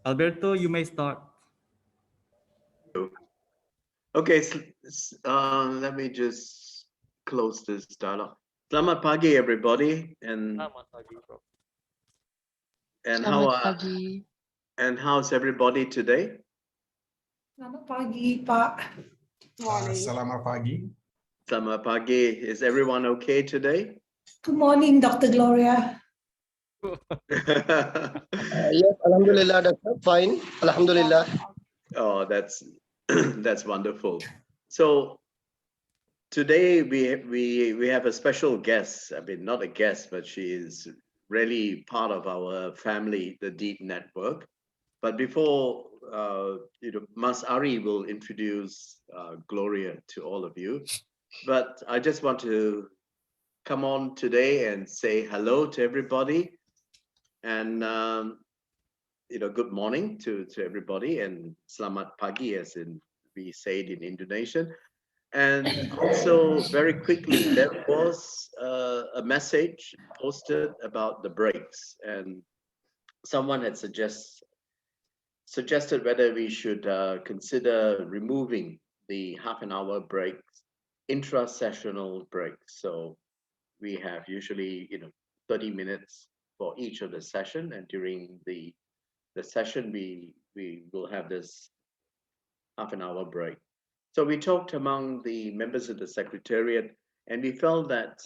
Alberto, you may start. Okay, let me just close this dialogue. Selamat pagi, everybody, Selamat pagi, Prof. and Selamat pagi. and how's everybody today? Selamat pagi, Pak. Morning. Selamat pagi. Selamat pagi. Is everyone okay today? Good morning, Dr. Gloria. Yes, Alhamdulillah, Doctor. Fine. Alhamdulillah. Oh, that's that's wonderful. So today we have a special guest. I mean, not a guest, but she is really part of our family, the Deep Network. But before Mas Ari will introduce Gloria to all of you. But I just want to come on today and say hello to everybody, and good morning to everybody, and selamat pagi, as in we say it in Indonesian. And also, very quickly, there was a message posted about the breaks, and someone had suggested whether we should consider removing the half-an-hour breaks, intra-sessional breaks. So we have usually 30 minutes for each of the session, and during the session we will have this half-an-hour break. So we talked among the members of the Secretariat, and we felt that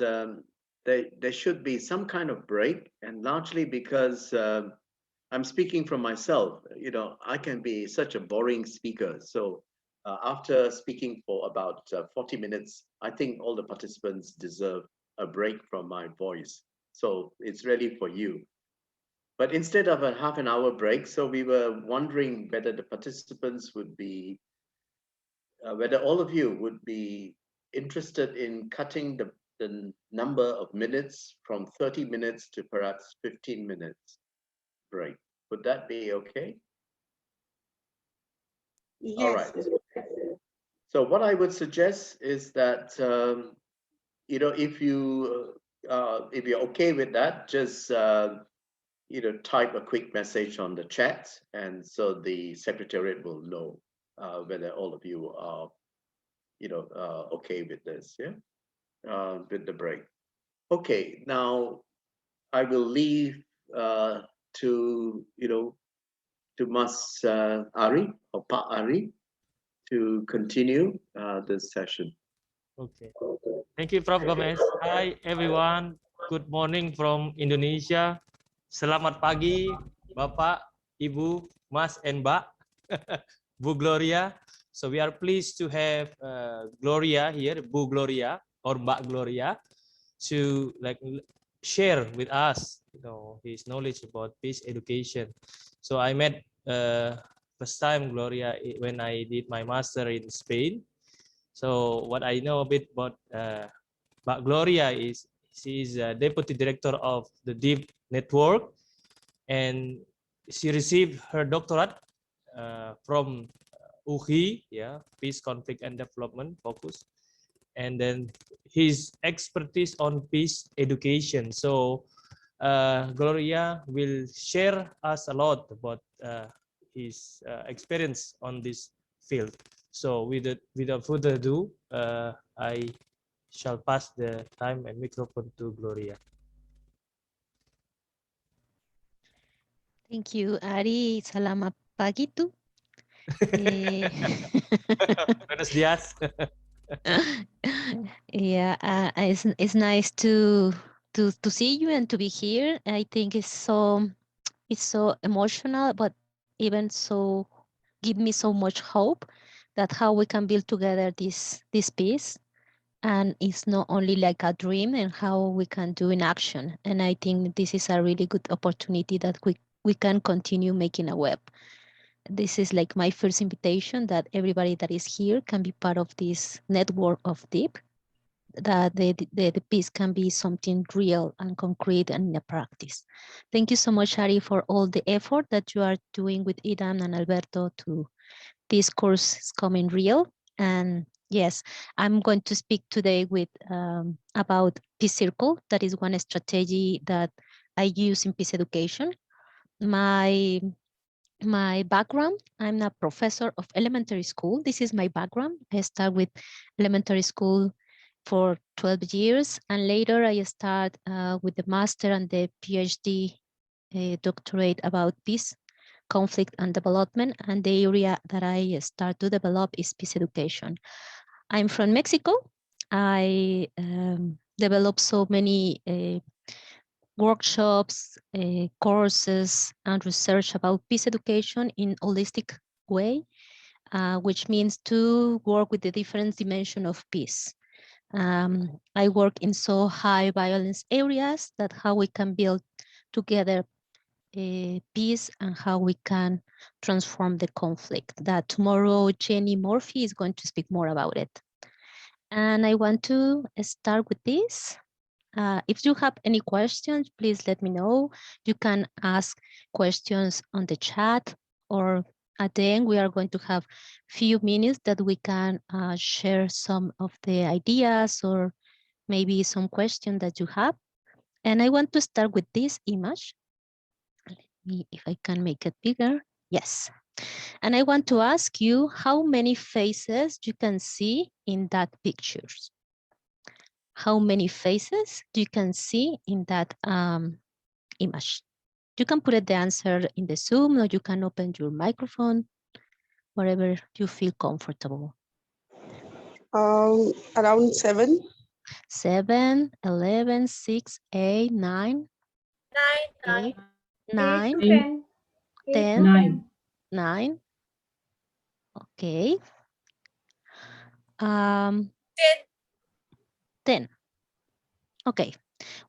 there should be some kind of break, and largely because I'm speaking from myself. I can be such a boring speaker. So after speaking for about 40 minutes, I think all the participants deserve a break from my voice. So it's really for you. But instead of a half-an-hour break, so we were wondering whether the participants would be, whether all of you would be interested in cutting the number of minutes from 30 minutes to perhaps 15 minutes break. Would that be okay? Yes. All right. So what I would suggest is that, if you're okay with that, just type a quick message on the chat, and so the Secretariat will know whether all of you are, okay with this, yeah, with the break. Okay, now I will leave to Mas Ari or Pak Ari to continue this session. Okay. Thank you, Prof. Gomez. Hi, everyone. Good morning from Indonesia. Selamat pagi, Bapak, Ibu, Mas, and Mbak, Bu Gloria. So we are pleased to have Gloria here, Bu Gloria or Mbak Gloria, to share with us, his knowledge about peace education. So I met first time Gloria when I did my master in Spain. So what I know a bit about Mbak Gloria is she is a deputy director of the Deep Network, and she received her doctorate from UGI, Peace, Conflict, and Development focus, and then his expertise on peace education. So Gloria will share us a lot about his experience on this field. So without further ado, I shall pass the time and microphone to Gloria. Thank you, Ari. Selamat pagi tu. Buenos días. Yeah, it's nice to see you and to be here. I think it's so emotional, but even so give me so much hope that how we can build together this peace, and it's not only like a dream, and how we can do in action. And I think this is a really good opportunity that we can continue making a web. This is like my first invitation that everybody that is here can be part of this network of Deep, that the peace can be something real and concrete and in a practice. Thank you so much, Ari, for all the effort that you are doing with Idam and Alberto to this course is coming real. And yes, I'm going to speak today with about Peace Circle. That is one strategy that I use in peace education. My My background, I'm a professor of elementary school. This is my background. I start with elementary school for 12 years, and later I start with the master and the PhD doctorate about peace, conflict, and development. And the area that I start to develop is peace education. I'm from Mexico. I developed so many workshops, courses, and research about peace education in holistic way, which means to work with the different dimension of peace. I work in so high violence areas that how we can build together peace and how we can transform the conflict. That tomorrow Jenny Murphy is going to speak more about it. And I want to start with this. If you have any questions, please let me know. You can ask questions on the chat, or at the end, we are going to have few minutes that we can share some of the ideas or maybe some question that you have. And I want to start with this image. Let me, if I can make it bigger. Yes. And I want to ask you how many faces you can see in that pictures. How many faces you can see in that image. You can put the answer in the Zoom, or you can open your microphone, wherever you feel comfortable. Around 7. 7, 11, 6, 8, 9, 8, 9, 10. 10, 9. 9. Okay. 10. Okay,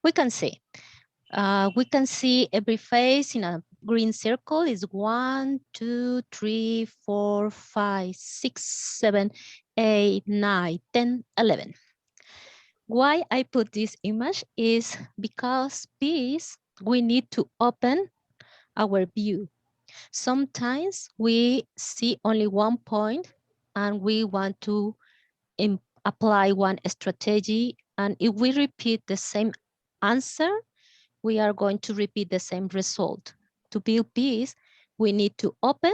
we can see. We can see every face in a green circle is 1, 2, 3, 4, 5, 6, 7, 8, 9, 10, 11. Why I put this image is because peace, we need to open our view. Sometimes we see only one point and we want to apply one strategy. And if we repeat the same answer, we are going to repeat the same result. To build peace, we need to open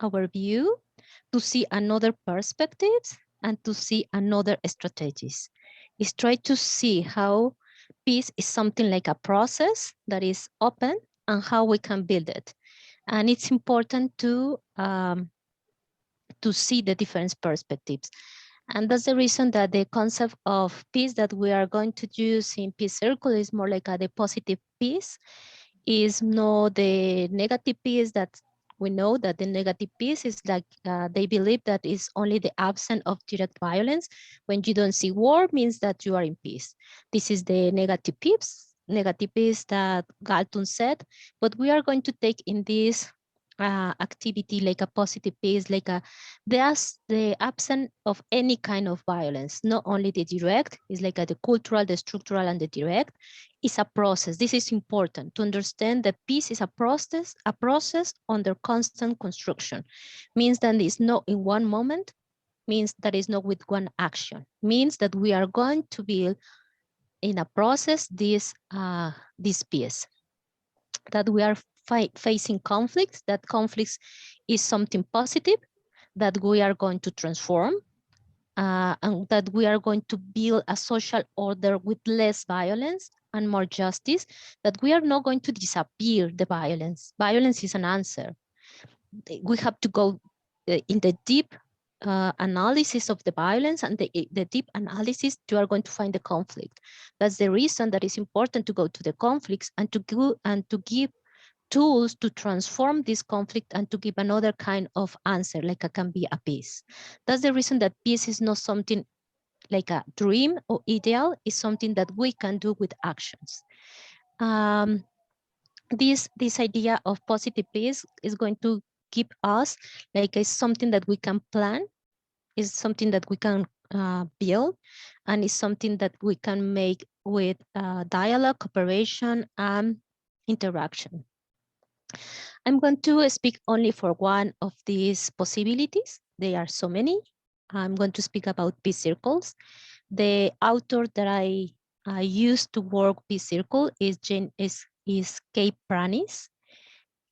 our view, to see another perspectives, and to see another strategies. Is try to see how peace is something like a process that is open and how we can build it. And it's important to see the different perspectives. And that's the reason that the concept of peace that we are going to use in Peace Circle is more like the positive peace, is not the negative peace that we know that the negative peace is like they believe that is only the absence of direct violence. When you don't see war means that you are in peace. This is the negative peace that Galton said, but we are going to take in this activity like a positive peace, like the absence of any kind of violence, not only the direct, is like the cultural, the structural, and the direct. Is a process. This is important to understand that peace is a process under constant construction. Means that it's not in one moment, means that it's not with one action, means that we are going to build in a process this peace, that we are facing conflicts, that conflicts is something positive, that we are going to transform, and that we are going to build a social order with less violence and more justice, that we are not going to disappear the violence. Violence is an answer. We have to go in the deep analysis of the violence, and the deep analysis, you are going to find the conflict. That's the reason that it's important to go to the conflicts and to go and to give tools to transform this conflict and to give another kind of answer, like it can be a peace. That's the reason that peace is not something like a dream or ideal, is something that we can do with actions. This idea of positive peace is going to give us like it's something that we can plan, is something that we can build, and is something that we can make with dialogue, cooperation, and interaction. I'm going to speak only for one of these possibilities. There are so many. I'm going to speak about peace circles. The author that I used to work peace circle is Kay Pranis.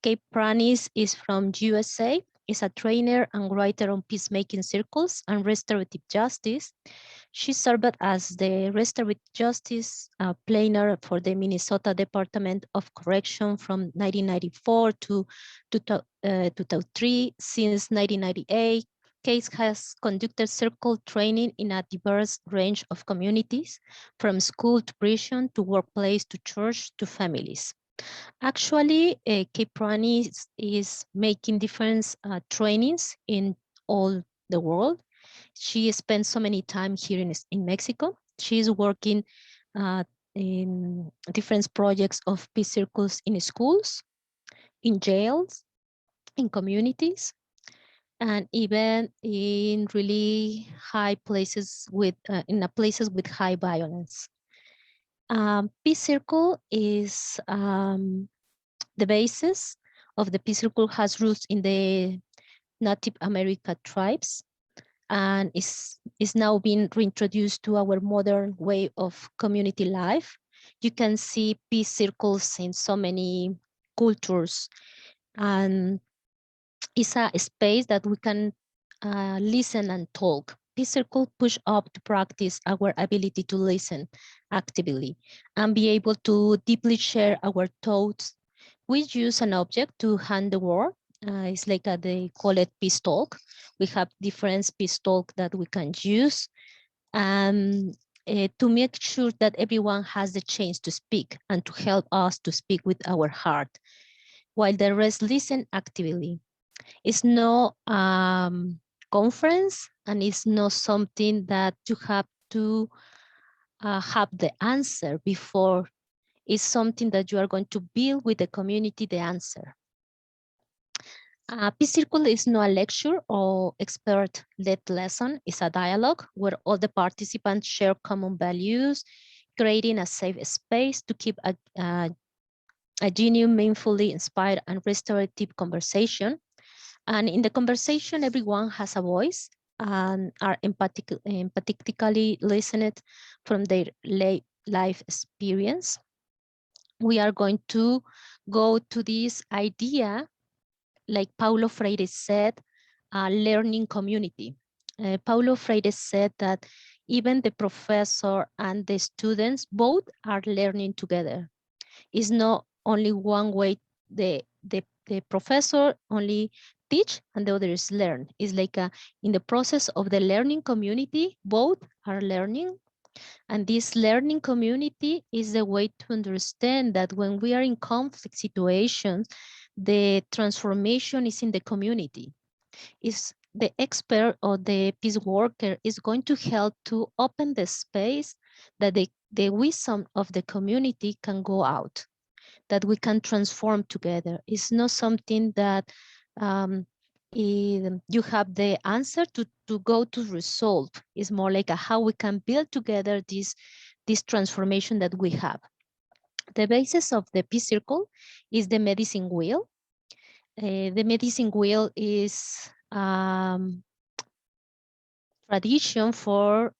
Kate Pranis is from USA, is a trainer and writer on peacemaking circles and restorative justice. She served as the restorative justice planner for the Minnesota Department of Correction from 1994 to 2003. Since 1998, Kate has conducted circle training in a diverse range of communities, from school to prison to workplace to church to families. Actually, Kate Prani is making different trainings in all the world. She spent so many time here in Mexico. She's working in different projects of peace circles in schools, in jails, in communities, and even in really high places with places with high violence. Peace Circle is the basis of the Peace Circle has roots in the Native American tribes and is now being reintroduced to our modern way of community life. You can see peace circles in so many cultures, and it's a space that we can listen and talk. Peace circle push up to practice our ability to listen actively and be able to deeply share our thoughts. We use an object to hand the word. It's like they call it peace talk. We have different peace talk that we can use to make sure that everyone has the chance to speak and to help us to speak with our heart, while the rest listen actively. It's no conference, and it's not something that you have to have the answer before. It's something that you are going to build with the community, the answer. Peace Circle is not a lecture or expert-led lesson. It's a dialogue where all the participants share common values, creating a safe space to keep a genuine, meaningfully inspired and restorative conversation. And in the conversation, everyone has a voice and are empathetically listened from their life experience. We are going to go to this idea, like Paulo Freire said, a learning community. Paulo Freire said that even the professor and the students both are learning together. It's not only one way, the professor only teach and the other is learn. It's like in the process of the learning community, both are learning. And this learning community is the way to understand that when we are in conflict situations, the transformation is in the community. Is the expert or the peace worker is going to help to open the space that the wisdom of the community can go out, that we can transform together. It's not something that you have the answer to go to resolve. It's more like how we can build together this transformation that we have. The basis of the Peace Circle is the medicine wheel. The medicine wheel is tradition for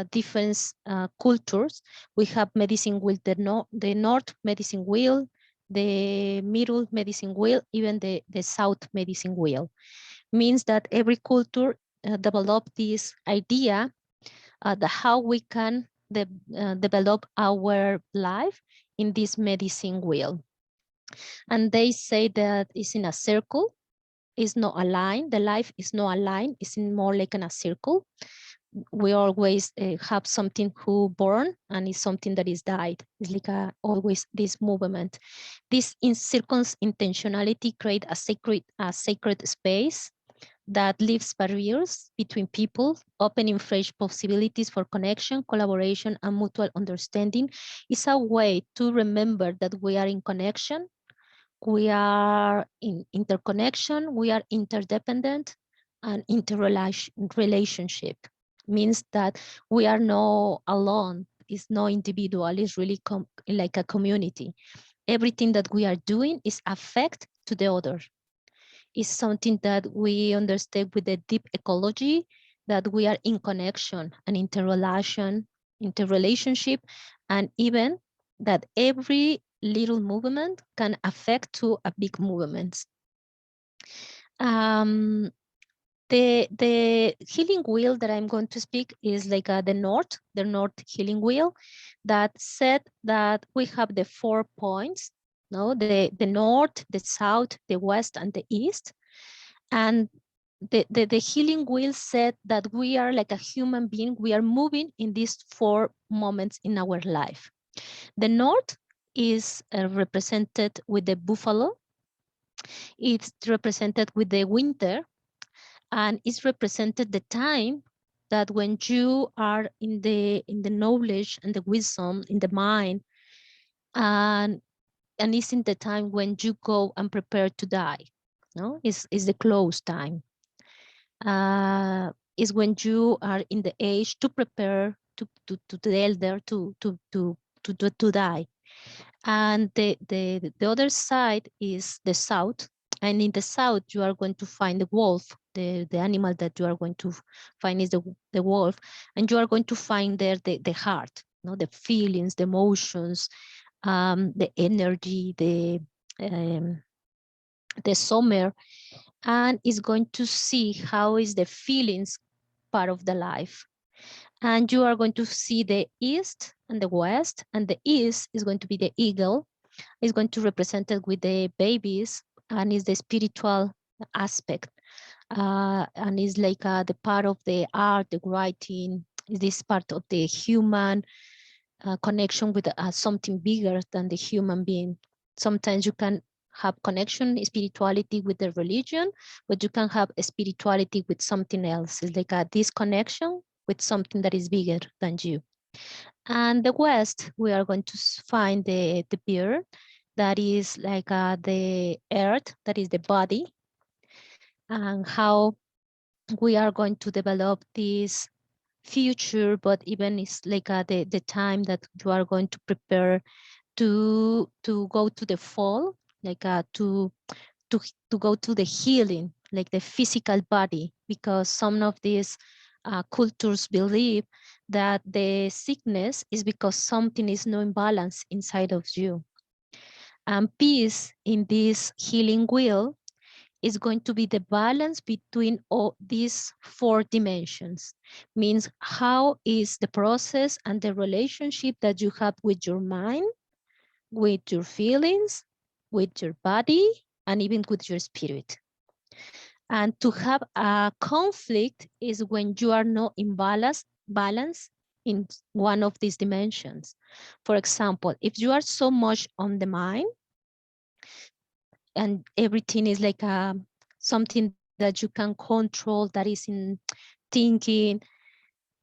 different cultures. We have medicine wheel, the North medicine wheel, the middle medicine wheel, even the South medicine wheel. Means that every culture developed this idea that how we can develop our life in this medicine wheel. And they say that it's in a circle, it's not a line. The life is not a line, it's more like in a circle. We always have something who born and it's something that is died. It's like always this movement. This circles intentionality create a sacred space that leaves barriers between people, opening fresh possibilities for connection, collaboration, and mutual understanding. It's a way to remember that we are in connection, we are in interconnection, we are interdependent, and interrelationship. Means that we are not alone, it's no individual, it's really like a community. Everything that we are doing is affect to the other. It's something that we understand with the deep ecology, that we are in connection and interrelationship, and even that every little movement can affect to a big movement. The healing wheel that I'm going to speak is like the North healing wheel that said that we have the 4 points, no, the North, the South, the West, and the East. And the healing wheel said that we are like a human being. We are moving in these 4 moments in our life. The North is represented with the buffalo. It's represented with the winter, and it's represented the time that when you are in the knowledge and the wisdom in the mind, and it's in the time when you go and prepare to die. No, is the close time. Is when you are in the age to prepare to the elder to die. And the other side is the South. And in the South, you are going to find the wolf. The animal that you are going to find is the wolf. And you are going to find there the heart, you know, the feelings, the emotions, the energy, the summer. And is going to see how is the feelings part of the life. And you are going to see the East and the West. And the East is going to be the eagle. Is going to represent it with the babies, and is the spiritual aspect, and is like the part of the art, the writing. Is this part of the human connection with something bigger than the human being? Sometimes you can have connection, spirituality with the religion, but you can have a spirituality with something else. It's like a disconnection with something that is bigger than you. And the West, we are going to find the beard, that is like the earth, that is the body, and how we are going to develop this future, but even it's like the time that you are going to prepare to go to the fall, like to go to the healing, like the physical body, because some of these cultures believe that the sickness is because something is no imbalance inside of you. And peace in this healing wheel is going to be the balance between all these 4 dimensions. Means how is the process and the relationship that you have with your mind, with your feelings, with your body, and even with your spirit. And to have a conflict is when you are not in balance in one of these dimensions. For example, if you are so much on the mind, and everything is like something that you can control, that is in thinking,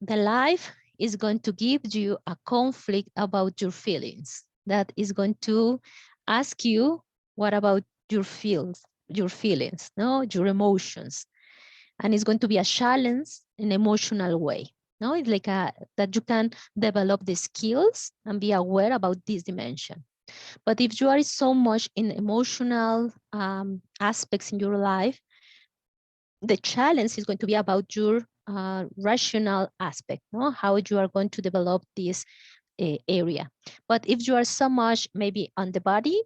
the life is going to give you a conflict about your feelings. That is going to ask you, what about your feelings, no, your emotions? And it's going to be a challenge in emotional way. No, it's like that you can develop the skills and be aware about this dimension. But if you are so much in emotional aspects in your life, the challenge is going to be about your rational aspect, no? How you are going to develop this area. But if you are so much maybe on the body,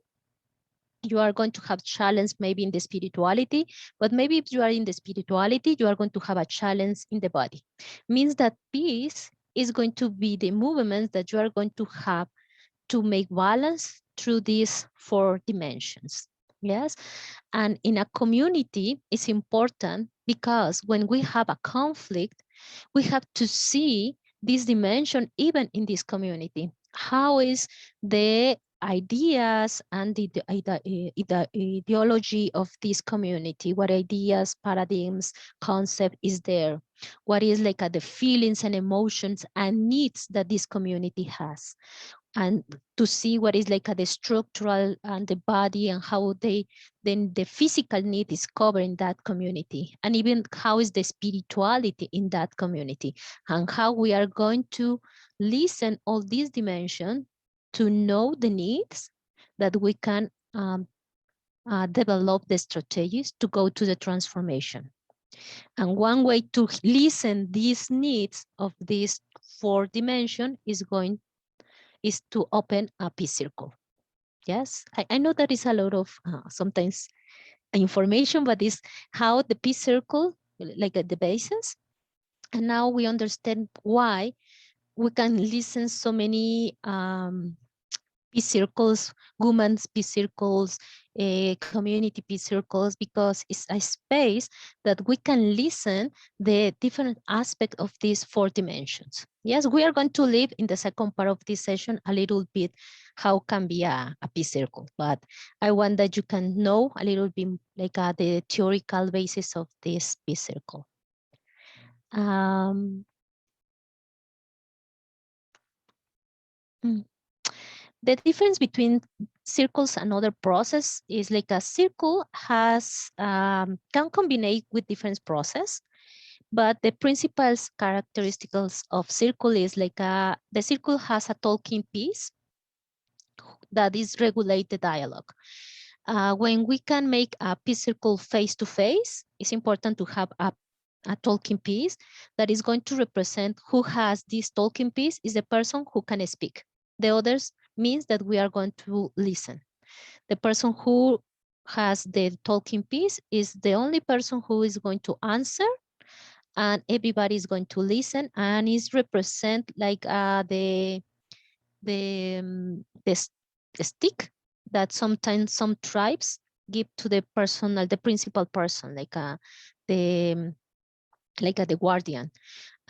you are going to have challenge maybe in the spirituality, but maybe if you are in the spirituality, you are going to have a challenge in the body. Means that peace is going to be the movements that you are going to have to make balance through these 4 dimensions. Yes. And in a community, it's important because when we have a conflict, we have to see this dimension even in this community. How is the ideas and the ideology of this community? What ideas, paradigms, concept is there? What is like the feelings and emotions and needs that this community has? And to see what is like the structural and the body, and how then the physical need is covered in that community, and even how is the spirituality in that community, and how we are going to listen all these dimensions to know the needs that we can develop the strategies to go to the transformation. And one way to listen these needs of these 4 dimensions is to open a peace circle. Yes, I know that is a lot of sometimes information, but it's how the peace circle, like at the basis. And now we understand why we can listen so many peace circles, women's peace circles, community peace circles, because it's a space that we can listen the different aspect of these 4 dimensions. Yes, we are going to live in the second part of this session a little bit how can be a peace circle, but I want that you can know a little bit like the theoretical basis of this peace circle. The difference between circles and other process is like a circle has can combine with different process, but the principal characteristics of circle is like the circle has a talking piece that is regulated dialogue. When we can make a peace circle face to face, it's important to have a talking piece that is going to represent who has this talking piece is the person who can speak. The others means that we are going to listen. The person who has the talking piece is the only person who is going to answer, and everybody is going to listen, and is represent like the stick that sometimes some tribes give to the personal, the principal person, like the guardian.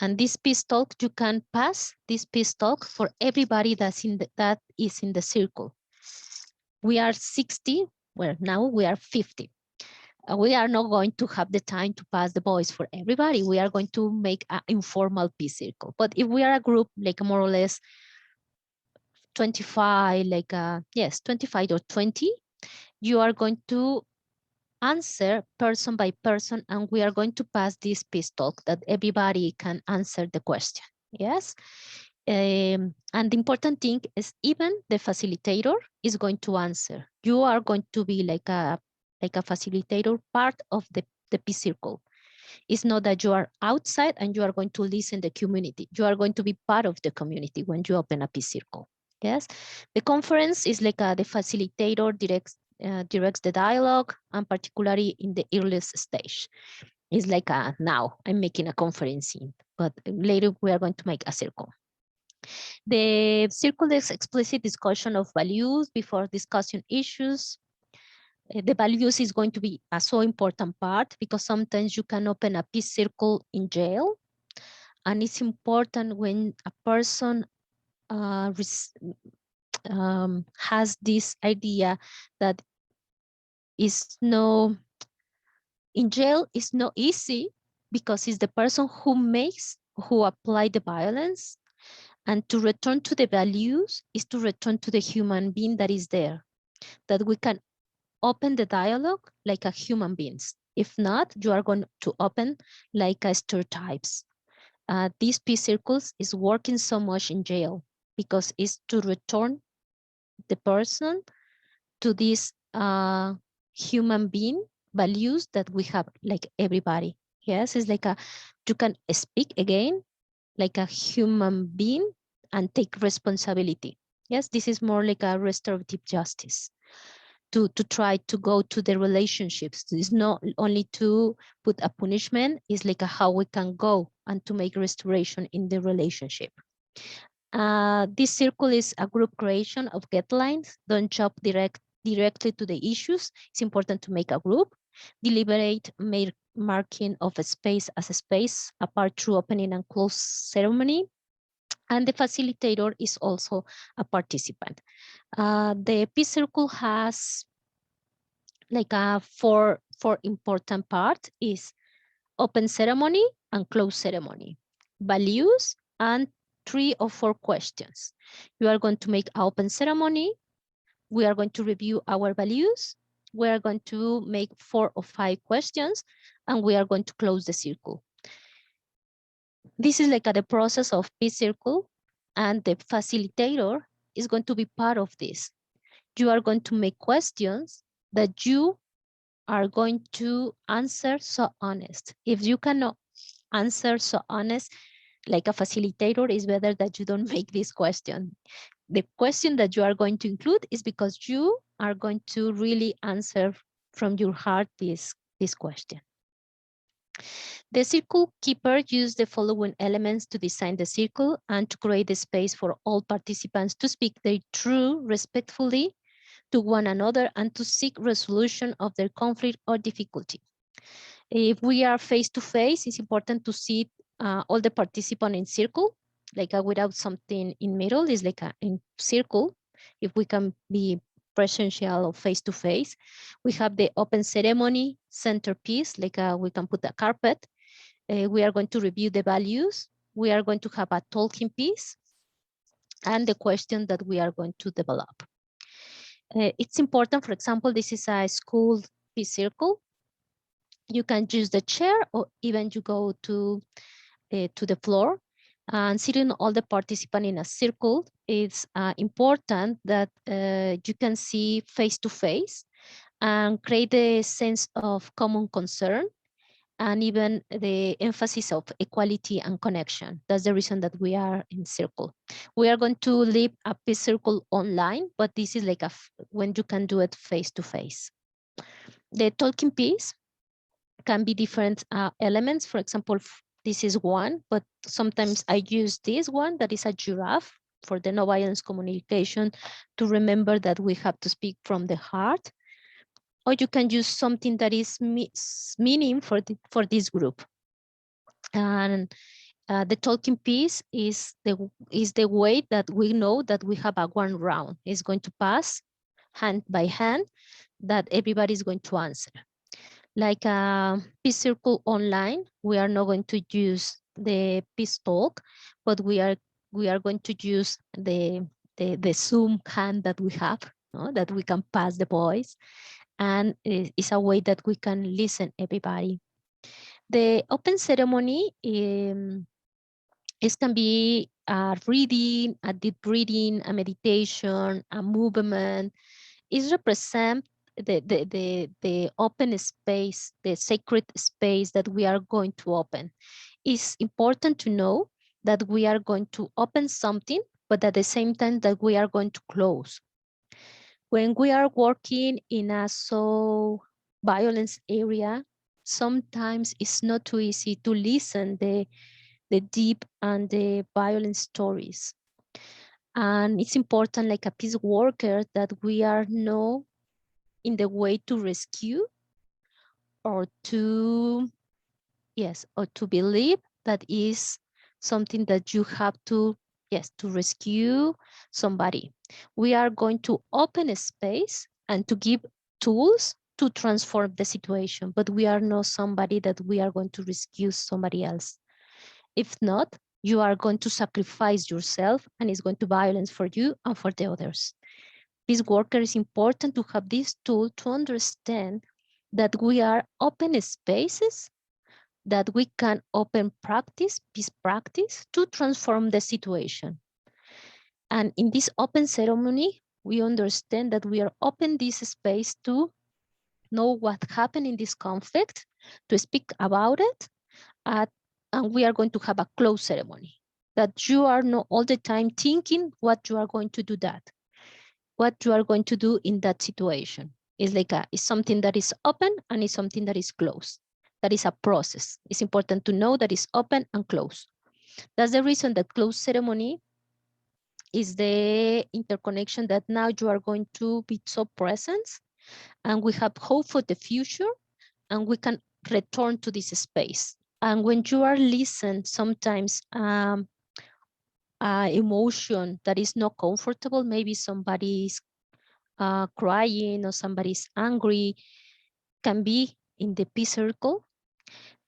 And this peace talk, you can pass this peace talk for everybody that's that is in the circle. We are 60, well, now we are 50. We are not going to have the time to pass the voice for everybody. We are going to make an informal peace circle. But if we are a group, like more or less 25, like yes, 25 or 20, you are going to answer person by person, and we are going to pass this peace talk that everybody can answer the question. Yes. And the important thing is even the facilitator is going to answer. You are going to be like a facilitator part of the peace circle. It's not that you are outside and you are going to listen to the community. You are going to be part of the community when you open a peace circle. Yes, the conference is like the facilitator directs the dialogue, and particularly in the earliest stage. It's like now I'm making a conference, but later we are going to make a circle. The circle is explicit discussion of values before discussing issues. The values is going to be a so important part, because sometimes you can open a peace circle in jail, and it's important when a person has this idea that is no, in jail is not easy, because it's the person who apply the violence, and to return to the values is to return to the human being that is there, that we can open the dialogue like a human beings. If not, you are going to open like a stereotypes. These peace circles is working so much in jail, because it's to return the person to this human being values that we have, like everybody. Yes, it's like you can speak again like a human being and take responsibility. Yes, this is more like a restorative justice, to try to go to the relationships. It's not only to put a punishment, it's like how we can go and to make restoration in the relationship. This circle is a group creation of guidelines. Don't jump directly to the issues. It's important to make a group, deliberate marking of a space as a space, apart through opening and close ceremony. And the facilitator is also a participant. The peace circle has like four important parts: is open ceremony and close ceremony, values, and 3 or 4 questions. You are going to make an open ceremony. We are going to review our values. We are going to make 4 or 5 questions, and we are going to close the circle. This is like the process of peace circle, and the facilitator is going to be part of this. You are going to make questions that you are going to answer so honest. If you cannot answer so honest, like a facilitator, is better that you don't make this question. the question that you are going to include is because you are going to really answer from your heart this question. The circle keeper used the following elements to design the circle and to create the space for all participants to speak their truth respectfully to one another and to seek resolution of their conflict or difficulty. If we are face to face, it's important to see all the participants in circle, like without something in middle, is like a in circle. If we can be presential or face to face, we have the open ceremony centerpiece, like we can put a carpet. We are going to review the values. We are going to have a talking piece and the question that we are going to develop. It's important, for example, this is a school peace circle. You can use the chair or even you go to the floor and sitting all the participants in a circle. It's important that you can see face to face and create a sense of common concern and even the emphasis of equality and connection. That's the reason that we are in circle. We are going to leave a peace circle online, but this is like when you can do it face to face. The talking piece can be different elements. For example, this is one, but sometimes I use this one that is a giraffe for the no violence communication to remember that we have to speak from the heart. Or you can use something that is meaning for this group. And the talking piece is the way that we know that we have a one round. It's going to pass hand by hand that everybody is going to answer. Like a peace circle online, we are not going to use the peace talk, but we are going to use the Zoom hand that we have, that we can pass the voice, and it's a way that we can listen everybody. The open ceremony it can be a reading, a deep breathing, a meditation, a movement. It represents the open space, the sacred space that we are going to open. It's important to know that we are going to open something, but at the same time that we are going to close. When we are working in a so violence area, sometimes it's not too easy to listen the deep and the violent stories. And it's important, like a peace worker, that we are not in the way to rescue or to, yes, or to believe that is something that you have to, yes, to rescue somebody. We are going to open a space and to give tools to transform the situation, but we are not somebody that we are going to rescue somebody else. If not, you are going to sacrifice yourself and it's going to violence for you and for the others. Peace worker is important to have this tool to understand that we are open spaces, that we can open practice, peace practice, to transform the situation. And in this open ceremony, we understand that we are open this space to know what happened in this conflict, to speak about it, and we are going to have a closed ceremony, that you are not all the time thinking what you are going to do what you are going to do in that situation. It's like it's something that is open and it's something that is closed. That is a process. It's important to know that it's open and closed. That's the reason that closed ceremony is the interconnection that now you are going to be so present and we have hope for the future and we can return to this space. And when you are listening, sometimes emotion that is not comfortable, maybe somebody is crying or somebody's angry, can be in the peace circle.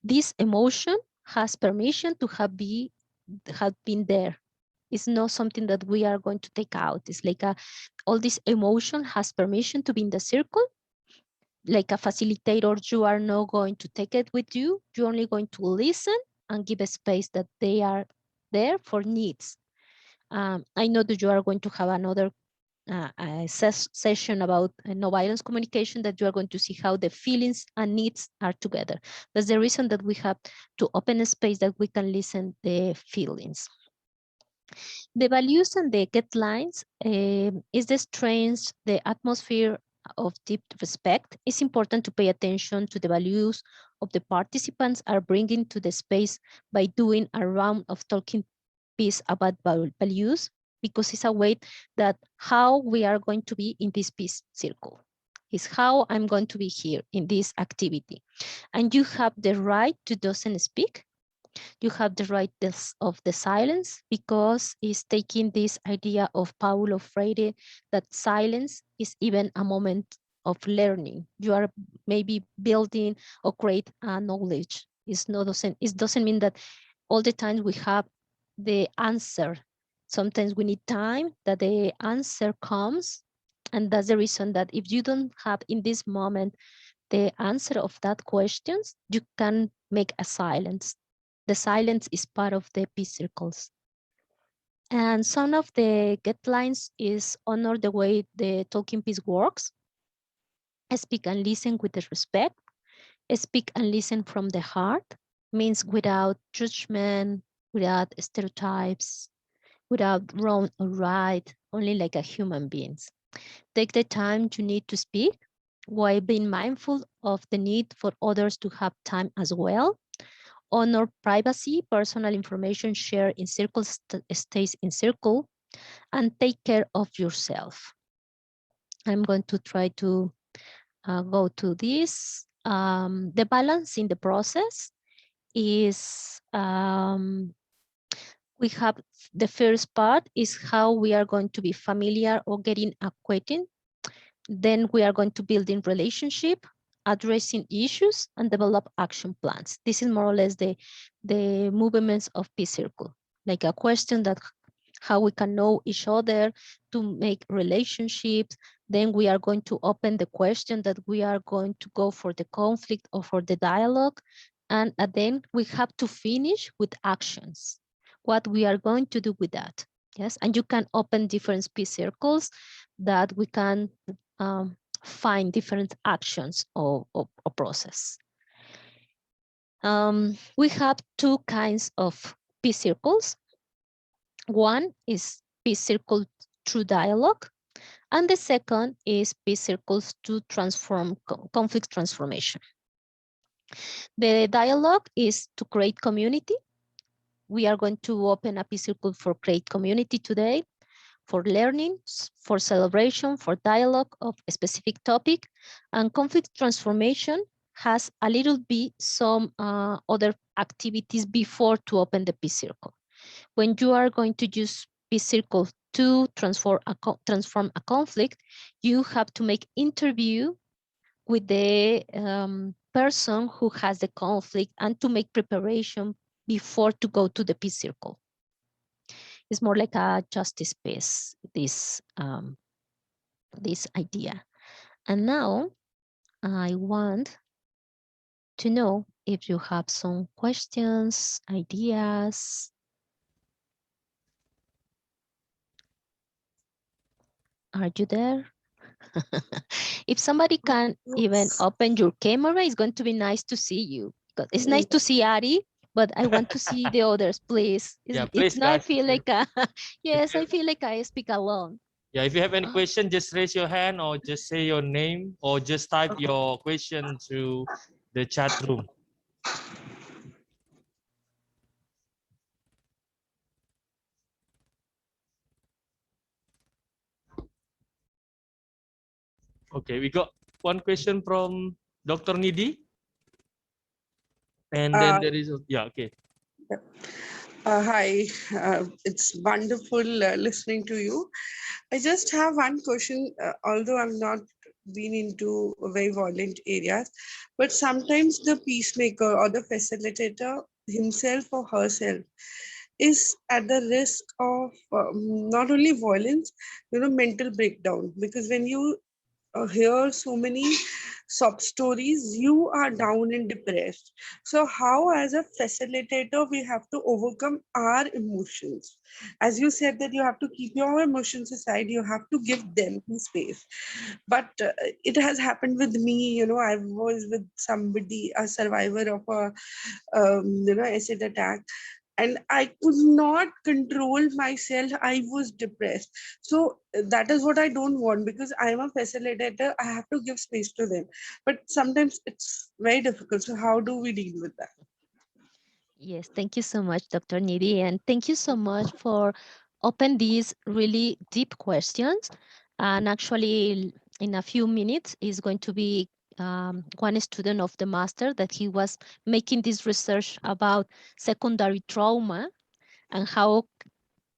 This emotion has permission to have been there. It's not something that we are going to take out. It's like all this emotion has permission to be in the circle. Like a facilitator, you are not going to take it with you. You're only going to listen and give a space that they are there for needs. I know that you are going to have another session about no violence communication, that you are going to see how the feelings and needs are together. That's the reason that we have to open a space that we can listen the feelings. The values and the guidelines is the strength, the atmosphere of deep respect. It's important to pay attention to the values of the participants are bringing to the space by doing a round of talking piece about values, because it's a way that how we are going to be in this peace circle. Is how I'm going to be here in this activity. And you have the right to doesn't speak. You have the right of the silence, because it's taking this idea of Paulo Freire that silence is even a moment of learning. You are maybe building or create a knowledge. It doesn't mean that all the time we have the answer. Sometimes we need time that the answer comes. And that's the reason that if you don't have in this moment the answer of that questions, you can make a silence. The silence is part of the peace circles. And some of the guidelines is honor the way the talking piece works. Speak and listen with the respect. Speak and listen from the heart, means without judgment, without stereotypes, without wrong or right, only like a human beings. Take the time you need to speak while being mindful of the need for others to have time as well. Honor privacy, personal information shared in circle stays in circle, and take care of yourself. I'm going to try to go to this. The balance in the process is we have the first part is how we are going to be familiar or getting acquainted. Then we are going to build in relationship, addressing issues, and develop action plans. This is more or less the movements of Peace Circle, like a question that how we can know each other to make relationships. Then we are going to open the question that we are going to go for the conflict or for the dialogue. And then we have to finish with actions, what we are going to do with that. Yes, and you can open different peace circles that we can find different actions or process. We have two kinds of peace circles. One is peace circle through dialogue, and the second is peace circles to transform conflict transformation. The dialogue is to create community. We are going to open a peace circle for create community today, for learning, for celebration, for dialogue of a specific topic. And conflict transformation has a little bit some other activities before to open the peace circle. When you are going to use peace circle to transform a conflict, you have to make interview with the person who has the conflict and to make preparation before to go to the peace circle. It's more like a justice piece, this idea. And now I want to know if you have some questions, ideas. Are you there? If somebody can even open your camera, it's going to be nice to see you. Because it's nice to see Ari, but I want to see the others, please. Yeah, please, It's not guys. feel like yes, I feel like I speak alone. Yeah, if you have any question, just raise your hand or just say your name or just type your question to the chat room. Okay, we got one question from Dr. Nidhi. And then there is, yeah, okay. Hi, it's wonderful listening to you. I just have one question, although I'm not been into very violent areas, but sometimes the peacemaker or the facilitator himself or herself is at the risk of not only violence, mental breakdown. Because when you hear so many sob stories, you are down and depressed. So how as a facilitator we have to overcome our emotions? As you said that you have to keep your emotions aside, you have to give them space. But it has happened with me. I was with somebody, a survivor of a acid attack. and I could not control myself. I was depressed. So that is what I don't want, because I am a facilitator. I have to give space to them. But sometimes it's very difficult. So how do we deal with that? Yes, thank you so much, Dr. Nidhi, and thank you so much for open these really deep questions. And actually, in a few minutes, is going to be one student of the master that he was making this research about secondary trauma and how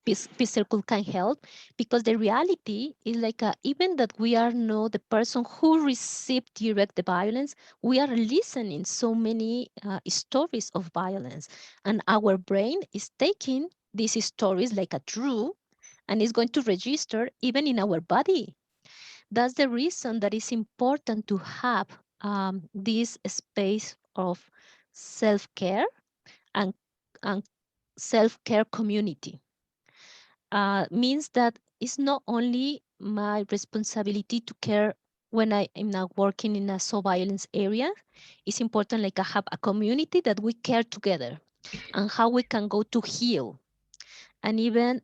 peace circle can help, because the reality is like even that we are not the person who received direct the violence, we are listening so many stories of violence, and our brain is taking these stories like a true, and is going to register even in our body. That's the reason that it's important to have this space of self-care and, and self-care community. Means that it's not only my responsibility to care when I am now working in a so violence area. It's important like I have a community that we care together and how we can go to heal. And even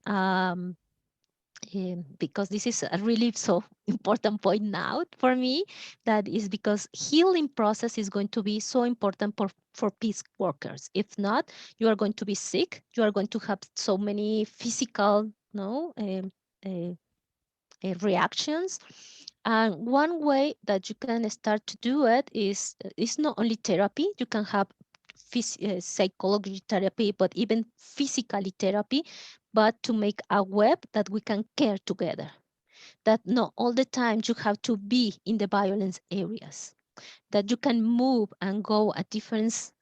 because this is a really so important point now for me, that is because healing process is going to be so important for peace workers. If not, you are going to be sick, you are going to have so many physical uh, reactions. And one way that you can start to do it is not only therapy. You can have psychology therapy, but even physically therapy, but to make a web that we can care together. That not all the time you have to be in the violence areas, that you can move and go at different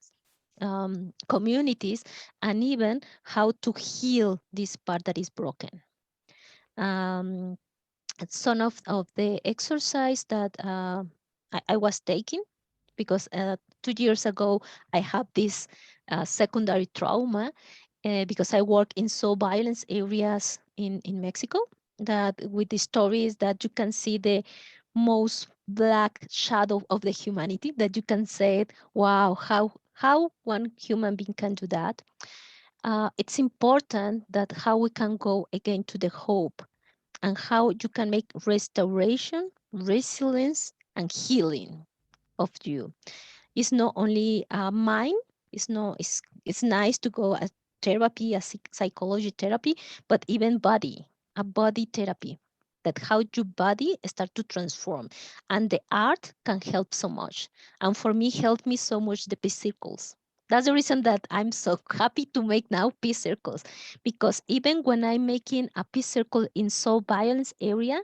communities, and even how to heal this part that is broken. Um, some of the exercise that I was taking, because 2 years ago I had this secondary trauma because I work in so violence areas in Mexico, that with the stories that you can see the most black shadow of the humanity, that you can say, wow, how one human being can do that. It's important that how we can go again to the hope, and how you can make restoration, resilience, and healing of you. It's not only mind. It's nice to go a therapy, a psychology therapy, but even body, a body therapy. That how your body start to transform, and the art can help so much. And for me, helped me so much the peace circles. That's the reason that I'm so happy to make now peace circles, because even when I'm making a peace circle in so violence area,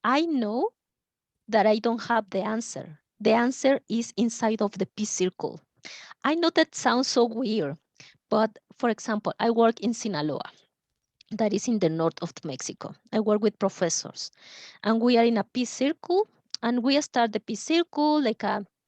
I know that I don't have the answer. The answer is inside of the peace circle. I know that sounds so weird, but for example, I work in Sinaloa, that is in the north of Mexico. I work with professors, and we are in a peace circle, and we start the peace circle like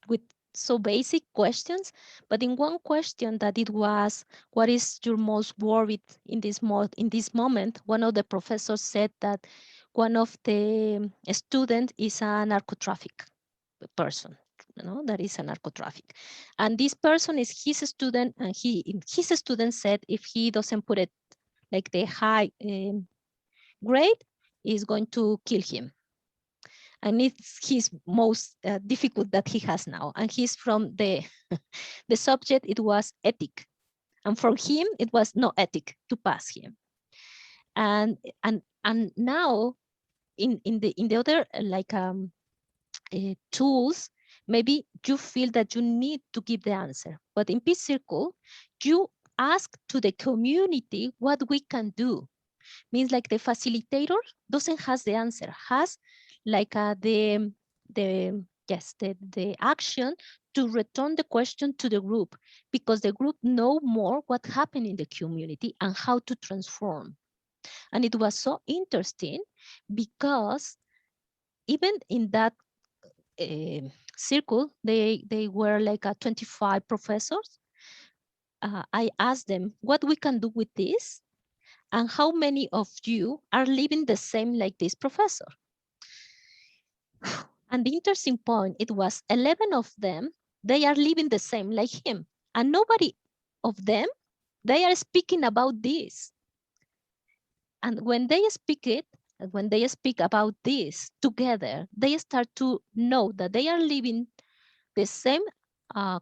with so basic questions. But in one question that it was, what is your most worried in this moment? One of the professors said that one of the student is a narco traffic person, that is a narco traffic, and this person is his student, and his student said if he doesn't put it like the high grade, is going to kill him, and it's his most difficult that he has now, and he's from the the subject, it was ethic, and for him it was no ethic to pass him. And now in the other like tools, maybe you feel that you need to give the answer, but in peace circle you ask to the community what we can do. Means like the facilitator doesn't has the answer, has like the yes, the action to return the question to the group, because the group know more what happened in the community and how to transform. And it was so interesting, because even in that circle, they were like 25 professors. I asked them what we can do with this, and how many of you are living the same like this professor. And the interesting point, it was 11 of them, they are living the same like him, and nobody of them they are speaking about this. And when they speak about this together, they start to know that they are living the same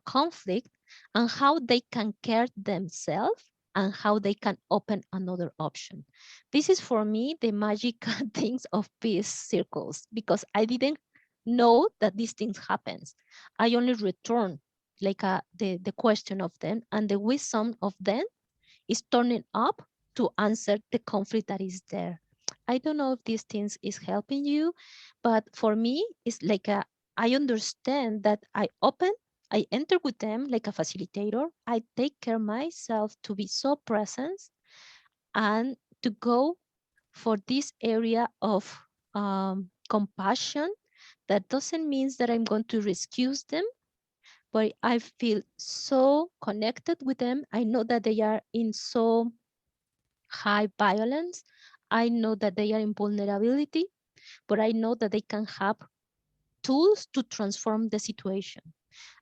conflict and how they can care themselves and how they can open another option. This is for me the magic things of peace circles, because I didn't know that these things happens. I only return like the question of them, and the wisdom of them is turning up to answer the conflict that is there. I don't know if these things is helping you, but for me, it's like I understand that I enter with them like a facilitator. I take care myself to be so present and to go for this area of compassion. That doesn't mean that I'm going to rescue them, but I feel so connected with them. I know that they are in so high violence. I know that they are in vulnerability, but I know that they can have tools to transform the situation.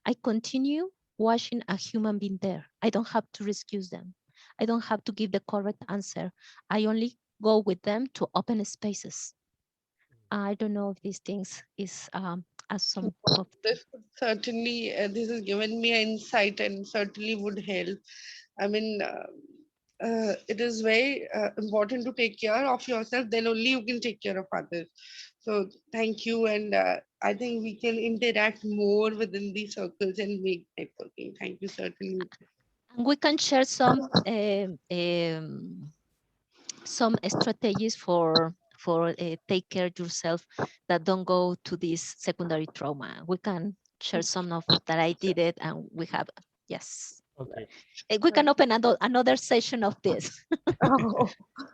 I continue watching a human being there. I don't have to rescue them. I don't have to give the correct answer. I only go with them to open spaces. I don't know if these things is as some of This would certainly, this has given me an insight and certainly would help. I mean, it is very important to take care of yourself, then only you can take care of others. So thank you. And I think we can interact more within these circles and make networking. Thank you, certainly. and we can share some strategies for take care yourself that don't go to this secondary trauma. We can share some of that I did it, and we have, yes. Okay. We can open another session of this. Oh,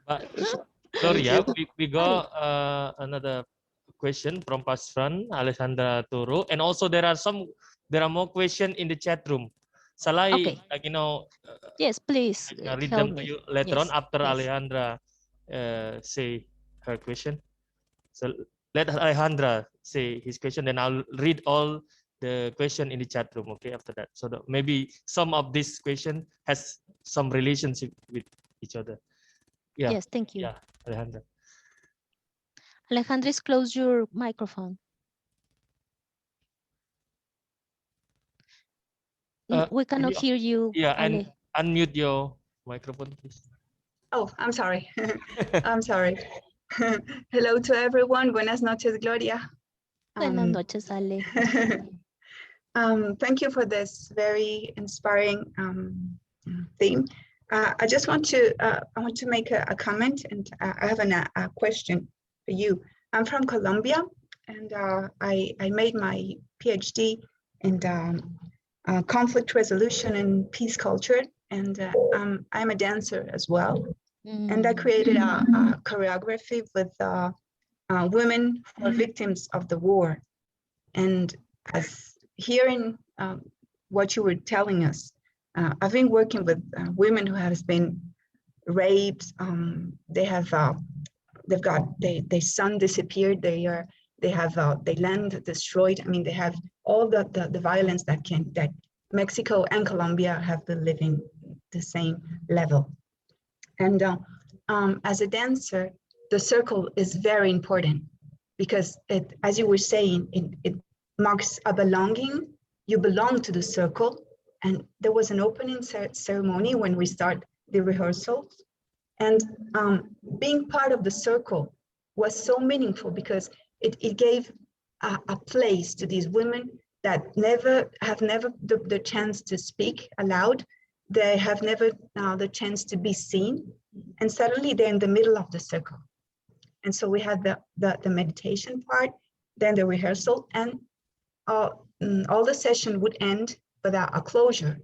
But thank Gloria, you. we got another question from Pasran Alessandra Toro, and also there are more questions in the chat room. Shall I, Okay. like, Yes, please read help them to me. you later on Yes, after yes. Alejandra say her question? So let Alejandra say his question, then I'll read all the question in the chat room. Okay, after that, so that maybe some of this question has some relationship with each other. Yeah. Yes, thank you. Yeah, Alejandra. Alejandris, close your microphone. We cannot hear you. Yeah, and Ale. unmute your microphone, please. Oh, I'm sorry. I'm sorry. Hello to everyone. Buenas noches, Gloria. Buenas noches, Ale. Thank you for this very inspiring theme. I just want to make a comment, and I have a question for you. I'm from Colombia, and I made my PhD in conflict resolution and peace culture, and I'm a dancer as well. And I created a choreography with women who are victims of the war. And as hearing what you were telling us, I've been working with women who have been raped. They have they've got their son disappeared. They have their land destroyed. I mean, they have all the violence that Mexico and Colombia have been living the same level. And as a dancer, the circle is very important because it, as you were saying, it marks a belonging. You belong to the circle. And there was an opening ceremony when we start the rehearsals. And being part of the circle was so meaningful because it gave a place to these women that have never the chance to speak aloud. They have never the chance to be seen. And suddenly they're in the middle of the circle. And so we had the meditation part, then the rehearsal, and all the session would end without a closure,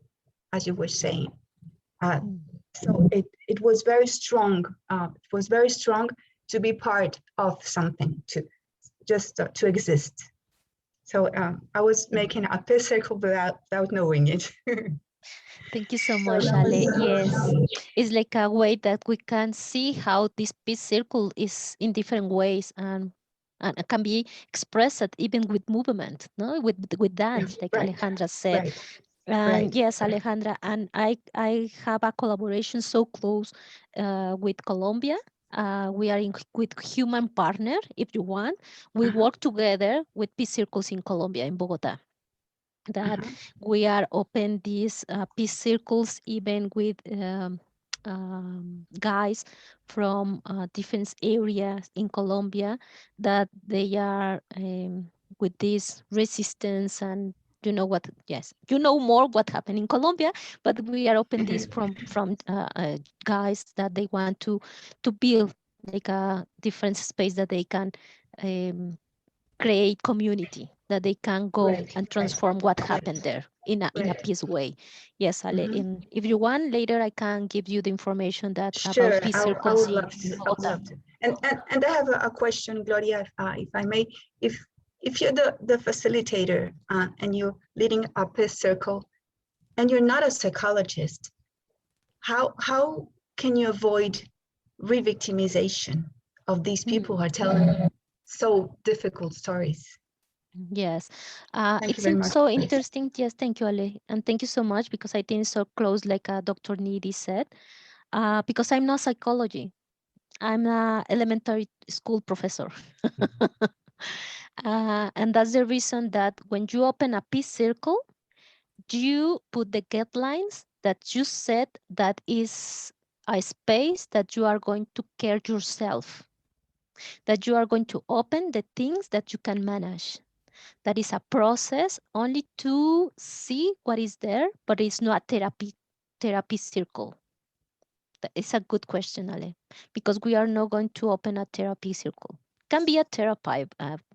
as you were saying. So it was very strong. It was very strong to be part of something, to exist. So I was making a peace circle without knowing it. Thank you so much, Ale. Yes, it's like a way that we can see how this peace circle is in different ways and can be expressed even with movement, no, with dance, like Right. Alejandra said. Right. And Right. yes, Alejandra, and I have a collaboration so close with Colombia. We are with Human Partner, if you want. We Uh-huh. work together with Peace Circles in Colombia, in Bogota. That Uh-huh. we are open these peace circles even with guys from different areas in Colombia that they are with this resistance and you know what, yes, you know more what happened in Colombia, but we are open this from guys that they want to build like a different space that they can um, create community, that they can go Right. and Right. transform what Right. happened there in a Right. peace way. Yes, Ale, Mhm. if you want later I can give you the information that about Sure, peace I circles would in love to. I would Bogota. love to. And I have a question, Gloria, if I may. If you're the facilitator and you're leading a peace circle and you're not a psychologist, how can you avoid re-victimization of these people who are telling so difficult stories? Yes, Thank you it's very much. so interesting. Yes, thank you, Ale, and thank you so much because I think it's so close, like Dr. Needy said. Because I'm not psychology, I'm a elementary school professor. And that's the reason that when you open a peace circle, you put the guidelines that you said that is a space that you are going to care yourself, that you are going to open the things that you can manage. That is a process only to see what is there, but it's not a therapy circle. That is a good question, Ale, because we are not going to open a therapy circle. Can be a therapy,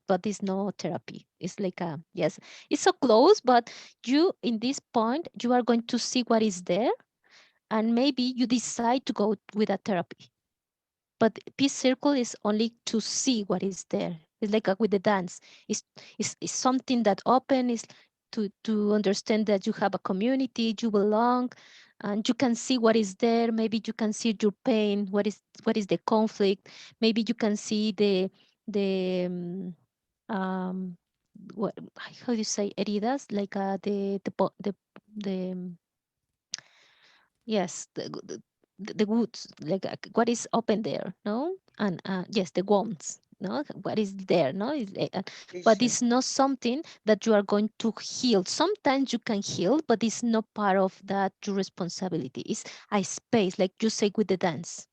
but it's no therapy. It's like a, yes, it's so close, but you in this point you are going to see what is there, and maybe you decide to go with a therapy. But peace circle is only to see what is there. It's like with the dance. It's something that open is to understand that you have a community, you belong, and you can see what is there. Maybe you can see your pain. What is the conflict? Maybe you can see the what, how do you say heridas, like the yes, the woods, like what is open there, no? And yes, the wounds, no? What is there, no? But it's not something that you are going to heal. Sometimes you can heal, but it's not part of that your responsibility. It's a space, like you say with the dance.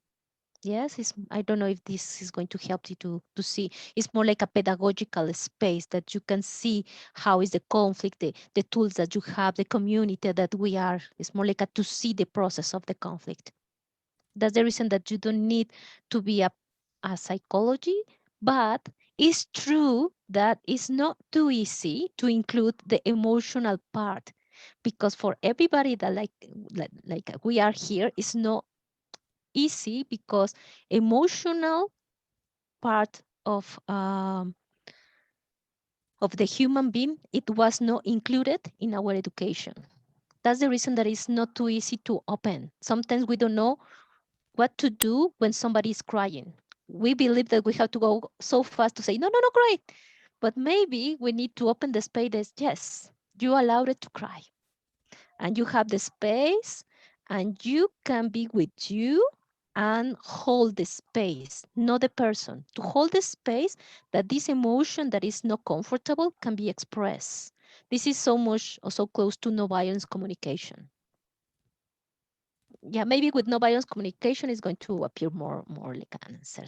Yes, I don't know if this is going to help you to see. It's more like a pedagogical space that you can see how is the conflict, the tools that you have, the community that we are. It's more like to see the process of the conflict. That's the reason that you don't need to be a psychology, but it's true that it's not too easy to include the emotional part, because for everybody that like we are here, it's not easy because emotional part of the human being, it was not included in our education. That's the reason that it's not too easy to open. Sometimes we don't know what to do when somebody is crying. We believe that we have to go so fast to say, no, no, no, cry. But maybe we need to open the space as, yes, you allowed it to cry. And you have the space and you can be with you and hold the space, not the person, to hold the space that this emotion that is not comfortable can be expressed. This is so much or so close to no violence communication. Yeah, maybe with no violence communication is going to appear more like an answer.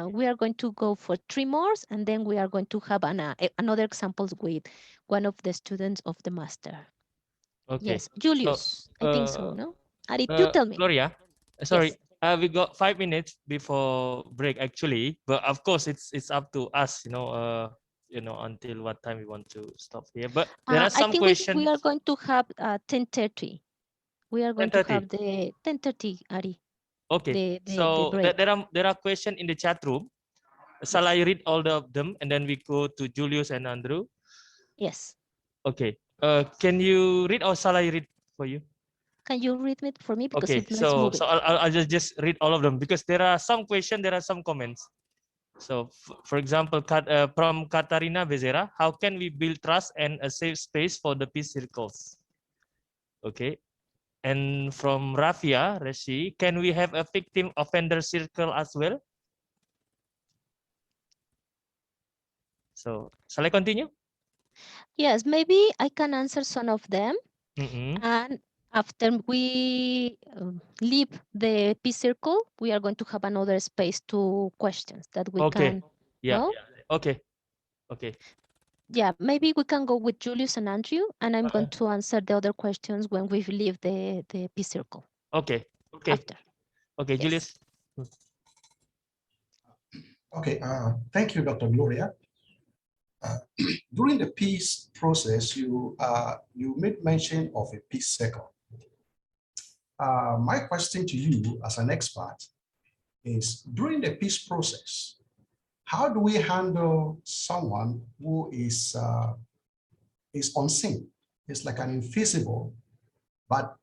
We are going to go for 3 more, and then we are going to have another examples with one of the students of the master. Okay. Yes, So, Julius, I think so, no? Ari, you tell me. Gloria, Yes. sorry, we got 5 minutes before break actually, but of course it's up to us, until what time we want to stop here. But there are I some think we are questions. going to have 10:30. We are going to 10:30. have the 10:30, Ari, Okay. the So break. there are questions in the chat room. Shall Yes. I read all of them and then we go to Julius and Andrew? Yes. Okay. Can you read or shall I read for you? Can you read it for me because Okay. it's moving? So I'll just read all of them because there are some questions, there are some comments. So, for example, from Katarina Bezera, how can we build trust and a safe space for the peace circles? Okay. And from Rafia, Reshi, can we have a victim offender circle as well? So, shall I continue? Yes, maybe I can answer some of them. Mm-hmm. And after we leave the peace circle, we are going to have another space to questions that we Okay. can. Yeah. No? Okay. Okay. Yeah, maybe we can go with Julius and Andrew, and I'm going Uh-huh. to answer the other questions when we leave the peace circle Okay. Okay. after. Okay, Yes. Julius. Okay, thank you, Dr. Gloria. During the peace process, you made mention of a peace circle. My question to you as an expert is, during the peace process, how do we handle someone who is unseen? It's like an invisible, but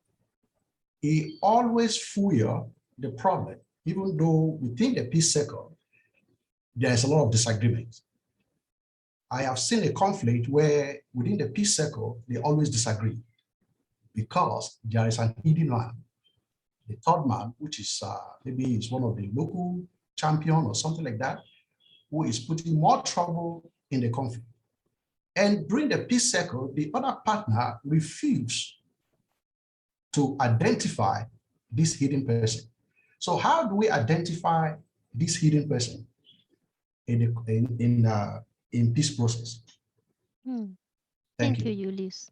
he always fuel the problem, even though within the peace circle, there's a lot of disagreement. I have seen a conflict where within the peace circle, they always disagree because there is an hidden man. The third man, which is maybe is one of the local champion or something like that, who is putting more trouble in the conflict. And during the peace circle, the other partner refused to identify this hidden person. So how do we identify this hidden person in peace process? Hmm. Thank Thank you, you. Julius.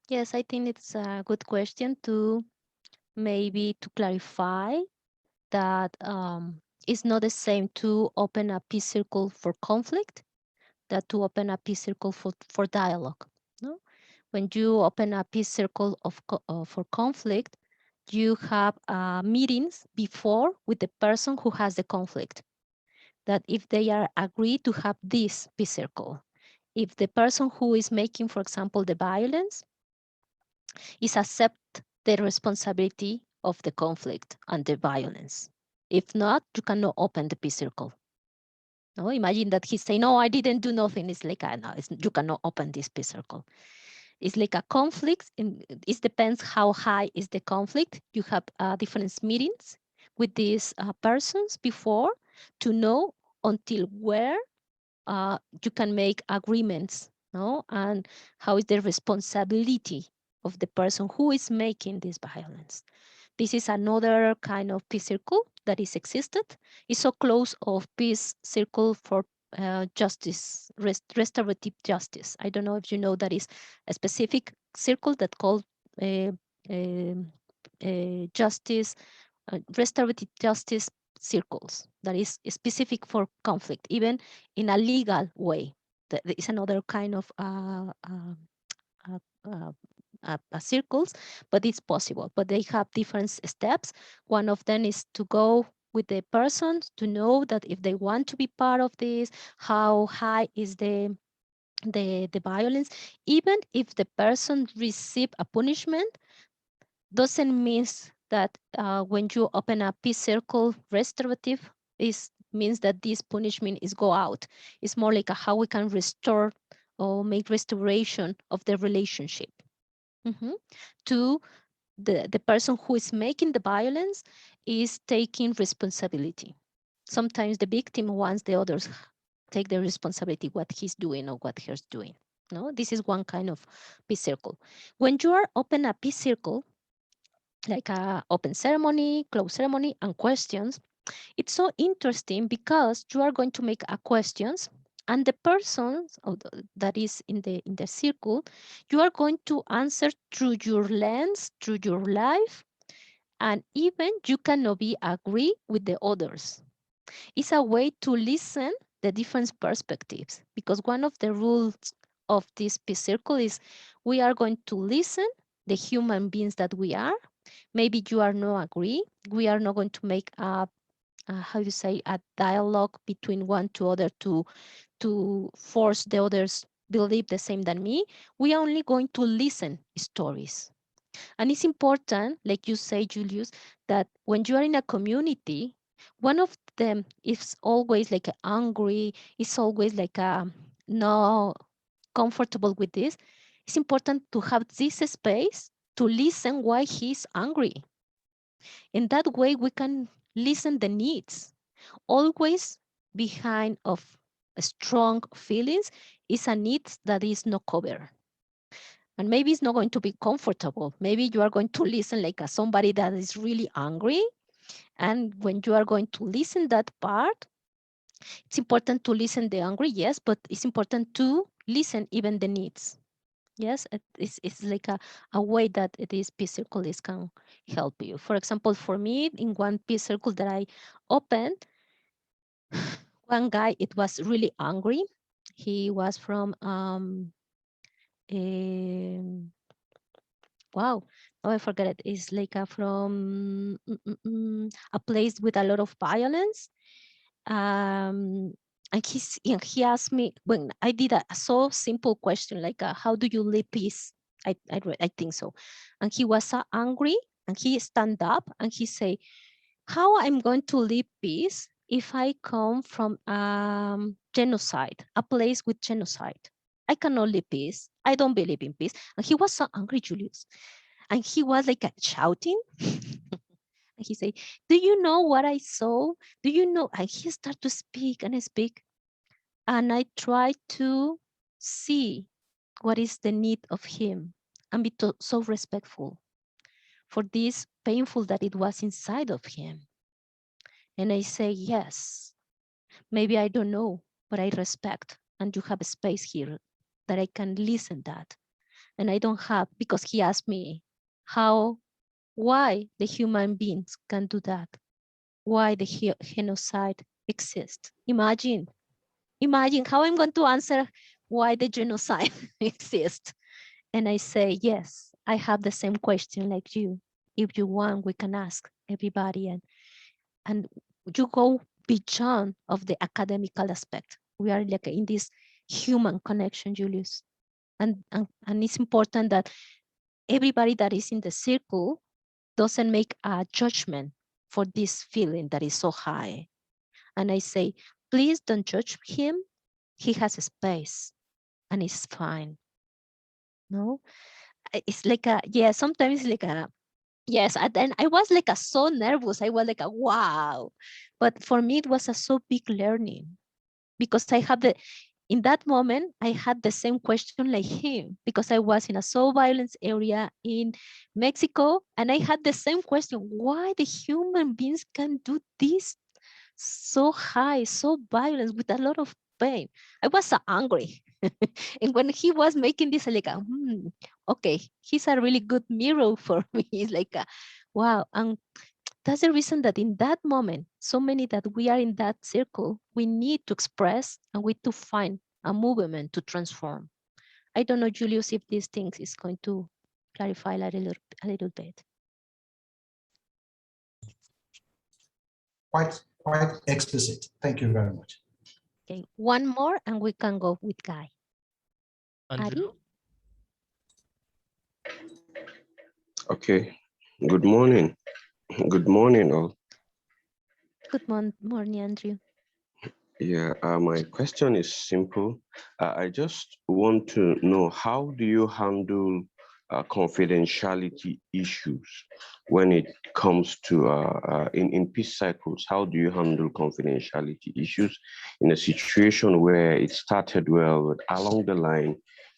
Yes, I think it's a good question to maybe to clarify that it's not the same to open a peace circle for conflict that to open a peace circle for dialogue. No? When you open a peace circle for conflict, you have meetings before with the person who has the conflict. That if they are agreed to have this peace circle, if the person who is making, for example, the violence is accept the responsibility of the conflict and the violence. If not, you cannot open the peace circle. No, imagine that he say, "No, I didn't do nothing." It's like, no, you cannot open this peace circle. It's like a conflict. It depends how high is the conflict. You have different meetings with these persons before to know until where you can make agreements, no, and how is the responsibility of the person who is making this violence. This is another kind of peace circle that is existed. It's so close of peace circle for justice, restorative justice. I don't know if you know that is a specific circle that called uh, justice, restorative justice circles that is specific for conflict, even in a legal way. That is another kind of uh, uh, circles, but it's possible. But they have different steps. One of them is to go with the person to know that if they want to be part of this, how high is the violence. Even if the person receive a punishment, doesn't mean that when you open a peace circle restorative is means that this punishment is go out. It's more like how we can restore or make restoration of the relationship. To the person who is making the violence is taking responsibility. Sometimes the victim wants the others take the responsibility what he's doing or what he's doing. No, this is one kind of peace circle. When you are open a peace circle, like a open ceremony, closed ceremony, and questions, it's so interesting because you are going to make a questions, and the person that is in the circle, you are going to answer through your lens, through your life, and even you cannot be agree with the others. It's a way to listen the different perspectives, because one of the rules of this peace circle is we are going to listen the human beings that we are. Maybe you are not agree. We are not going to make a how you say, a dialogue between one to other to force the others believe the same than me. We are only going to listen stories. And it's important, like you say, Julius, that when you are in a community, one of them is always like angry, is always like no comfortable with this. It's important to have this space to listen why he's angry. In that way, we can listen the needs. Always behind of strong feelings is a need that is not covered. And maybe it's not going to be comfortable. Maybe you are going to listen like somebody that is really angry. And when you are going to listen that part, it's important to listen the angry, yes, but it's important to listen even the needs. Yes, it's like a way that these peace circles can help you. For example, for me, in one peace circle that I opened, one guy, it was really angry. He was from wow, oh, I forget it. It's like from a place with a lot of violence. And he asked me when I did a so simple question like, how do you live peace? I think so. And he was so angry, and he stand up and he say, how I'm going to live peace if I come from genocide, a place with genocide? I cannot live peace. I don't believe in peace. And he was so angry, Julius. And he was like shouting. And he said, do you know what I saw? Do you know? And he started to speak and speak. And I tried to see what is the need of him and be so respectful for this painful that it was inside of him. And I say, yes, maybe I don't know, but I respect. And you have a space here that I can listen that. And I don't have, because he asked me why the human beings can do that, why the genocide exists. Imagine how I'm going to answer why the genocide exists. And I say, yes, I have the same question like you. If you want, we can ask everybody, and you go beyond of the academical aspect. We are like in this human connection, Julius. And it's important that everybody that is in the circle doesn't make a judgment for this feeling that is so high. And I say, please don't judge him. He has a space and it's fine. No, it's like yeah, sometimes like yes. And then I was like so nervous. I was like, wow. But for me, it was a so big learning, because I had in that moment, I had the same question like him, because I was in a so violence area in Mexico. And I had the same question, why the human beings can do this so high, so violent, with a lot of pain. I was so angry. And when he was making this, like, okay, he's a really good mirror for me. It's like, wow. And that's the reason that in that moment, so many that we are in that circle, we need to express and we to find a movement to transform. I don't know, Julius, if these things is going to clarify a little bit. Quite explicit. Thank you very much. Okay, one more and we can go with Guy. Andrew? Okay. Good morning. Good morning, all. Good morning, Andrew. Yeah, my question is simple. I just want to know, how do you handle confidentiality issues when it comes to in peace cycles? How do you handle confidentiality issues in a situation where it started well, but along the line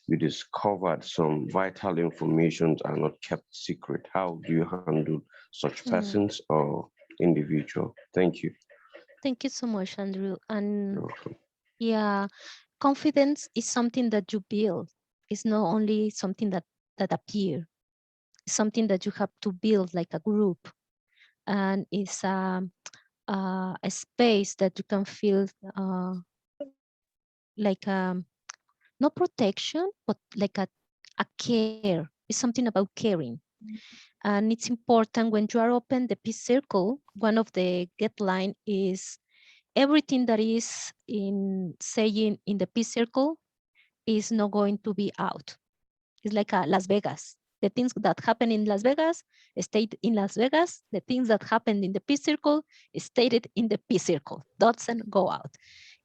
you discovered some vital information are not kept secret? How do you handle such persons or individual? Thank you. Thank you so much, Andrew. And You're welcome. yeah, confidence is something that you build. It's not only something that appears. It's something that you have to build like a group. And it's a space that you can feel like not protection, but like a care. It's something about caring. And it's important when you are open the peace circle, one of the guidelines is everything that is in saying in the peace circle is not going to be out. It's like Las Vegas. The things that happen in Las Vegas stayed in Las Vegas. The things that happened in the peace circle stayed in the peace circle. Doesn't go out.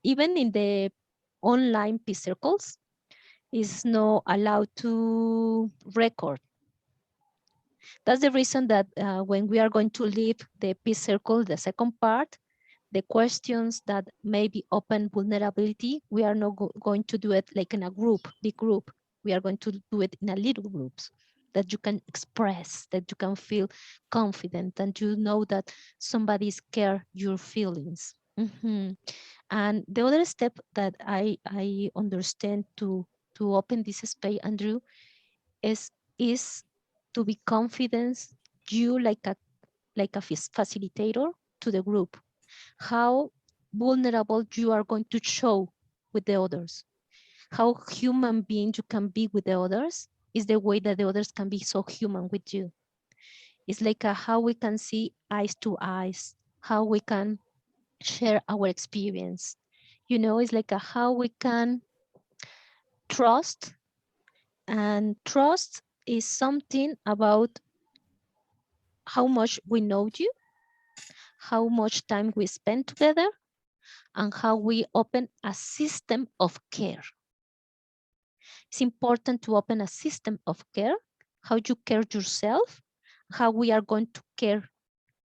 Even in the online peace circles, is not allowed to record That's the reason that when we are going to leave the peace circle, the second part, the questions that may be open vulnerability, we are not going to do it like in a group, big group. We are going to do it in a little groups that you can express, that you can feel confident, and you know that somebody's care your feelings. And the other step that I understand to open this space, Andrew, is to be confident, you like a facilitator to the group, how vulnerable you are going to show with the others, how human being you can be with the others is the way that the others can be so human with you. It's like how we can see eyes to eyes, how we can share our experience. You know, it's like how we can trust, and trust is something about how much we know you, how much time we spend together, and how we open a system of care. It's important to open a system of care, how you care yourself, how we are going to care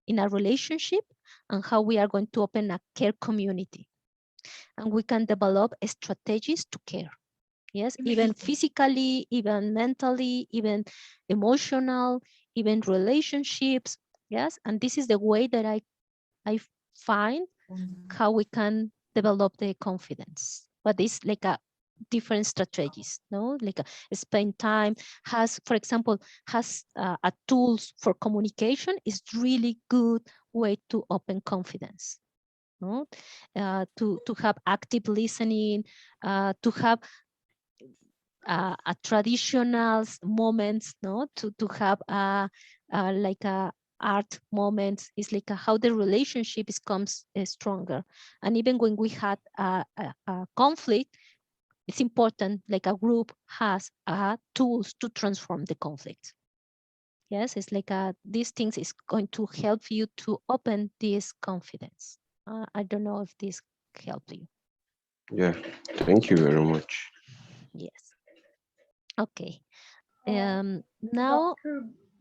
in a relationship, and how we are going to open a care community. And we can develop strategies to care. Yes, even physically, even mentally, even emotional, even relationships. Yes, and this is the way that I find how we can develop the confidence. But it's like a different strategies, no? Like spend time, has, for example, has a tools for communication is really good way to open confidence. No? To have active listening, to have a traditional moments, no, to have like a art moments. Is like how the relationship becomes stronger. And even when we had a conflict, it's important like a group has tools to transform the conflict. Yes, it's like these things is going to help you to open this confidence. I don't know if this help you. Yeah, thank you very much. Yes. Okay. Now,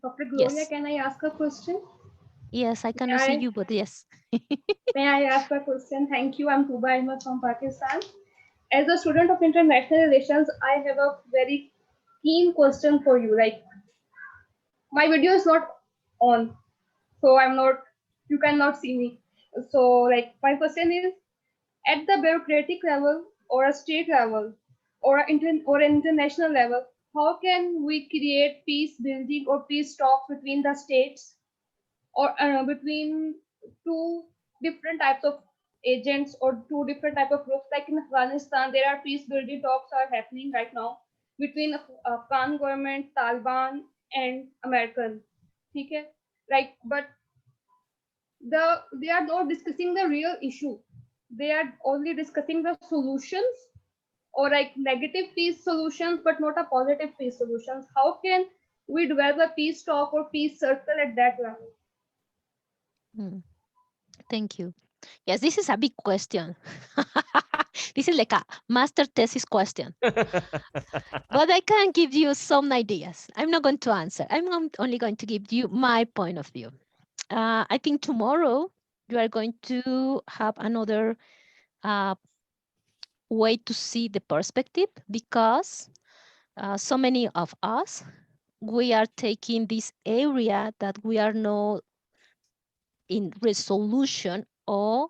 Dr. Gloria, yes. can I ask a question? Yes, I cannot see you, but yes. May I ask a question? Thank you. I'm Tuba Ahmed from Pakistan. As a student of international relations, I have a very keen question for you. Like, my video is not on, so you cannot see me. So, like, my question is, at the bureaucratic level or a state level or an international level, how can we create peace building or peace talks between the states or between two different types of agents or two different type of groups? Like in Afghanistan, there are peace building talks are happening right now between Afghan government, Taliban, and American. Okay, like, but they are not discussing the real issue. They are only discussing the solutions or like negative peace solutions, but not a positive peace solutions. How can we develop a peace talk or peace circle at that level? Thank you. Yes, this is a big question. This is like a master thesis question. But I can give you some ideas. I'm not going to answer. I'm only going to give you my point of view. I think tomorrow you are going to have another way to see the perspective, because so many of us, we are taking this area that we are not in resolution or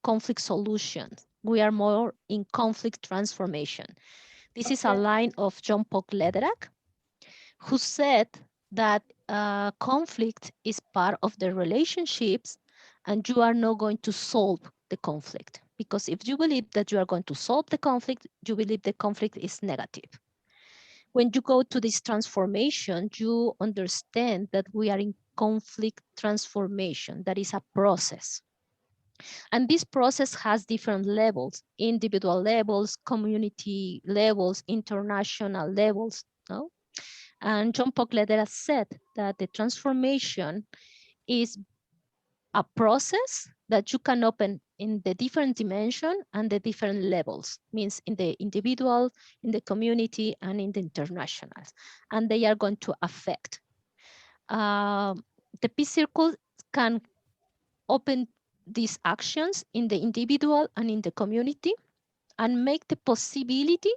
conflict solution. We are more in conflict transformation. This is a line of John Paul Lederach, who said that conflict is part of the relationships, and you are not going to solve the conflict. Because if you believe that you are going to solve the conflict, you believe the conflict is negative. When you go to this transformation, you understand that we are in conflict transformation. That is a process. And this process has different levels, individual levels, community levels, international levels. No? And John Paul Lederach said that the transformation is a process that you can open in the different dimension and the different levels, means in the individual, in the community, and in the international. And they are going to affect. the peace circle can open these actions in the individual and in the community and make the possibility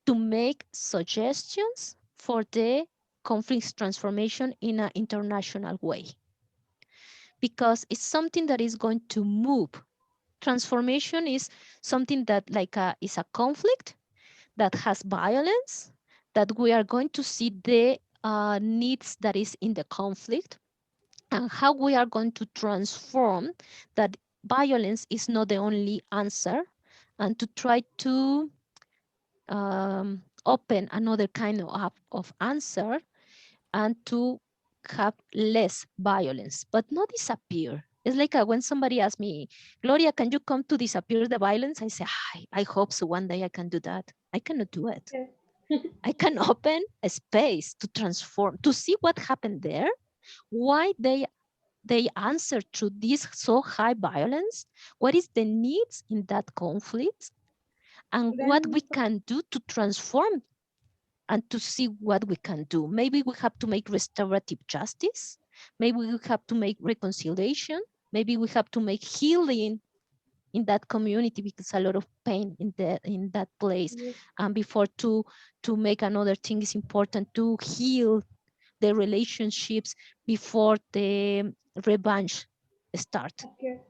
to make suggestions for the conflict transformation in an international way. Because it's something that is going to move. Transformation is something that is a conflict that has violence, that we are going to see the needs that is in the conflict and how we are going to transform that violence is not the only answer, and to try to open another kind of answer and to have less violence, but not disappear. It's like when somebody asks me, Gloria, can you come to disappear the violence? I say, I hope so. One day I can do that. I cannot do it. Yeah. I can open a space to transform, to see what happened there, why they answer to this so high violence, what is the needs in that conflict, and what we can do to transform and to see what we can do. Maybe we have to make restorative justice. Maybe we have to make reconciliation. Maybe we have to make healing in that community because a lot of pain in that place. Yes. And before to make another thing, is important to heal the relationships before the revenge start. Okay.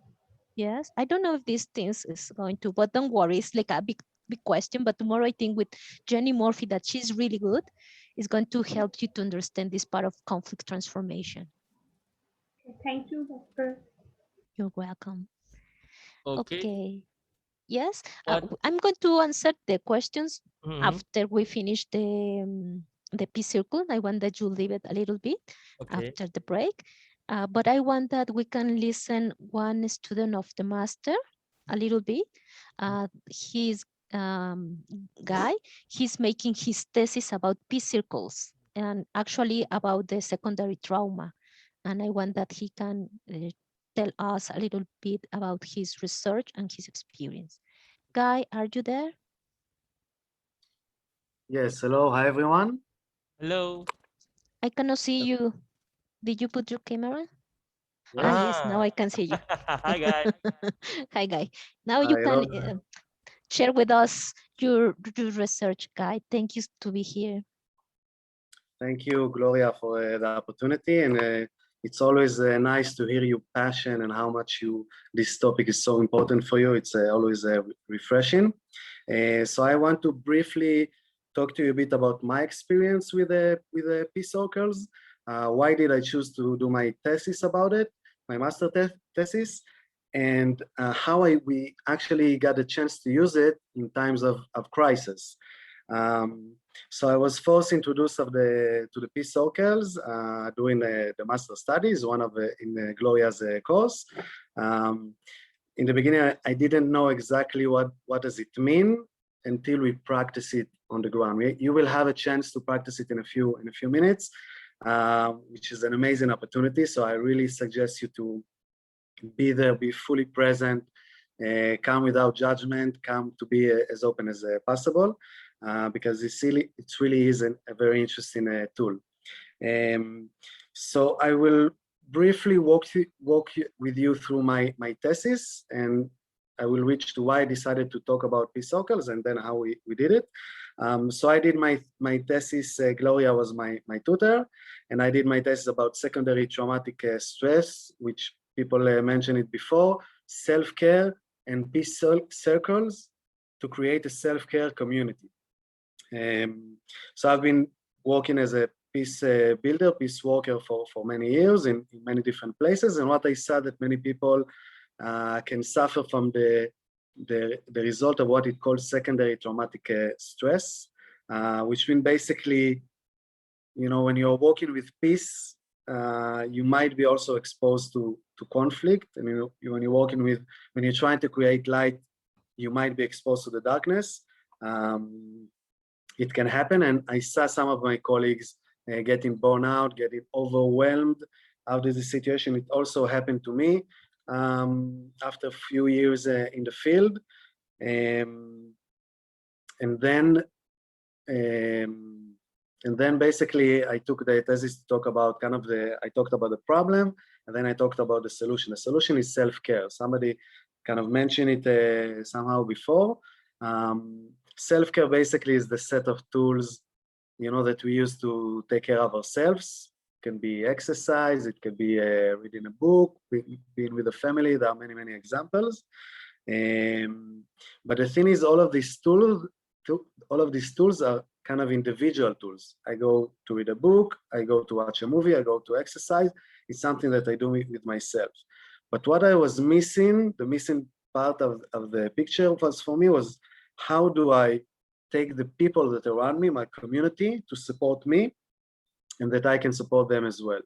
Yes, I don't know if these things is going to, but don't worry, it's like a big question. But tomorrow I think with Jenny Murphy, that she's really good, is going to help you to understand this part of conflict transformation. Thank you, Doctor. You're welcome. Okay. Okay. Yes, What? I'm going to answer the questions Mhm. after we finish the peace circle. I want that you leave it a little bit Okay. after the break. But I want that we can listen one student of the master a little bit. He's Guy. He's making his thesis about peace circles and actually about the secondary trauma. And I want that he can tell us a little bit about his research and his experience. Guy, are you there? Yes, hello, hi everyone. Hello. I cannot see you. Did you put your camera? Yes. Yes, now I can see you. Hi, guys. Hi, Guy. Now you Hi, can hello. share with us your research, Guy. Thank you to be here. Thank you, Gloria, for the opportunity. And it's always nice to hear your passion and how much this topic is so important for you. It's always refreshing. So I want to briefly talk to you a bit about my experience with peace circles. Why did I choose to do my thesis about it, my master thesis, and how we actually got a chance to use it in times of crisis. So I was first introduced to the peace circles during the master studies, one of in Gloria's course. In the beginning, I didn't know exactly what does it mean until we practice it on the ground. You will have a chance to practice it in a few minutes, which is an amazing opportunity. So I really suggest you to be there, be fully present, come without judgment, come to be as open as possible, because it really is a very interesting tool. So I will briefly walk with you through my thesis, and I will reach to why I decided to talk about peace circles and then how we did it. So I did my thesis, Gloria was my tutor, and I did my thesis about secondary traumatic stress, which people mentioned it before, self-care and peace circles to create a self-care community. So I've been working as a peace builder, peace worker for many years in many different places. And what I saw that many people can suffer from the result of what it calls secondary traumatic stress, which means basically, when you're working with peace, you might be also exposed to conflict. I mean, when you're trying to create light, you might be exposed to the darkness. It can happen, and I saw some of my colleagues getting burned out, getting overwhelmed out of the situation. It also happened to me after a few years in the field. And then And then basically I took the thesis to talk about I talked about the problem, and then I talked about the solution. The solution is self-care. Somebody kind of mentioned it somehow before. Self-care basically is the set of tools, that we use to take care of ourselves. It can be exercise, it can be reading a book, being with a family. There are many, many examples. But the thing is, all of these tools are kind of individual tools. I go to read a book, I go to watch a movie, I go to exercise. It's something that I do with myself. But what I was missing, the missing part of the picture was how do I take the people that are around me, my community, to support me, and that I can support them as well.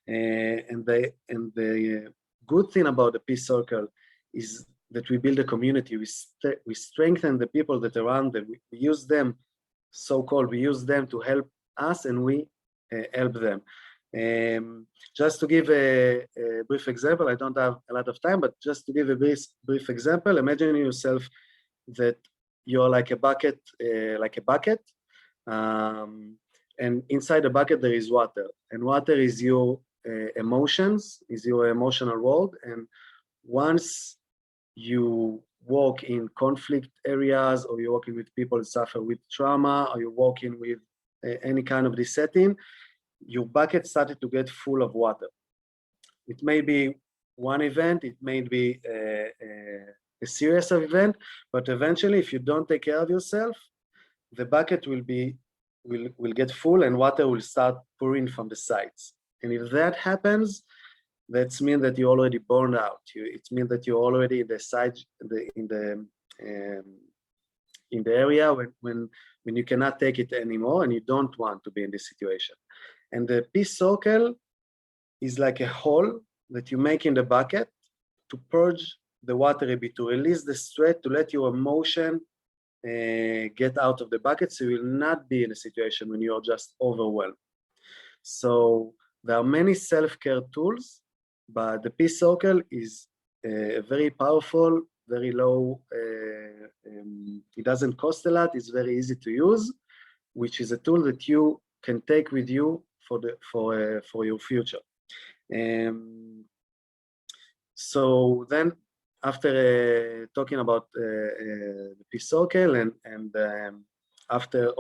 And the good thing about the Peace Circle is that we build a community. We strengthen the people that are around them. We use them, so-called, we use them to help us, and we help them. Just to give a brief example, I don't have a lot of time, but just to give a brief example, imagine yourself that you're like a bucket, and inside the bucket there is water, and water is your emotions, is your emotional world. And once you work in conflict areas, or you're working with people that suffer with trauma, or you're working with any kind of this setting, your bucket started to get full of water. It may be one event, it may be a series of events, but eventually, if you don't take care of yourself, the bucket will get full, and water will start pouring from the sides. And if that happens, that means that you already burned out. It means that you're already in the side, in the area when you cannot take it anymore, and you don't want to be in this situation. And the Peace Circle is like a hole that you make in the bucket to purge the water a bit, to release the stress, to let your emotion get out of the bucket, so you will not be in a situation when you're just overwhelmed. So there are many self-care tools, but the Peace Circle is very powerful, very low. It doesn't cost a lot. It's very easy to use, which is a tool that you can take with you for your future. So then, after talking about the Peace Circle, and after,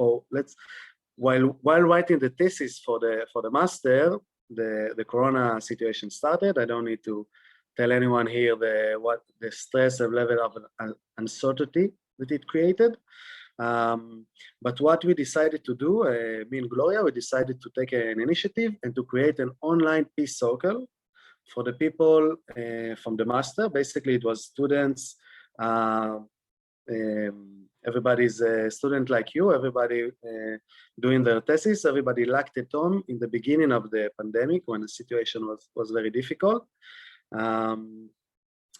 while writing the thesis for the master, the Corona situation started. I don't need to tell anyone here what the stress and level of uncertainty that it created. But what we decided to do, me and Gloria, we decided to take an initiative and to create an online Peace Circle for the people from the master. Basically, it was students. Everybody's a student like you, everybody doing their thesis, everybody locked at home in the beginning of the pandemic when the situation was very difficult.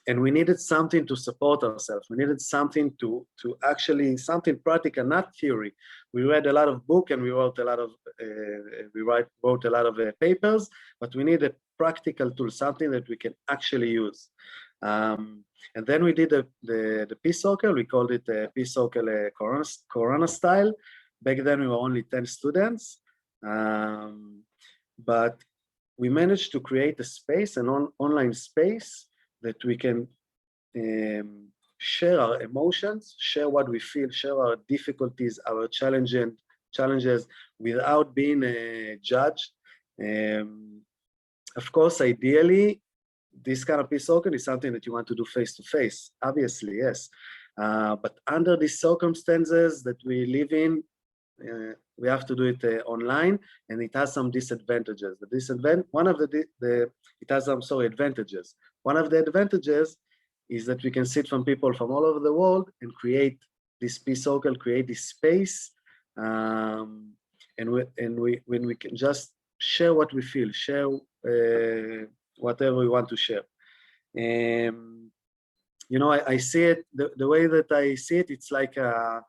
And we needed something to support ourselves. We needed something to actually, something practical, not theory. We read a lot of books and we wrote a lot of, papers, but we need a practical tool, something that we can actually use. And then we did the Peace Circle. We called it Peace Circle Corona style. Back then we were only 10 students, but we managed to create a space, an online space that we can share our emotions, share what we feel, share our difficulties, our challenges without being judged. Of course, ideally, this kind of Peace Circle is something that you want to do face-to-face, obviously, yes. But under these circumstances that we live in, we have to do it online, and it has some disadvantages. It has some advantages. One of the advantages is that we can sit from people from all over the world and create this Peace Circle, create this space, and when we can just share what we feel, share whatever we want to share. You know, I see it, the way that I see it, it's like you're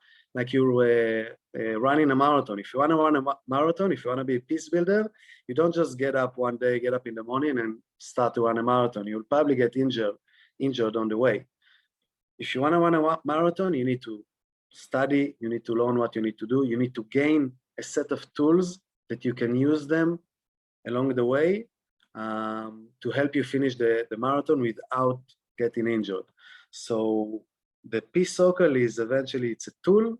running a marathon. If you want to run a marathon, if you want to be a peace builder, you don't just get up one day, get up in the morning and start to run a marathon. You'll probably get injured on the way. If you want to run a marathon, you need to study, you need to learn what you need to do, you need to gain a set of tools that you can use them along the way to help you finish the marathon without getting injured. So the Peace Circle is eventually, it's a tool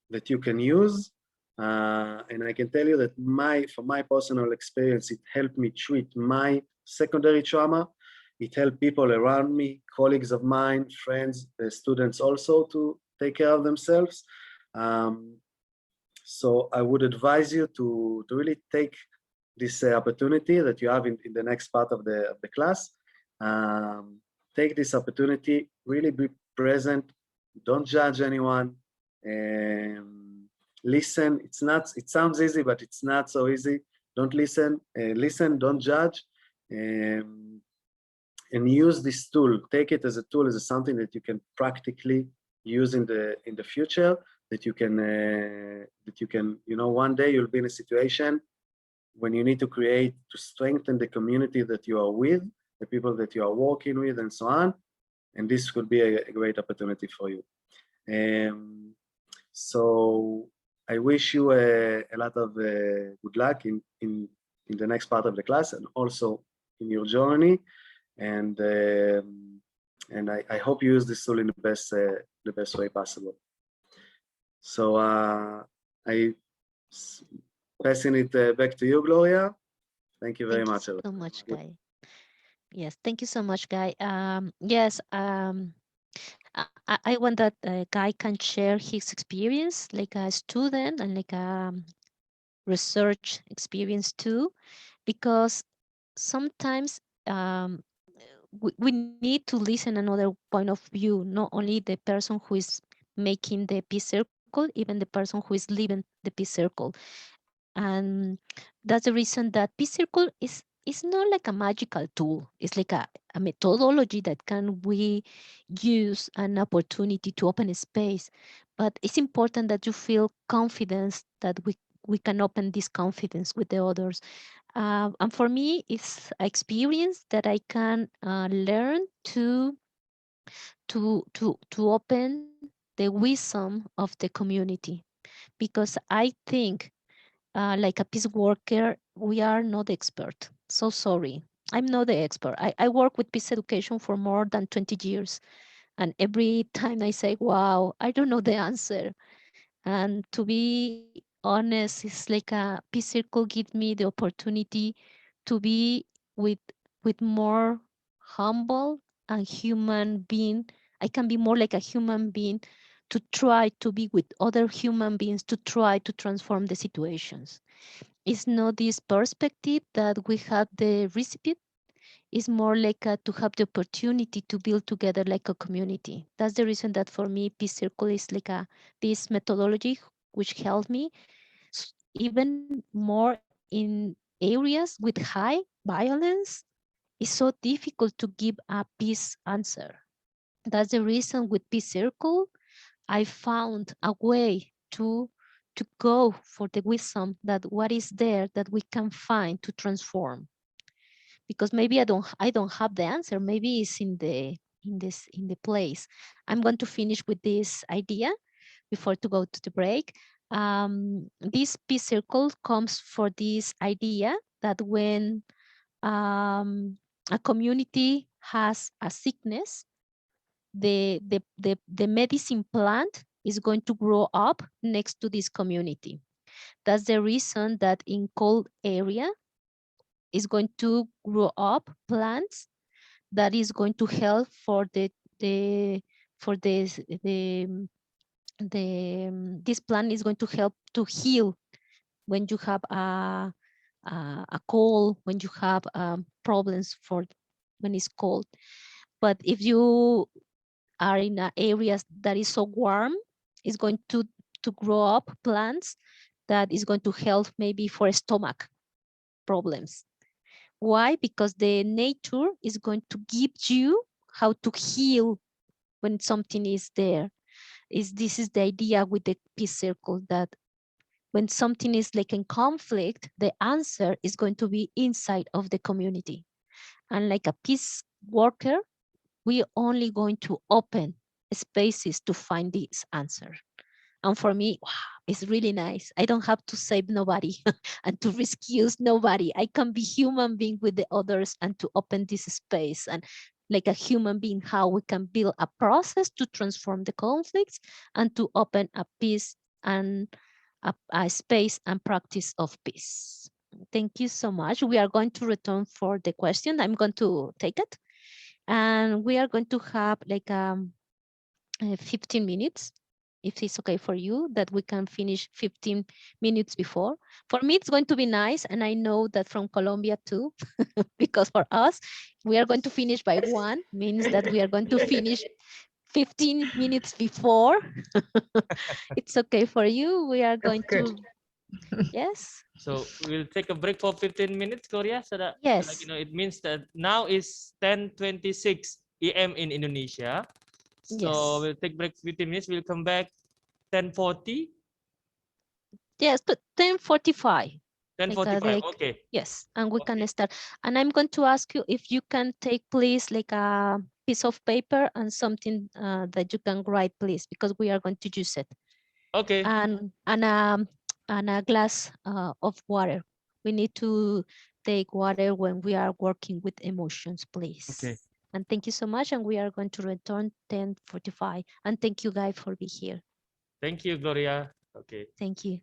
that you can use. And I can tell you that from my personal experience, it helped me treat my secondary trauma. It helped people around me, colleagues of mine, friends, students also to take care of themselves. So I would advise you to really take this opportunity that you have in the next part of the class. Take this opportunity, really be present, don't judge anyone. Listen, it sounds easy, but it's not so easy. Don't listen, listen, don't judge, and use this tool. Take it as a tool, as something that you can practically use in the future, that you can, one day you'll be in a situation when you need to strengthen the community that you are with, the people that you are working with, and so on. And this could be a great opportunity for you. So I wish you a lot of good luck in the next part of the class, and also in your journey. And I hope you use this tool in the best way possible. So I passing it back to you, Gloria. Thank you very much. Thank you so much, Guy. Yes, thank you so much, Guy. Yes, I want that Guy can share his experience like a student and like a research experience too, because sometimes we need to listen another point of view, not only the person who is making the peace circle, even the person who is living the peace circle. And that's the reason that peace circle is not like a magical tool. It's like a methodology that can we use an opportunity to open a space. But it's important that you feel confidence that we can open this confidence with the others. And for me, it's an experience that I can learn to open the wisdom of the community, because I think like a peace worker, we are not expert. So sorry, I'm not the expert. I work with peace education for more than 20 years. And every time I say, wow, I don't know the answer. And to be honest, it's like a peace circle gives me the opportunity to be with more humble and human being. I can be more like a human being to try to be with other human beings to try to transform the situations. It's not this perspective that we have the recipe. It's more like to have the opportunity to build together like a community. That's the reason that for me, Peace Circle is like this methodology which helped me even more in areas with high violence. It's so difficult to give a peace answer. That's the reason with Peace Circle, I found a way to go for the wisdom that what is there that we can find to transform. Because maybe I don't have the answer. Maybe it's in the place. I'm going to finish with this idea before to go to the break. This peace circle comes for this idea that when a community has a sickness, the medicine plant is going to grow up next to this community. That's the reason that in cold area is going to grow up plants that is going to help for this plant is going to help to heal when you have a cold, when you have problems for when it's cold. But if you are in areas that is so warm, it's going to grow up plants that is going to help maybe for stomach problems. Why? Because the nature is going to give you how to heal when something is there. This is the idea with the peace circle, that when something is like in conflict, the answer is going to be inside of the community. And like a peace worker, we are only going to open spaces to find this answer. And for me, wow, it's really nice. I don't have to save nobody and to rescue nobody. I can be human being with the others and to open this space and like a human being, how we can build a process to transform the conflicts and to open a peace and a space and practice of peace. Thank you so much. We are going to return for the question. I'm going to take it. And we are going to have like 15 minutes, if it's okay for you, that we can finish 15 minutes before. For me, it's going to be nice. And I know that from Colombia too, because for us, we are going to finish by 1, means that we are going to finish 15 minutes before. It's okay for you. We are going to, yes. So we'll take a break for 15 minutes, Gloria, so that Yes. like, it means that now is 10:26 AM in Indonesia. So Yes. we'll take break 15 minutes. We'll come back 10:40. Yes, but 10:45. 10:45. Okay. Yes, and we can start. And I'm going to ask you if you can take, please, like a piece of paper and something that you can write, please, because we are going to use it. Okay. And a glass of water. We need to take water when we are working with emotions, please. Okay. And thank you so much. And we are going to return 10:45. And thank you guys for being here. Thank you, Gloria. Okay. Thank you.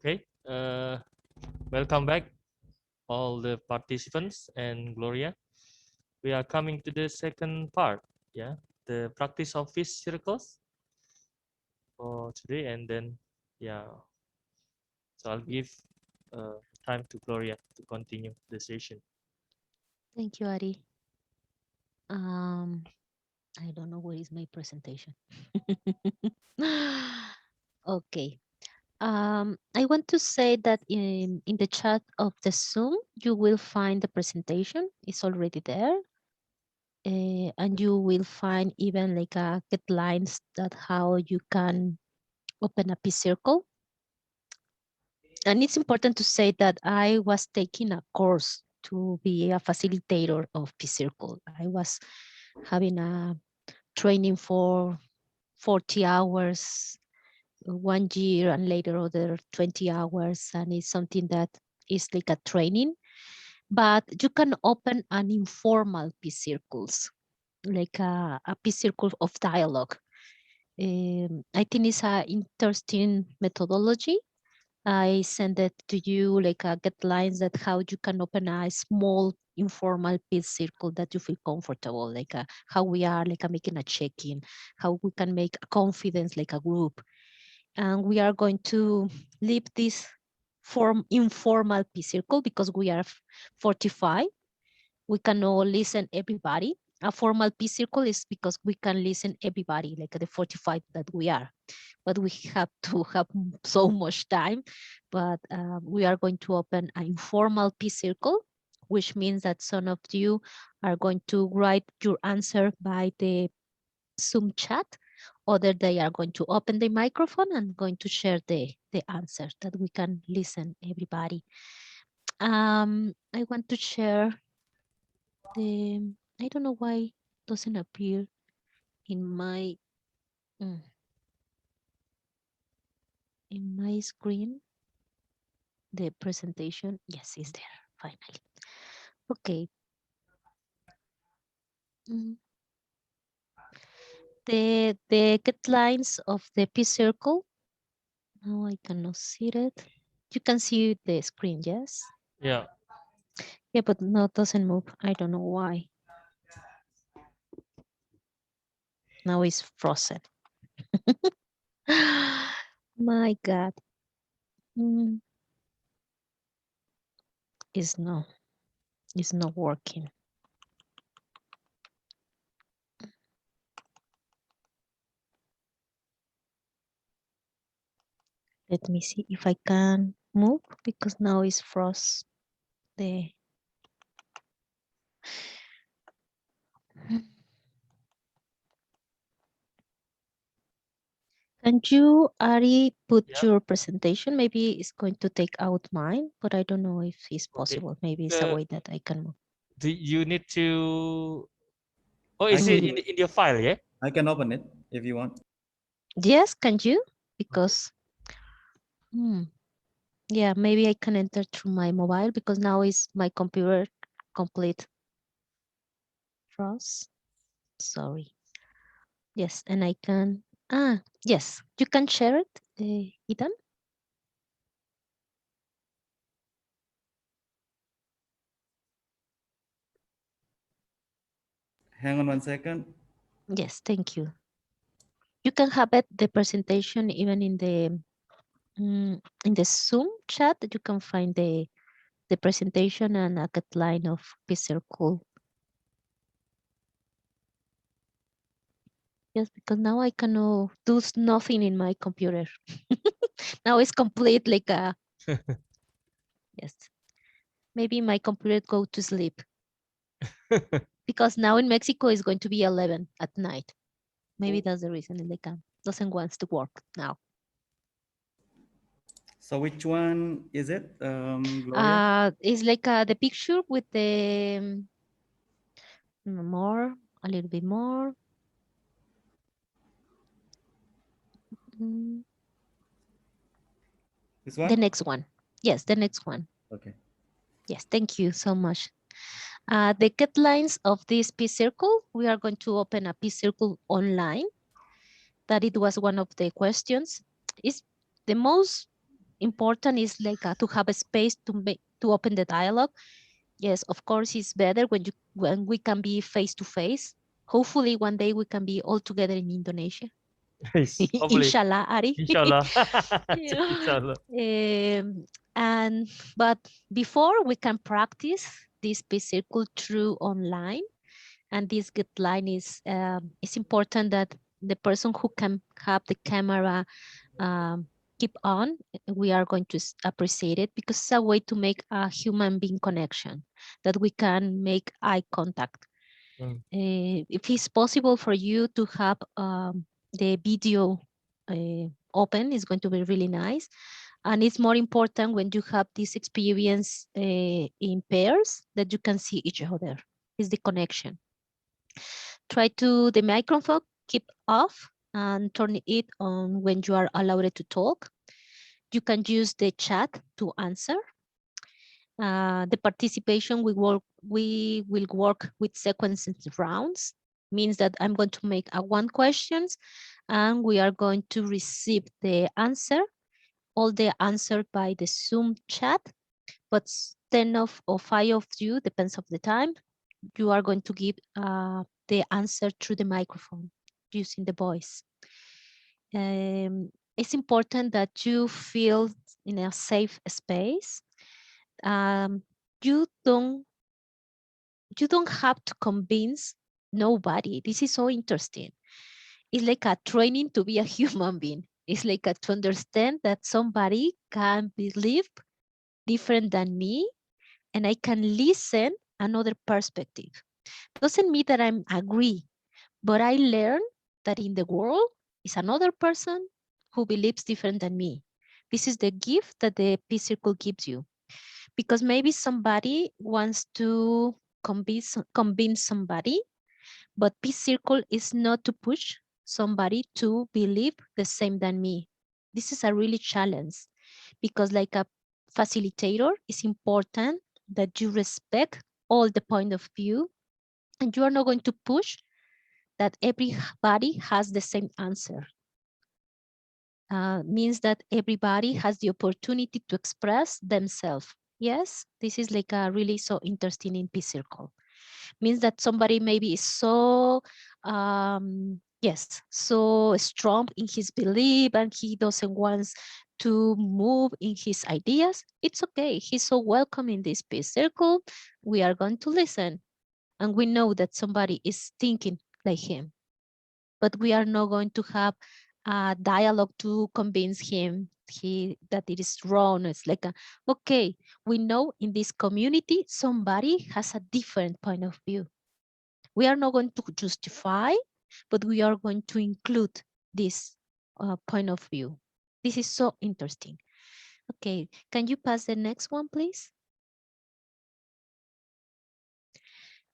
Okay. Welcome back, all the participants and Gloria. We are coming to the second part. Yeah, the practice of peace circles for today, and then yeah. So I'll give time to Gloria to continue the session. Thank you, Ari. I don't know where is my presentation. Okay. I want to say that in the chat of the Zoom, you will find the presentation. It's already there. And you will find even like guidelines that how you can open a peace circle. And it's important to say that I was taking a course to be a facilitator of peace circle. I was having a training for 40 hours, 1 year, and later other 20 hours. And it's something that is like a training, but you can open an informal peace circles, like a peace circle of dialogue. I think it's an interesting methodology. I send it to you like guidelines that how you can open a small informal peace circle that you feel comfortable, like how we are like making a check-in, how we can make a confidence like a group. And we are going to leave this form informal peace circle because we are 45. We can all listen everybody. A formal peace circle is because we can listen everybody, like the 45 that we are. But we have to have so much time. But we are going to open an informal peace circle, which means that some of you are going to write your answer by the Zoom chat. Other they are going to open the microphone and going to share the answer that we can listen everybody. I want to share the, I don't know why it doesn't appear in my screen. The presentation, yes, is there finally. Okay. The guidelines of the peace circle. Now I cannot see it. You can see the screen, yes? Yeah. Yeah, but no, it doesn't move. I don't know why. Now it's frozen. My God. It's not working. Let me see if I can move because now it's froze. Can you, Ari, put your presentation? Maybe it's going to take out mine, but I don't know if it's possible. Maybe it's a way that I can move. Do you need to? Oh, is I it need- in your file? Yeah. I can open it if you want. Yes, can you? Because, yeah, maybe I can enter through my mobile because now is my computer complete. Froze. Sorry. Yes, and I can. Yes, you can share it, Ethan. Hang on 1 second. Yes, thank you. You can have it, the presentation, even in the Zoom chat. You can find the presentation and a guideline of peace circle. Yes, because now I cannot do nothing in my computer. Now it's complete like a yes. Maybe my computer go to sleep. Because now in Mexico it's going to be 11 at night. Maybe that's the reason like doesn't want to work now. So which one is it, Gloria? It's like the picture with the more, a little bit more. This one? The next one. Yes, the next one. Okay. Yes, thank you so much. The guidelines of this peace circle, we are going to open a peace circle online. That it was one of the questions. It's the most important is like to have a space to open the dialogue. Yes, of course, it's better when we can be face to face. Hopefully, one day we can be all together in Indonesia. Hopefully. Inshallah, Ari. Inshallah. Yeah. Inshallah. But before we can practice this peace circle through online, and this guideline is it's important that the person who can have the camera keep on, we are going to appreciate it, because it's a way to make a human being connection, that we can make eye contact. If it's possible for you to have the video open, it's going to be really nice. And it's more important when you have this experience in pairs, that you can see each other. It's the connection. Try to the microphone keep off and turn it on when you are allowed to talk. You can use the chat to answer. The participation we will work with sequences rounds. Means that I'm going to make one questions, and we are going to receive the answer, all the answer by the Zoom chat. But 10 or 5 of you, depends of the time, you are going to give the answer through the microphone using the voice. It's important that you feel in a safe space. You don't have to convince nobody. This is so interesting. It's like a training to be a human being. It's like to understand that somebody can believe different than me, and I can listen another perspective. Doesn't mean that I'm agree, but I learn that in the world is another person who believes different than me. This is the gift that the Peace Circle gives you, because maybe somebody wants to convince somebody, but Peace Circle is not to push somebody to believe the same than me. This is a really challenge, because like a facilitator, it's important that you respect all the point of view, and you are not going to push that everybody has the same answer. Means that everybody has the opportunity to express themselves. Yes, this is like a really so interesting in Peace Circle. Means that somebody maybe is so yes, so strong in his belief, and he doesn't want to move in his ideas. It's okay. He's so welcome in this Peace Circle. We are going to listen, and we know that somebody is thinking like him, but we are not going to have a dialogue to convince him that it is wrong. It's like okay, we know in this community somebody has a different point of view. We are not going to justify, but we are going to include this point of view. This is so interesting. Okay, can you pass the next one, please?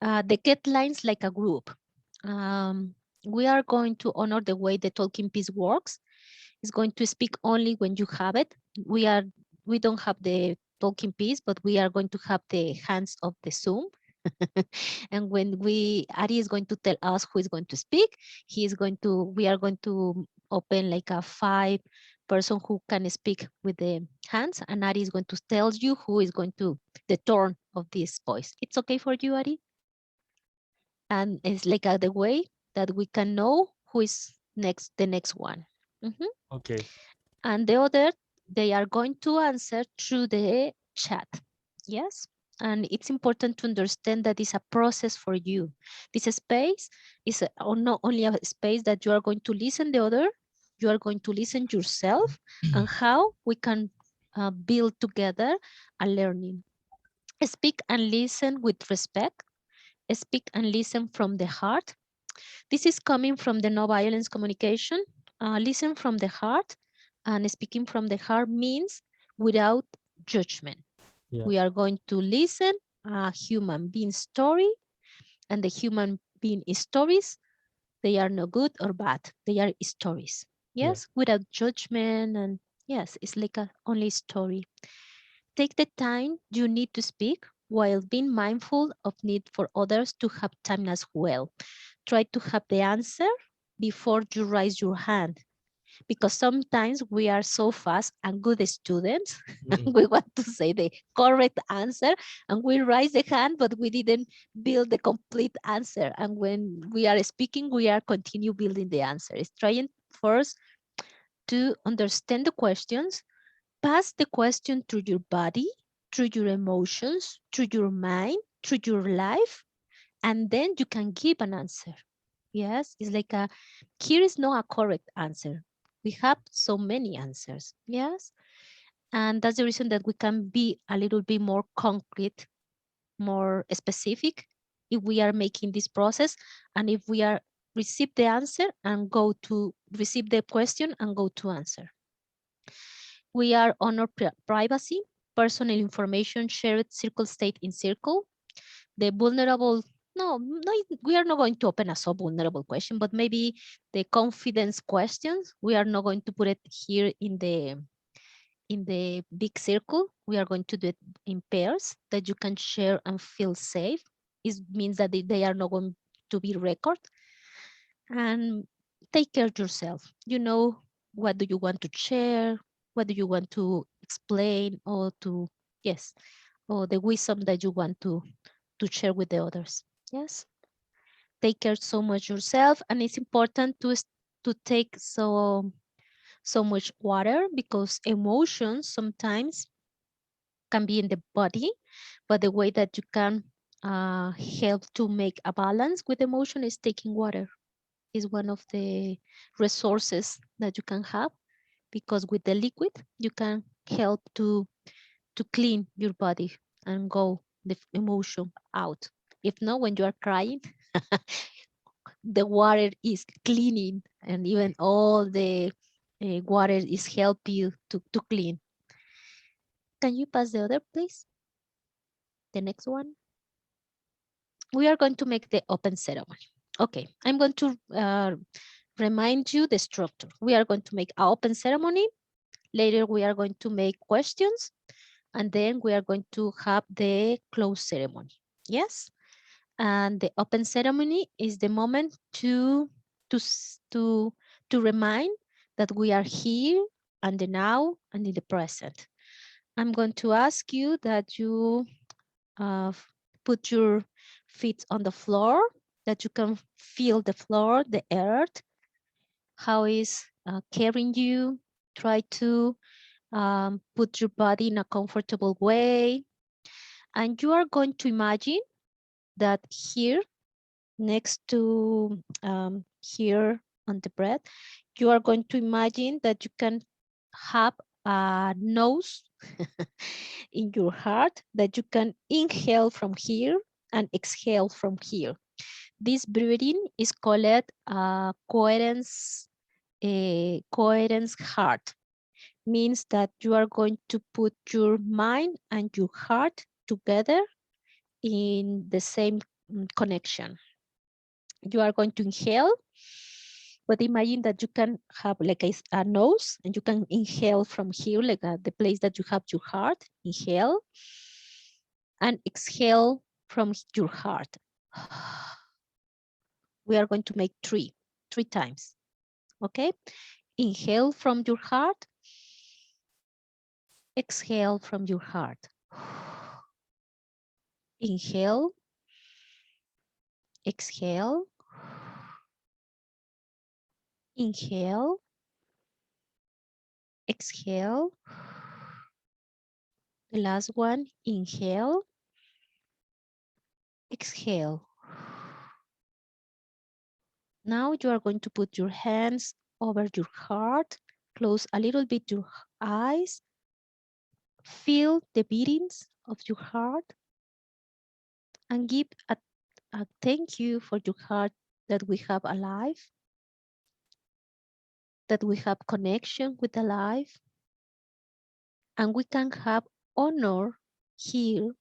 The guidelines like a group. We are going to honor the way the Talking Piece works. It's going to speak only when you have it. We don't have the Talking Piece, but we are going to have the hands of the Zoom. And when Ari is going to tell us who is going to speak, we are going to open like a 5 person who can speak with the hands, and Ari is going to tell you who is going to the turn of this voice. It's okay for you, Ari? And it's like the way that we can know who is the next one. Okay. And the other, they are going to answer through the chat. Yes. And it's important to understand that it's a process for you. This space is not only a space that you are going to listen the other, you are going to listen yourself, and how we can build together a learning. Speak and listen with respect. Speak and listen from the heart. This is coming from the no violence communication. Listen from the heart, and speaking from the heart means without judgment. Yeah. We are going to listen a human being story, and the human being stories, they are no good or bad. They are stories. Yes, without judgment, and yes, it's like a only story. Take the time you need to speak while being mindful of need for others to have time as well. Try to have the answer before you raise your hand. because sometimes we are so fast and good students and we want to say the correct answer and we raise the hand, but we didn't build the complete answer. And when we are speaking, we are continue building the answer. It's trying first to understand the questions, pass the question through your body, through your emotions, through your mind, through your life, and then you can give an answer. Yes, it's like here is not a correct answer. We have so many answers. Yes, and that's the reason that we can be a little bit more concrete, more specific if we are making this process, and if we are receive the answer and go to receive the question and go to answer. We are honor privacy, personal information shared circle state in circle. The vulnerable, no, we are not going to open a so vulnerable question, but maybe the confidence questions, we are not going to put it here in the big circle. We are going to do it in pairs that you can share and feel safe. It means that they are not going to be record. And take care of yourself. You know, what do you want to share? What do you want to explain or to, yes, or the wisdom that you want to share with the others. Yes. Take care so much yourself, and it's important to take so much water, because emotions sometimes can be in the body, but the way that you can help to make a balance with emotion is taking water. Is one of the resources that you can have, because with the liquid you can help to clean your body and go the emotion out. If not, when you are crying, the water is cleaning, and even all the water is help you to clean. Can you pass the other, please? The next one. We are going to make the open ceremony. Okay, I'm going to remind you the structure. We are going to make an open ceremony. Later, we are going to make questions, and then we are going to have the close ceremony. Yes, and the open ceremony is the moment to remind that we are here and the now and in the present. I'm going to ask you that you put your feet on the floor, that you can feel the floor, the earth, how is carrying you. Try to put your body in a comfortable way. And you are going to imagine that here, next to here on the breath, you are going to imagine that you can have a nose in your heart, that you can inhale from here and exhale from here. This breathing is called coherence heart. Means that you are going to put your mind and your heart together in the same connection. You are going to inhale, but imagine that you can have like a nose, and you can inhale from here, like the place that you have your heart. Inhale and exhale from your heart. We are going to make three times. Okay, inhale from your heart, exhale from your heart. Inhale, exhale, inhale, exhale. The last one, inhale, exhale. Now you are going to put your hands over your heart, close a little bit your eyes, feel the beatings of your heart, and give a thank you for your heart that we have alive, that we have connection with the life, and we can have honor here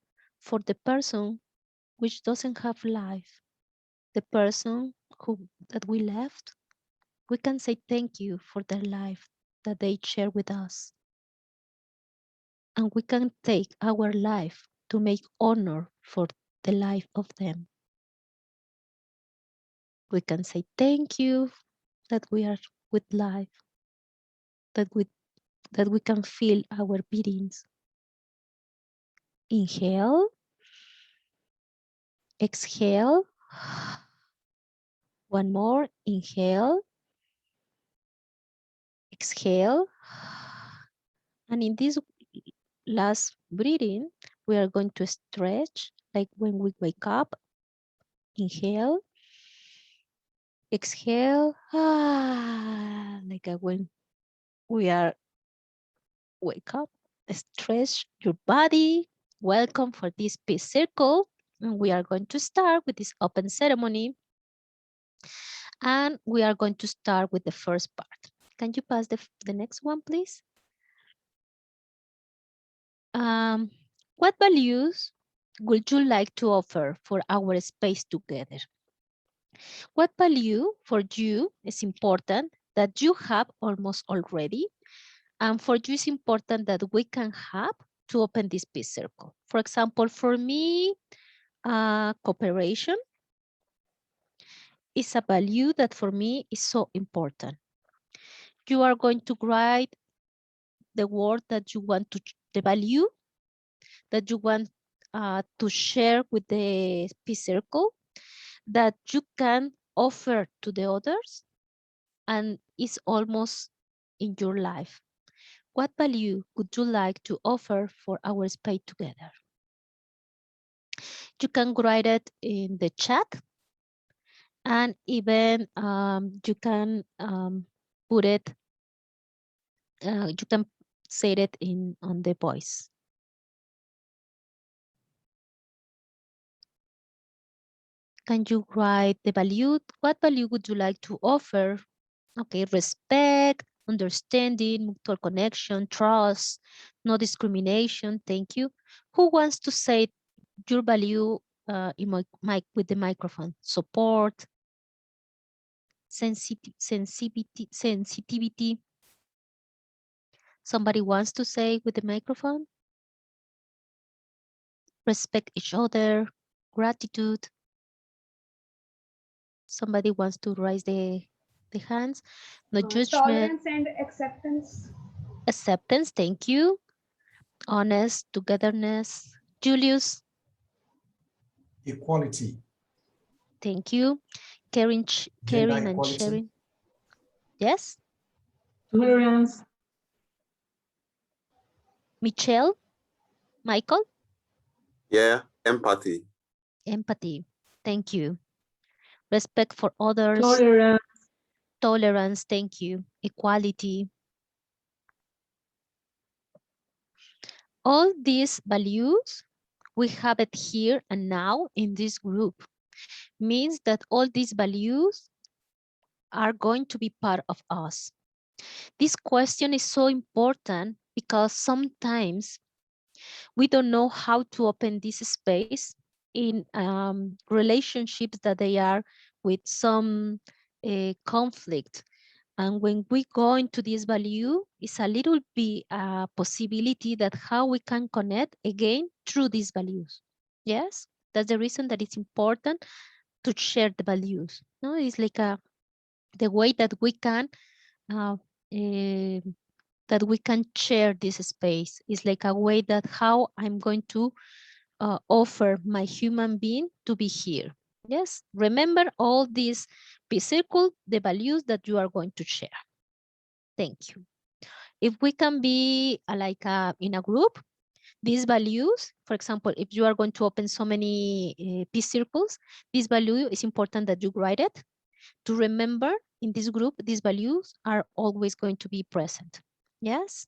for the person which doesn't have life, the person that we left. We can say thank you for their life that they share with us. And we can take our life to make honor for the life of them. We can say thank you that we are with life. that we can feel our beatings. Inhale, exhale. One more, inhale, exhale. And in this last breathing, we are going to stretch like when we wake up. Inhale, exhale, like when we are wake up. Stretch your body. Welcome for this peace circle. And we are going to start with this open ceremony. And we are going to start with the first part. Can you pass the next one, please? What values would you like to offer for our space together? What value for you is important that you have almost already? And for you is important that we can have to open this peace circle. For example, for me, cooperation is a value that for me is so important. You are going to write the word that you want to, the value that you want to share with the peace circle that you can offer to the others and is almost in your life. What value would you like to offer for our space together? You can write it in the chat, and even you can put it, you can say it on the voice. Can you write the value? What value would you like to offer? Okay, respect, understanding, mutual connection, trust, no discrimination. Thank you. Who wants to say your value in with the microphone? Support, sensitivity. Somebody wants to say with the microphone? Respect each other, gratitude. Somebody wants to raise the hands. No judgment. Tolerance and acceptance. Acceptance, thank you. Honest, togetherness. Julius. Equality. Thank you. Caring and equality. sharing. Yes. Tolerance. Michelle. Michael. Yeah, empathy. Empathy. Thank you. Respect for others. Tolerance. Tolerance. Thank you. Equality. All these values, we have it here and now in this group. Means that all these values are going to be part of us. This question is so important because sometimes we don't know how to open this space in relationships that they are with some conflict. And when we go into this value, it's a little bit a possibility that how we can connect again through these values. Yes, that's the reason that it's important to share the values. No, it's like the way that we can share this space. It's like a way that how I'm going to offer my human being to be here. Yes, remember all these circle, the values that you are going to share. Thank you. If we can be in a group, these values, for example, if you are going to open so many peace circles, this value is important that you write it to remember in this group, these values are always going to be present. Yes,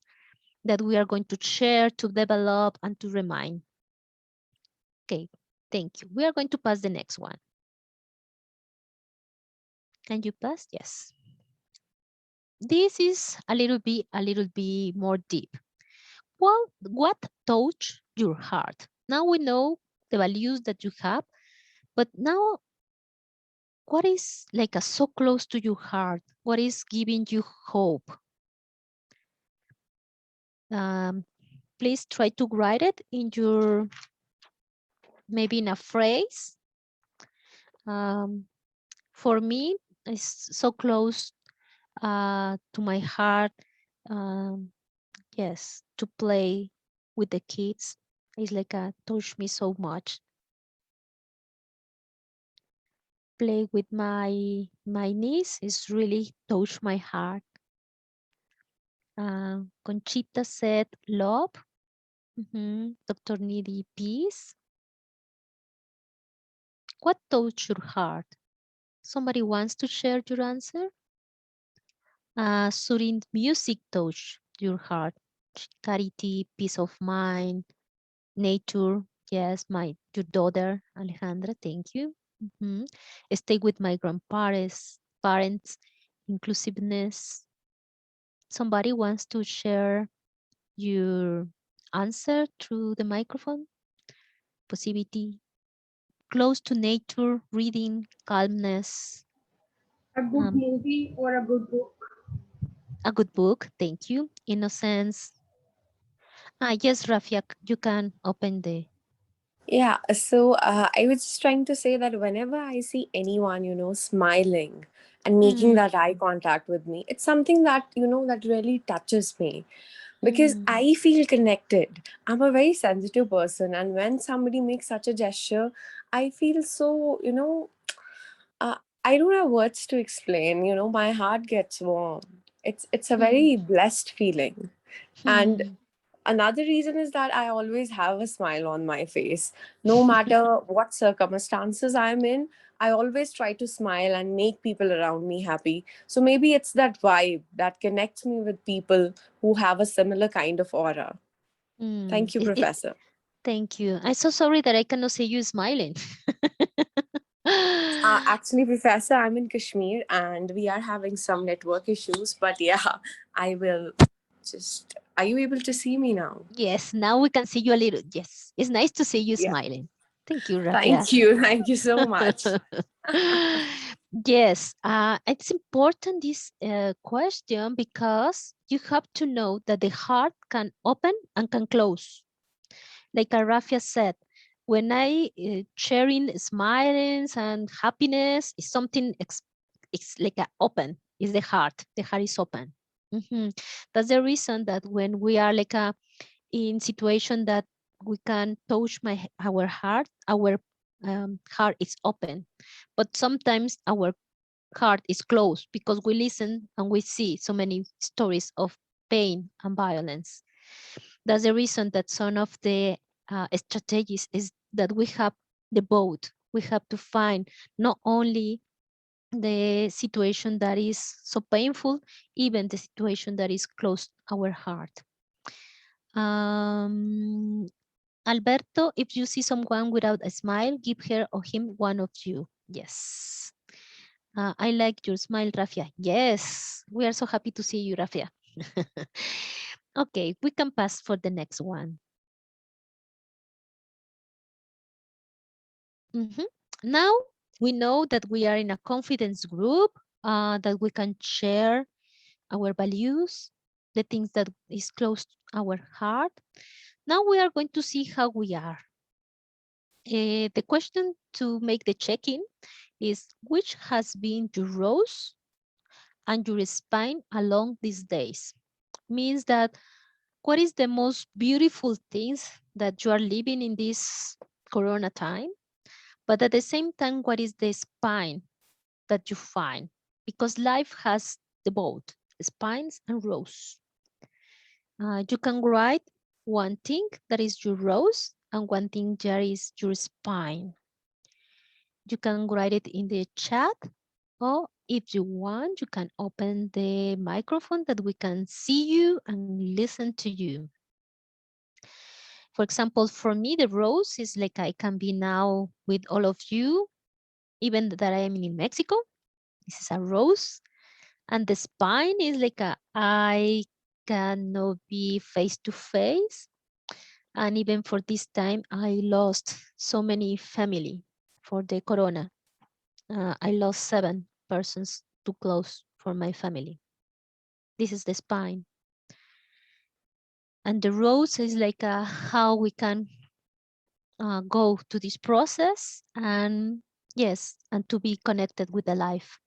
that we are going to share, to develop, and to remind. Okay, thank you. We are going to pass the next one. Can you pass? Yes. This is a little bit more deep. Well, what touch your heart? Now we know the values that you have, but now what is like so close to your heart? What is giving you hope? Please try to write it in your, maybe in a phrase. For me, it's so close to my heart Um, yes, to play with the kids is like a touch me so much. Play with my niece is really touch my heart. Conchita said love. Dr. Nidhi, peace. What touched your heart? Somebody wants to share your answer? Surin, music touch your heart. Charity, peace of mind, nature. Yes, your daughter, Alejandra, thank you. Stay with my parents, inclusiveness. Somebody wants to share your answer through the microphone? Positivity, close to nature, reading, calmness. A good movie or a good book. A good book, thank you. Innocence. Yes, Rafia, you can open the. Yeah, so I was just trying to say that whenever I see anyone, smiling and making that eye contact with me, it's something that, that really touches me because I feel connected. I'm a very sensitive person, and when somebody makes such a gesture, I feel so, I don't have words to explain. My heart gets warm. It's a very blessed feeling. And another reason is that I always have a smile on my face. No matter what circumstances I'm in, I always try to smile and make people around me happy. So maybe it's that vibe that connects me with people who have a similar kind of aura. Thank you, Professor. Thank you. I'm so sorry that I cannot see you smiling. Actually, Professor, I'm in Kashmir and we are having some network issues. But yeah, I will just. Are you able to see me now? Yes, now we can see you a little. Yes, it's nice to see you Yeah. smiling. Thank you, Rafia. Thank you. Thank you so much. Yes, it's important this question because you have to know that the heart can open and can close. Like Rafia said, when I sharing smiles and happiness is something it's like a open, is the heart. The heart is open. That's the reason that when we are like in situation that we can touch our heart heart is open, but sometimes our heart is closed because we listen and we see so many stories of pain and violence. That's the reason that some of the strategies is that we have the both. We have to find not only the situation that is so painful, even the situation that is close our heart. Alberto, if you see someone without a smile, give her or him one of you. Yes. I like your smile, Rafia. Yes, we are so happy to see you, Rafia. Okay, we can pass for the next one. Now we know that we are in a confidence group, that we can share our values, the things that is close to our heart. Now we are going to see how we are. The question to make the check-in is which has been your rose and your spine along these days? Means that what is the most beautiful things that you are living in this corona time? But at the same time, what is the spine that you find? Because life has the both, spines and rose. You can write one thing that is your rose and one thing that is your spine. You can write it in the chat, or if you want, you can open the microphone that we can see you and listen to you. For example, for me, the rose is like I can be now with all of you, even that I am in Mexico. This is a rose. And the spine is like I cannot be face to face. And even for this time, I lost so many family for the corona. I lost 7 persons too close for my family. This is the spine. And the rose is like how we can go to this process and yes, and to be connected with the life.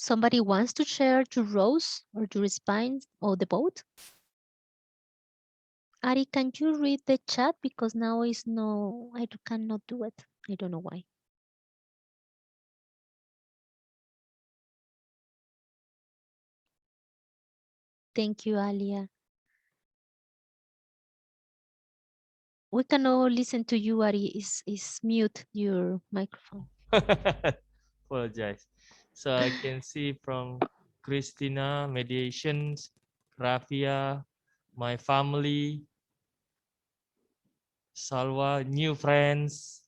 Somebody wants to share to Rose or to Spine or the boat? Ari, can you read the chat? Because now is no, I cannot do it. I don't know why. Thank you, Alia. We cannot listen to you, Ari. Is mute your microphone. Apologize. So I can see from Christina, mediations, Rafia, my family, Salwa, new friends,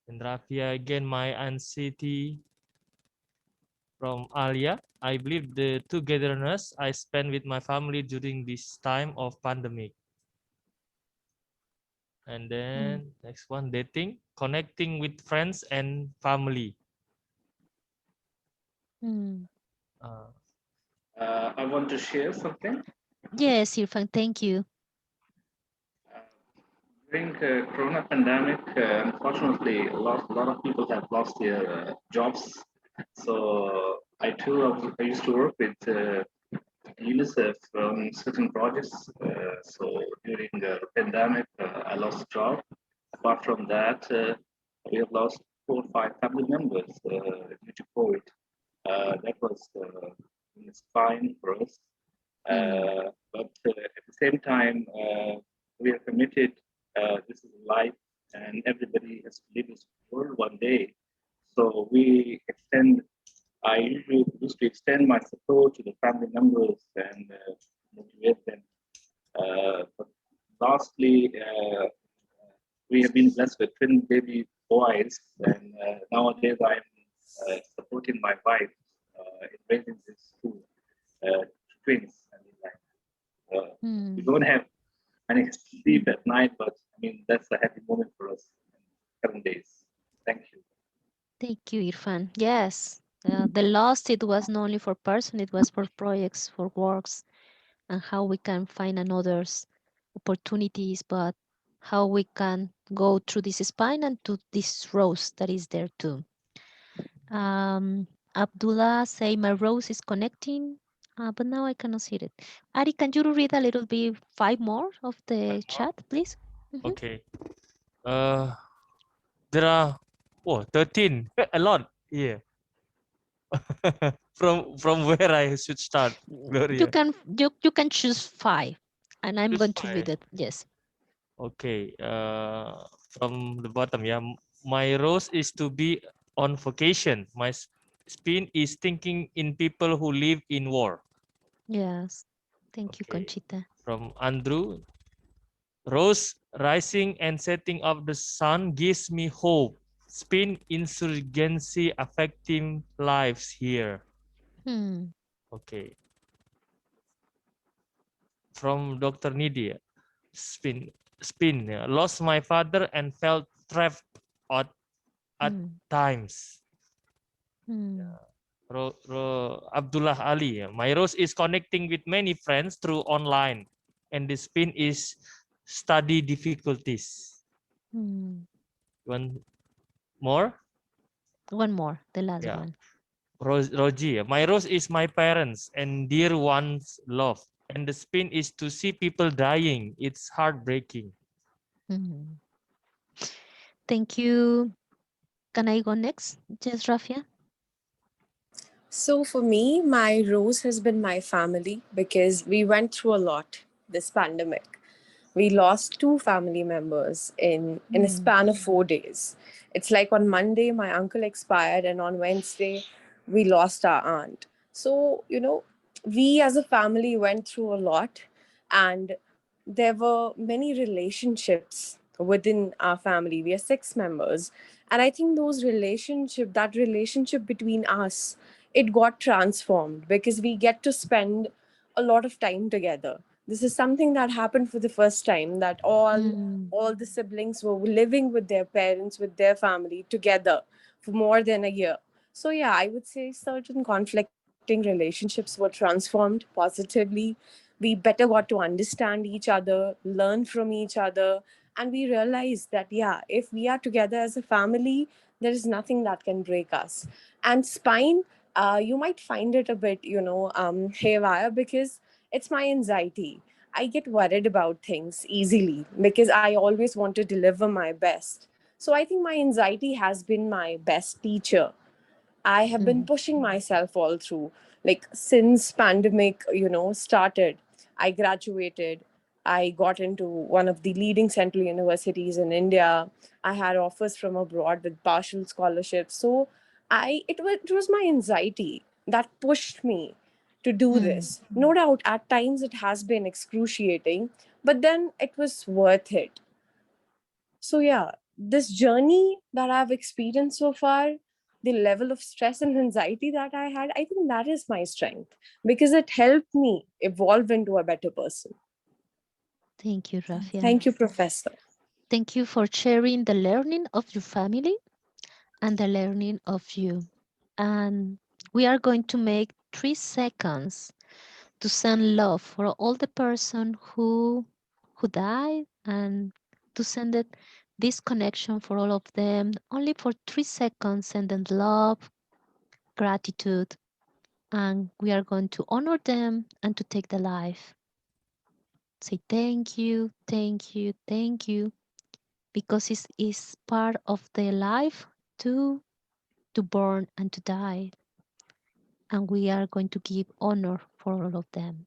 and Rafia again, my anxiety. From Alia, I believe the togetherness I spent with my family during this time of pandemic. And then next one, dating, connecting with friends and family. I want to share something. Yes, Irfan, thank you. During Corona pandemic, unfortunately, a lot of people have lost their jobs. So I too, I used to work with UNICEF on certain projects. So during the pandemic, I lost a job. Apart from that, we have lost 4 or 5 family members due to COVID. That was fine for us. But at the same time, we are committed. This is life, and everybody has to leave this world one day. So we extend. I usually used to extend my support to the family members and motivate them. But lastly, we have been blessed with twin baby boys, and nowadays I'm supporting my wife in raising these two twins. I mean, like, we don't have any sleep at night, but I mean that's a happy moment for us in current days. Thank you. Thank you, Irfan. Yes, the loss, it was not only for person, it was for projects, for works, and how we can find another's opportunities, but how we can go through this spine and to this rose that is there too. Abdullah say my rose is connecting, but now I cannot see it. Ari, can you read a little bit 5 more of the chat, please? Okay. There are 13, a lot here. from where I should start, Gloria? You can choose 5, and I'm Choose going to read 5. it. Yes. Okay. From the bottom, yeah. My rose is to be on vacation. My spin is thinking in people who live in war. Yes. Thank you, Conchita. From Andrew, rose rising and setting of the sun gives me hope. Spin insurgency affecting lives here. Okay. From Dr. Nidia, spin, lost my father and felt trapped at times. Abdullah Ali, my rose is connecting with many friends through online, and the spin is study difficulties. One more? One more, the last one. Roji, my rose is my parents and dear ones love, and the spin is to see people dying. It's heartbreaking. Thank you. Can I go next? Just Rafia. So for me, my rose has been my family because we went through a lot this pandemic. We lost 2 family members in a span of 4 days. It's like on Monday, my uncle expired, and on Wednesday, we lost our aunt. So, we as a family went through a lot, and there were many relationships within our family. We are 6 members. And I think that relationship between us, it got transformed because we get to spend a lot of time together. This is something that happened for the first time, that all the siblings were living with their parents, with their family together for more than a year. So yeah, I would say certain conflicting relationships were transformed positively. We better got to understand each other, learn from each other, and we realized that yeah, if we are together as a family, there is nothing that can break us. And spine, you might find it a bit, haywire, because it's my anxiety. I get worried about things easily because I always want to deliver my best. So I think my anxiety has been my best teacher. I have been pushing myself all through, like since pandemic, started. I graduated. I got into one of the leading central universities in India. I had offers from abroad with partial scholarships. So it was my anxiety that pushed me to do this. No doubt, at times it has been excruciating, but then it was worth it. So, yeah, this journey that I've experienced so far, the level of stress and anxiety that I had, I think that is my strength because it helped me evolve into a better person. Thank you, Rafia. Thank you, Professor. Thank you for sharing the learning of your family and the learning of you. And we are going to make 3 seconds to send love for all the person who died, and to send it this connection for all of them. Only for 3 seconds, send them love, gratitude, and we are going to honor them and to take the life. Say thank you, thank you, thank you, because it's part of their life to born and to die. And we are going to give honor for all of them.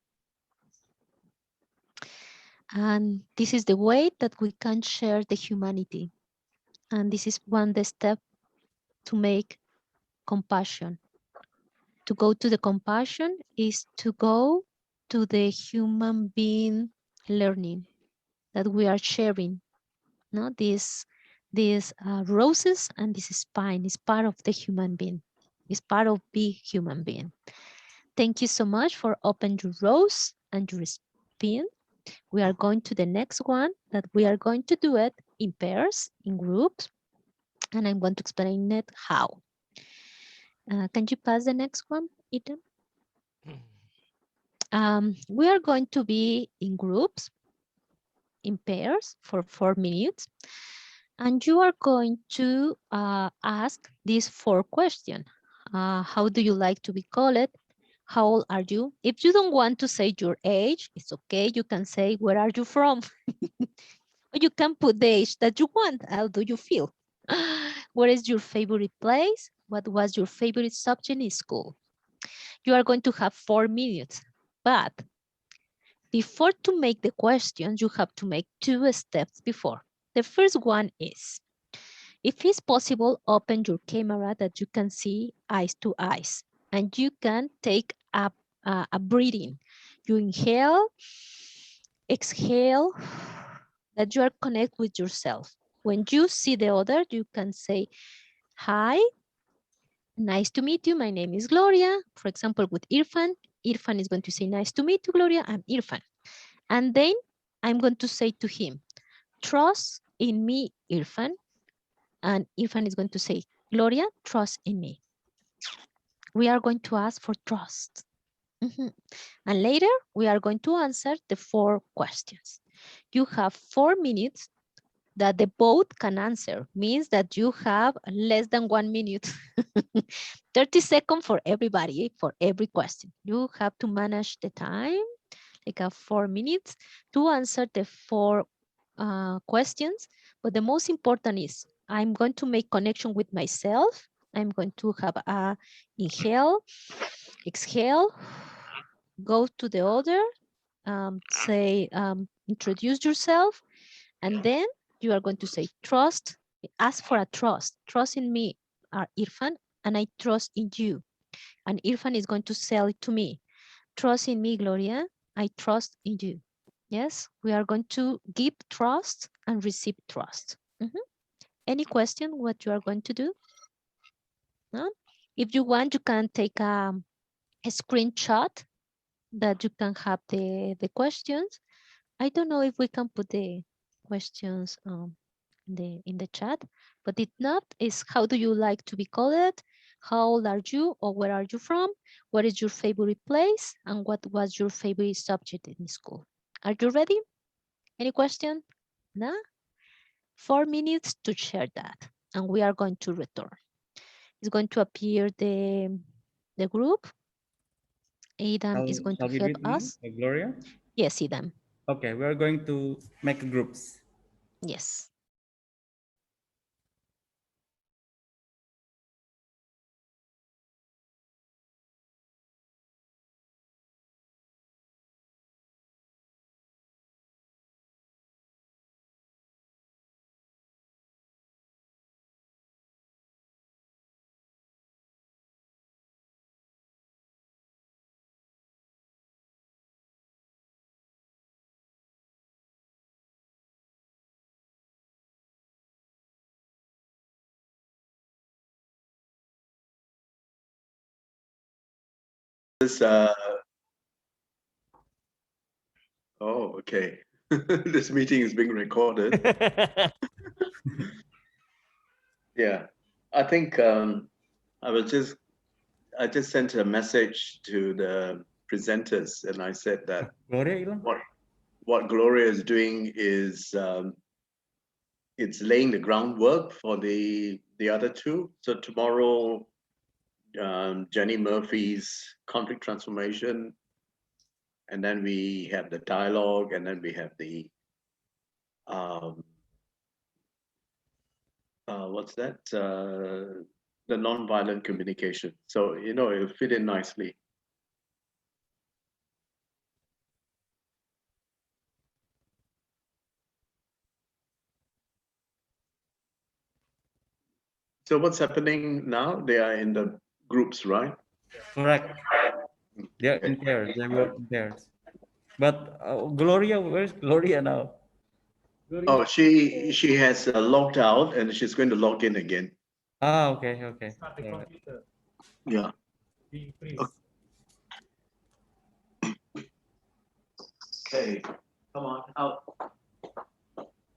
And this is the way that we can share the humanity. And this is the step to make compassion. To go to the compassion is to go to the human being learning that we are sharing. No, these roses and this spine is part of the human being. It's part of being human being. Thank you so much for opening your rose and your spin. We are going to the next one that we are going to do it in pairs, in groups, and I'm going to explain it how. Can you pass the next one, Ethan? We are going to be in groups, in pairs for 4 minutes, and you are going to ask these 4 questions. How do you like to be called? How old are you? If you don't want to say your age, it's okay. You can say, where are you from? Or you can put the age that you want. How do you feel? What is your favorite place? What was your favorite subject in school? You are going to have 4 minutes, but before to make the questions, you have to make 2 steps before. The first one is, if it's possible, open your camera that you can see eyes to eyes, and you can take a breathing. You inhale, exhale, that you are connected with yourself. When you see the other, you can say, hi, nice to meet you. My name is Gloria. For example, with Irfan, Irfan is going to say, nice to meet you, Gloria. I'm Irfan. And then I'm going to say to him, trust in me, Irfan. And Irfan is going to say, Gloria, trust in me. We are going to ask for trust. And later, we are going to answer the 4 questions. You have 4 minutes that the both can answer. Means that you have less than 1 minute. 30 seconds for everybody, for every question. You have to manage the time, like 4 minutes to answer the 4 questions. But the most important is, I'm going to make connection with myself. I'm going to have a inhale, exhale, go to the other, say, introduce yourself, and then you are going to say trust, ask for a trust in me, Irfan, and I trust in you. And Irfan is going to say it to me, trust in me, Gloria, I trust in you. Yes, we are going to give trust and receive trust. Any question what you are going to do? No? If you want, you can take a screenshot that you can have the questions. I don't know if we can put the questions in the chat, but if not, is how do you like to be called? How old are you, or where are you from? What is your favorite place, and what was your favorite subject in school? Are you ready? Any question? No? 4 minutes to share that, and we are going to return. It's going to appear the the group. Adam is going to Shall we help read now, us. Gloria? Yes, Adam. Okay, we are going to make groups. Yes. This, oh, okay. This meeting is being recorded. Yeah, I think I just sent a message to the presenters, and I said that Gloria, what Gloria is doing is it's laying the groundwork for the other two. So tomorrow, Jenny Murphy's conflict transformation, and then we have the dialogue, and then we have the what's that? The non-violent communication. So it'll fit in nicely. So what's happening now? They are in the groups, right? Correct. They're in pairs. They work in pairs. But Gloria, where's Gloria now? Gloria? Oh, she has logged out and she's going to log in again. Ah, okay, okay. Yeah. Okay, come on out.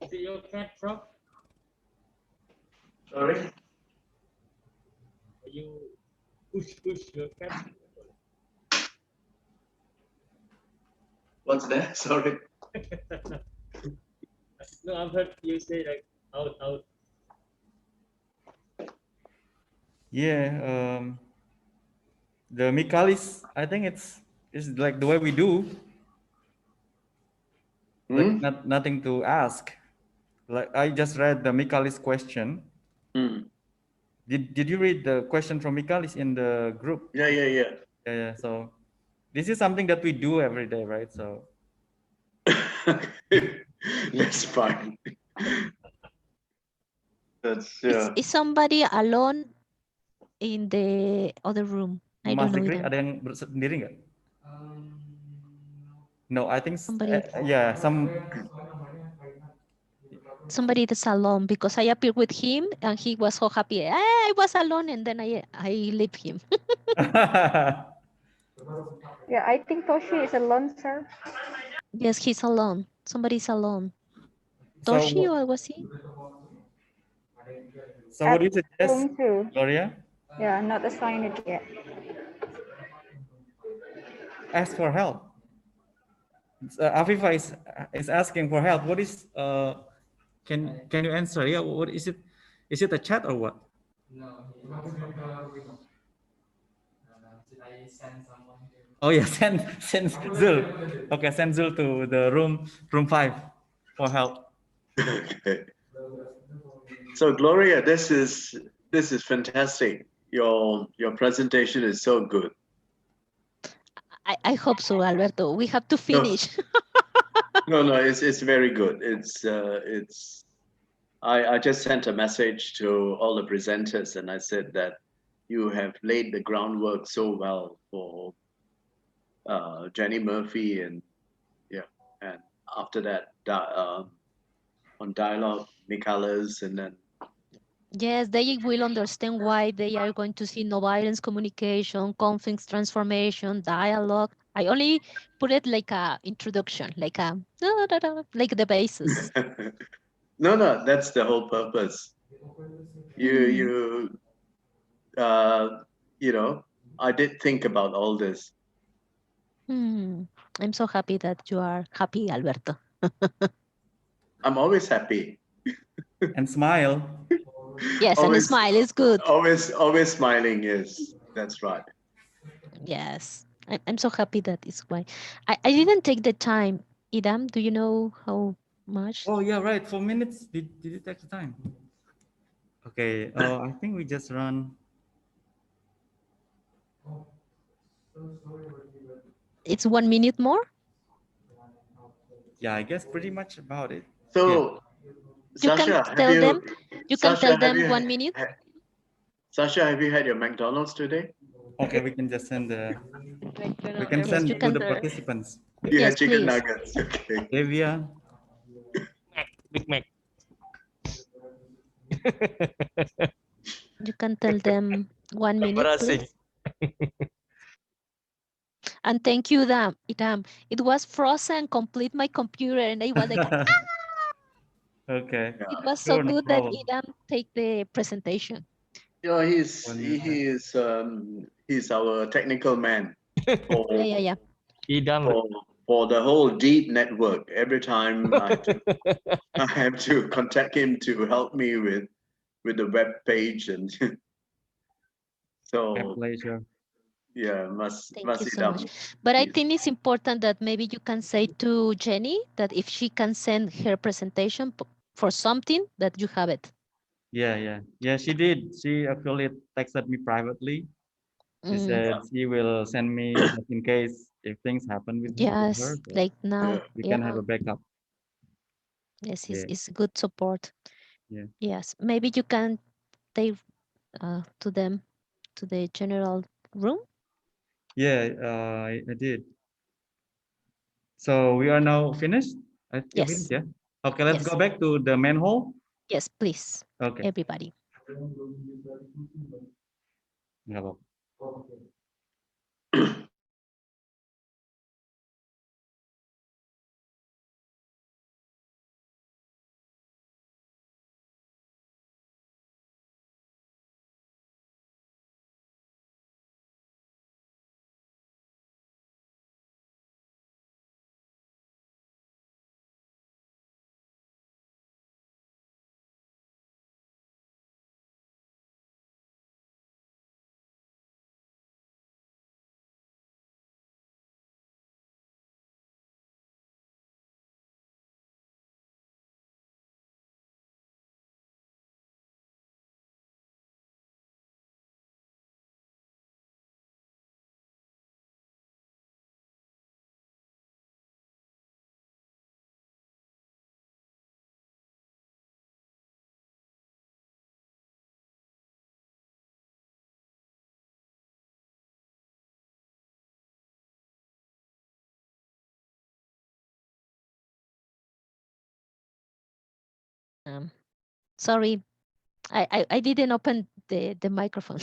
Is it your cat, Prof? Sorry. You push your cat. What's that? Sorry. No, I've heard you say like out. Yeah, the Mikalis, I think it's like the way we do. Like nothing to ask. Like I just read the Mikalis question. Did you read the question from Mikalis in the group? Yeah. So this is something that we do every day, right? So that's fine. That's Is somebody alone in the other room? I Mas don't know Dikri, them. ada yang sendiri nggak? No, I think Somebody. Yeah, Somebody that's alone, because I appeared with him and he was so happy. I was alone, and then I leave him. Yeah, I think Toshi is alone, sir. Yes, he's alone. Somebody's alone. So Toshi, or was he? So what do you suggest, Room 2. Gloria? Yeah, not assigned it yet. Ask for help. Afifa is asking for help. What is can you answer? Yeah, what is it? Is it a chat or what? Oh yeah, send Zul. Okay, send Zul to the room 5 for help. Okay. So Gloria, this is fantastic. Your presentation is so good. I hope so, Alberto. We have to finish. No, it's very good. I just sent a message to all the presenters and I said that you have laid the groundwork so well for Jenny Murphy and after that on dialogue, Michaelis, and then Yes, they will understand why they are going to see no violence communication, conflict transformation, dialogue. I only put it like a introduction, like the basis. No, that's the whole purpose. I did think about all this. I'm so happy that you are happy, Alberto. I'm always happy. And smile. Yes, and smile is good. Always smiling. Yes, that's right. Yes, I'm so happy that it's why. I didn't take the time. Idam, do you know how much? Oh yeah, right. 4 minutes. Did it take the time? Okay. I think we just run. It's 1 minute more. Yeah, I guess pretty much about it. Yeah. So, You can Sasha, have tell them. you, You can tell Sasha, have them you, 1 minute. Sasha, have you had your McDonald's today? Okay, we can just send the. We can Yes, you send to can. the participants. You Yes, had chicken please. nuggets. Okay. Davia. Big Mac. You can tell them 1 minute, Embarrassing. please. And thank you, Idam. It was frozen, complete my computer, and I was like, Okay. it was so Sure, no good that problem. Idam take the presentation. Yeah, he's our technical man for Yeah. Idam. for the whole deep network. Every time I have to contact him to help me with the web page and My so pleasure. yeah, must Thank you be so done. much. But I think it's important that maybe you can say to Jenny that if she can send her presentation for something, that you have it. Yeah. She did. She actually texted me privately. She Mm, said she will send me just in case if things happen with her. yes, So like now. we Yeah. can have a backup. Yes, Yeah. it's good support. Yeah. Yes, maybe you can take to them to the general room. Yeah, I did. So we are now finished. I think Yes. finished, yeah. Okay, let's Yes. go back to the main hall. Yes, please. Okay. Everybody. Nggak apa-apa. Sorry, I didn't open the microphone.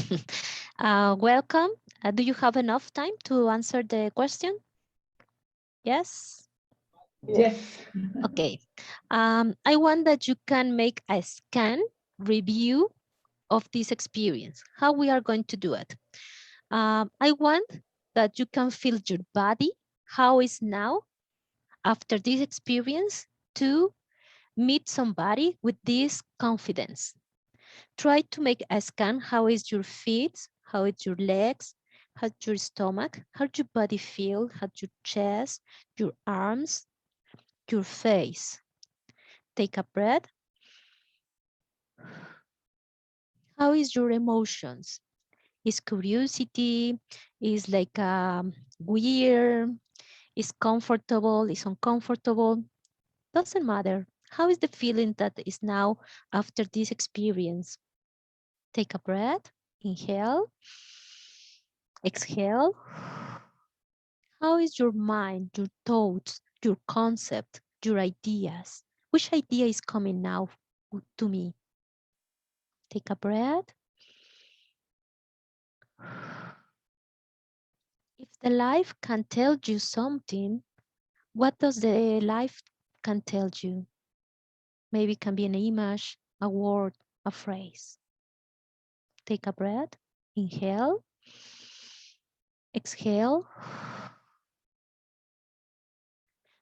Welcome. Do you have enough time to answer the question? Yes? Yes. Okay. I want that you can make a scan review of this experience, how we are going to do it. I want that you can feel your body, how is now after this experience to meet somebody with this confidence. Try to make a scan. How is your feet? How is your legs? How's your stomach? How your body feel? How's your chest, your arms, your face? Take a breath. How is your emotions? Is curiosity? Is like weird? Is comfortable? Is uncomfortable? Doesn't matter. How is the feeling that is now after this experience? Take a breath. Inhale. Exhale. How is your mind, your thoughts, your concept, your ideas? Which idea is coming now to me? Take a breath. If the life can tell you something, what does the life can tell you? Maybe it can be an image, a word, a phrase. Take a breath. Inhale. Exhale.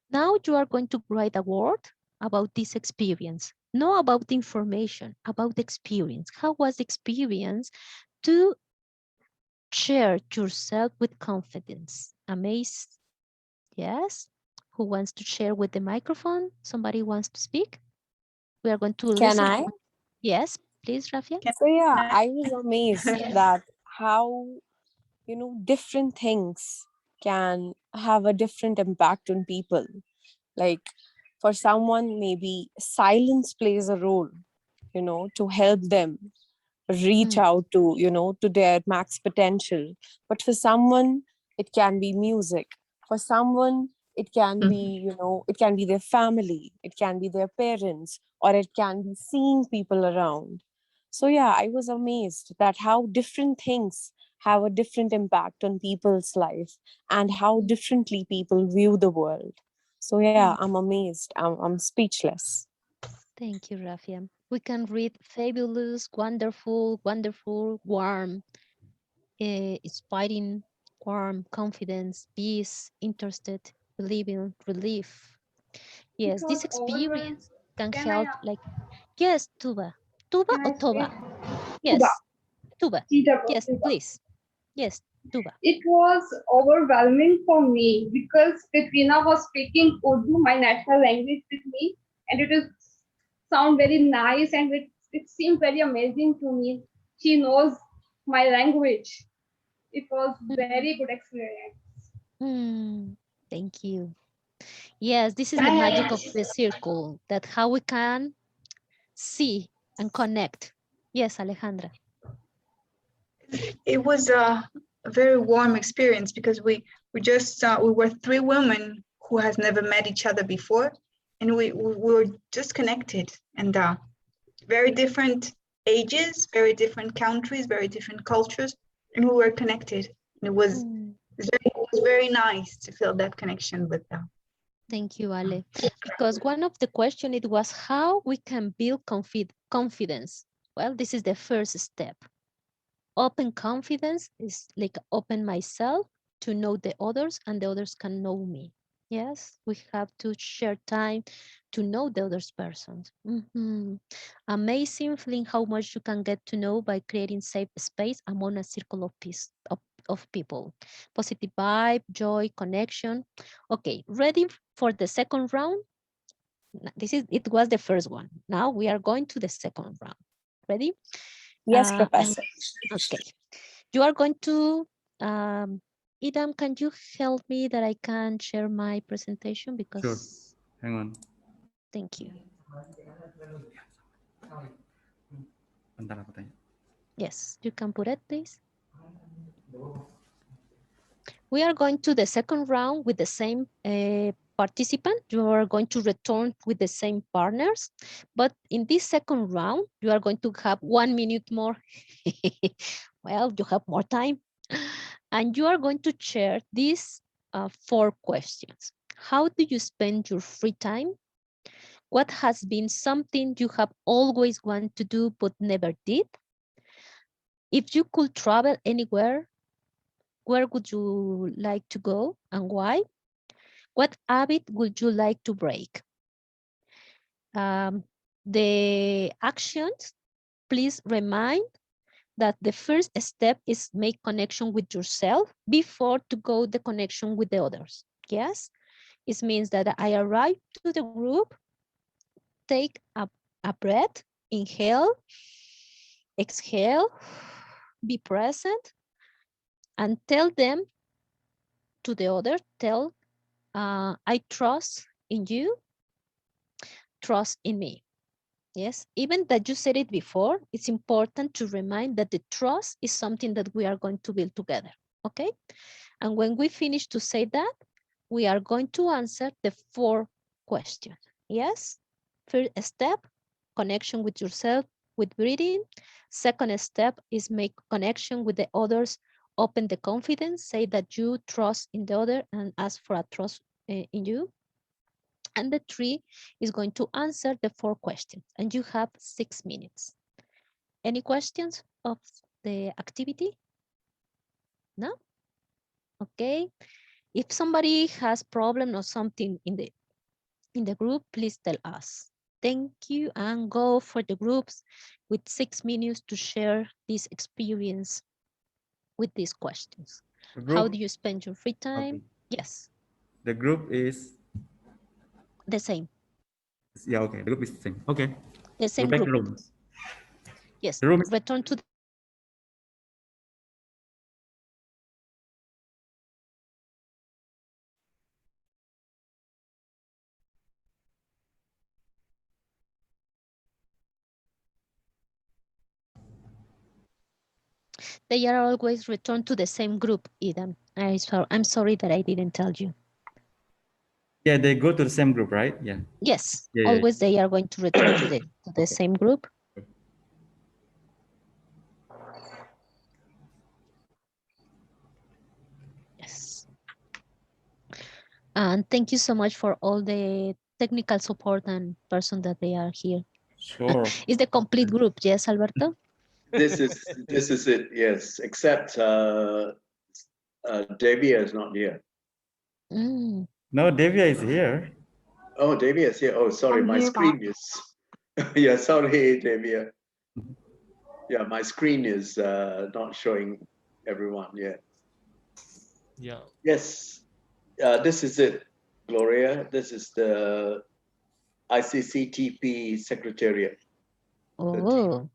Now you are going to write a word about this experience. Not about the information, about the experience. How was the experience to share yourself with confidence. Amazed? Yes. Who wants to share with the microphone? Somebody wants to speak? We are going to Can listen. I? Yes, please, Rafia. So yeah, I was amazed that how, different things can have a different impact on people. Like for someone, maybe silence plays a role, to help them reach out to, to their max potential. But for someone, it can be music. For someone, it can be, it can be their family, it can be their parents, or it can be seeing people around. So yeah, I was amazed that how different things have a different impact on people's life and how differently people view the world. So yeah, I'm amazed. I'm speechless. Thank you, Rafia. We can read fabulous, wonderful, wonderful, warm, inspiring, warm, confidence, peace, interested, believing, relief. It Yes, this was overwhelming. experience can Can I help like, yes, Tuba. Tuba can or I Toba? speak? Tuba. Yes, Tuba. Yes, Tuba. please. Yes, Tuba. It was overwhelming for me because Katrina was speaking Urdu, my national language, with me, and it is sound very nice and it seemed very amazing to me. She knows my language. It was very good experience. Thank you. Yes, this is the magic of the circle, that how we can see and connect. Yes, Alejandra. It was a very warm experience because we were three women who has never met each other before, and we were just connected, and very different ages, very different countries, very different cultures, and we were connected. And it was very nice to feel that connection with them. Thank you, Ale. Because one of the question it was how we can build confidence. Well, this is the first step. Open confidence is like open myself to know the others and the others can know me. Yes, we have to share time to know the other person. Amazing feeling how much you can get to know by creating safe space among a circle of peace of people. Positive vibe, joy, connection. Okay, ready for the second round? It was the first one. Now we are going to the second round. Ready? Yes, Professor. Okay. You are going to, Idam, can you help me that I can share my presentation? Because Sure. Hang on. Thank you. Bentar aku tanya. Yes, you can put it, please. We are going to the second round with the same participant. You are going to return with the same partners. But in this second round, you are going to have 1 minute more. Well, you have more time. And you are going to share these 4 questions. How do you spend your free time? What has been something you have always wanted to do but never did? If you could travel anywhere, where would you like to go and why? What habit would you like to break? The actions, please remind that the first step is make connection with yourself before to go the connection with the others. Yes, it means that I arrive to the group, take a breath, inhale, exhale, be present, and tell them to the other, tell, I trust in you, trust in me. Yes, even that you said it before, it's important to remind that the trust is something that we are going to build together, okay? And when we finish to say that, we are going to answer the 4 questions, yes? First step, connection with yourself, with breathing. Second step is make connection with the others, open the confidence, say that you trust in the other and ask for a trust in you. And the 3 is going to answer the 4 questions and you have 6 minutes. Any questions of the activity? No? Okay. If somebody has problem or something in the group, please tell us. Thank you and go for the groups with 6 minutes to share this experience with these questions. The How group, do you spend your free time? okay. Yes, The group is, the same, yeah, okay. The group is the same. Okay. the Go same back to group. room. Yes, The room is, return to they are always returned to the same group, Eden. I'm sorry that I didn't tell you. yeah, they go to the same group, right? Yeah. Yes, Yeah, yeah. always they are going to return to the Okay. same group. Yes. And thank you so much for all the technical support and person that they are here. Sure. It's the complete group, yes, Alberto? This is it. Yes, except Davia is not here. Mm. No, Devia is here. Oh, Davia is here. Oh, sorry, I'm my here, screen is. Yeah, sorry, Davia. Yeah, my screen is not showing everyone yet. Yeah. Yes, this is it, Gloria. This is the ICCTP Secretariat. Oh,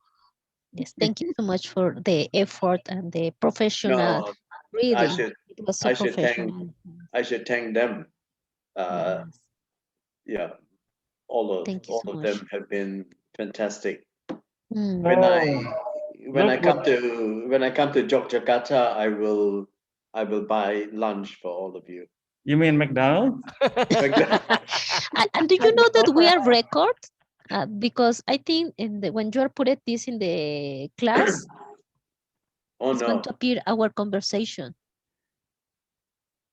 yes. Thank you so much for the effort and the professional. No, I Really, should it was so I should thank professional. I should thank them. Yes. Yeah, all Thank you so of much. them have been fantastic. Mm. When I Look when I come to Yogyakarta, I will buy lunch for all of you. You mean McDonald's? And do you know that we are record? Because I think when you are putting this in the class, Oh it's going no. to appear our conversation.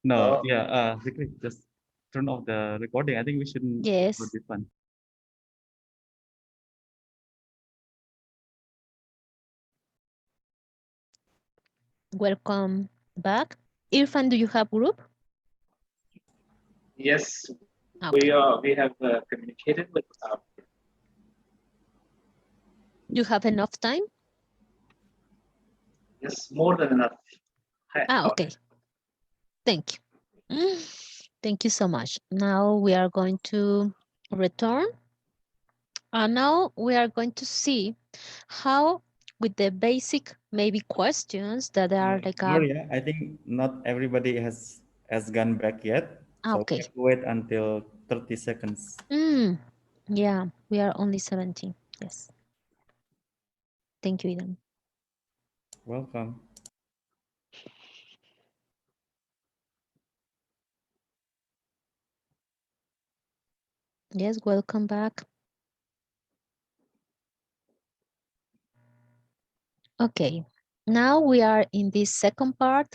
No, Oh. yeah, just turn off the recording. I think we shouldn't Yes. do this one. Welcome back. Irfan, do you have group? Yes, Okay. we have communicated with. You have enough time? Yes, more than enough. Okay. Thank you. Thank you so much. Now we are going to return. And now we are going to see how with the basic maybe questions that are like Gloria, I think not everybody has gone back yet. So we okay. have to wait until 30 seconds. Yeah, we are only 17. Yes. Thank you, Eden. Welcome. Yes, welcome back. Okay, now we are in this second part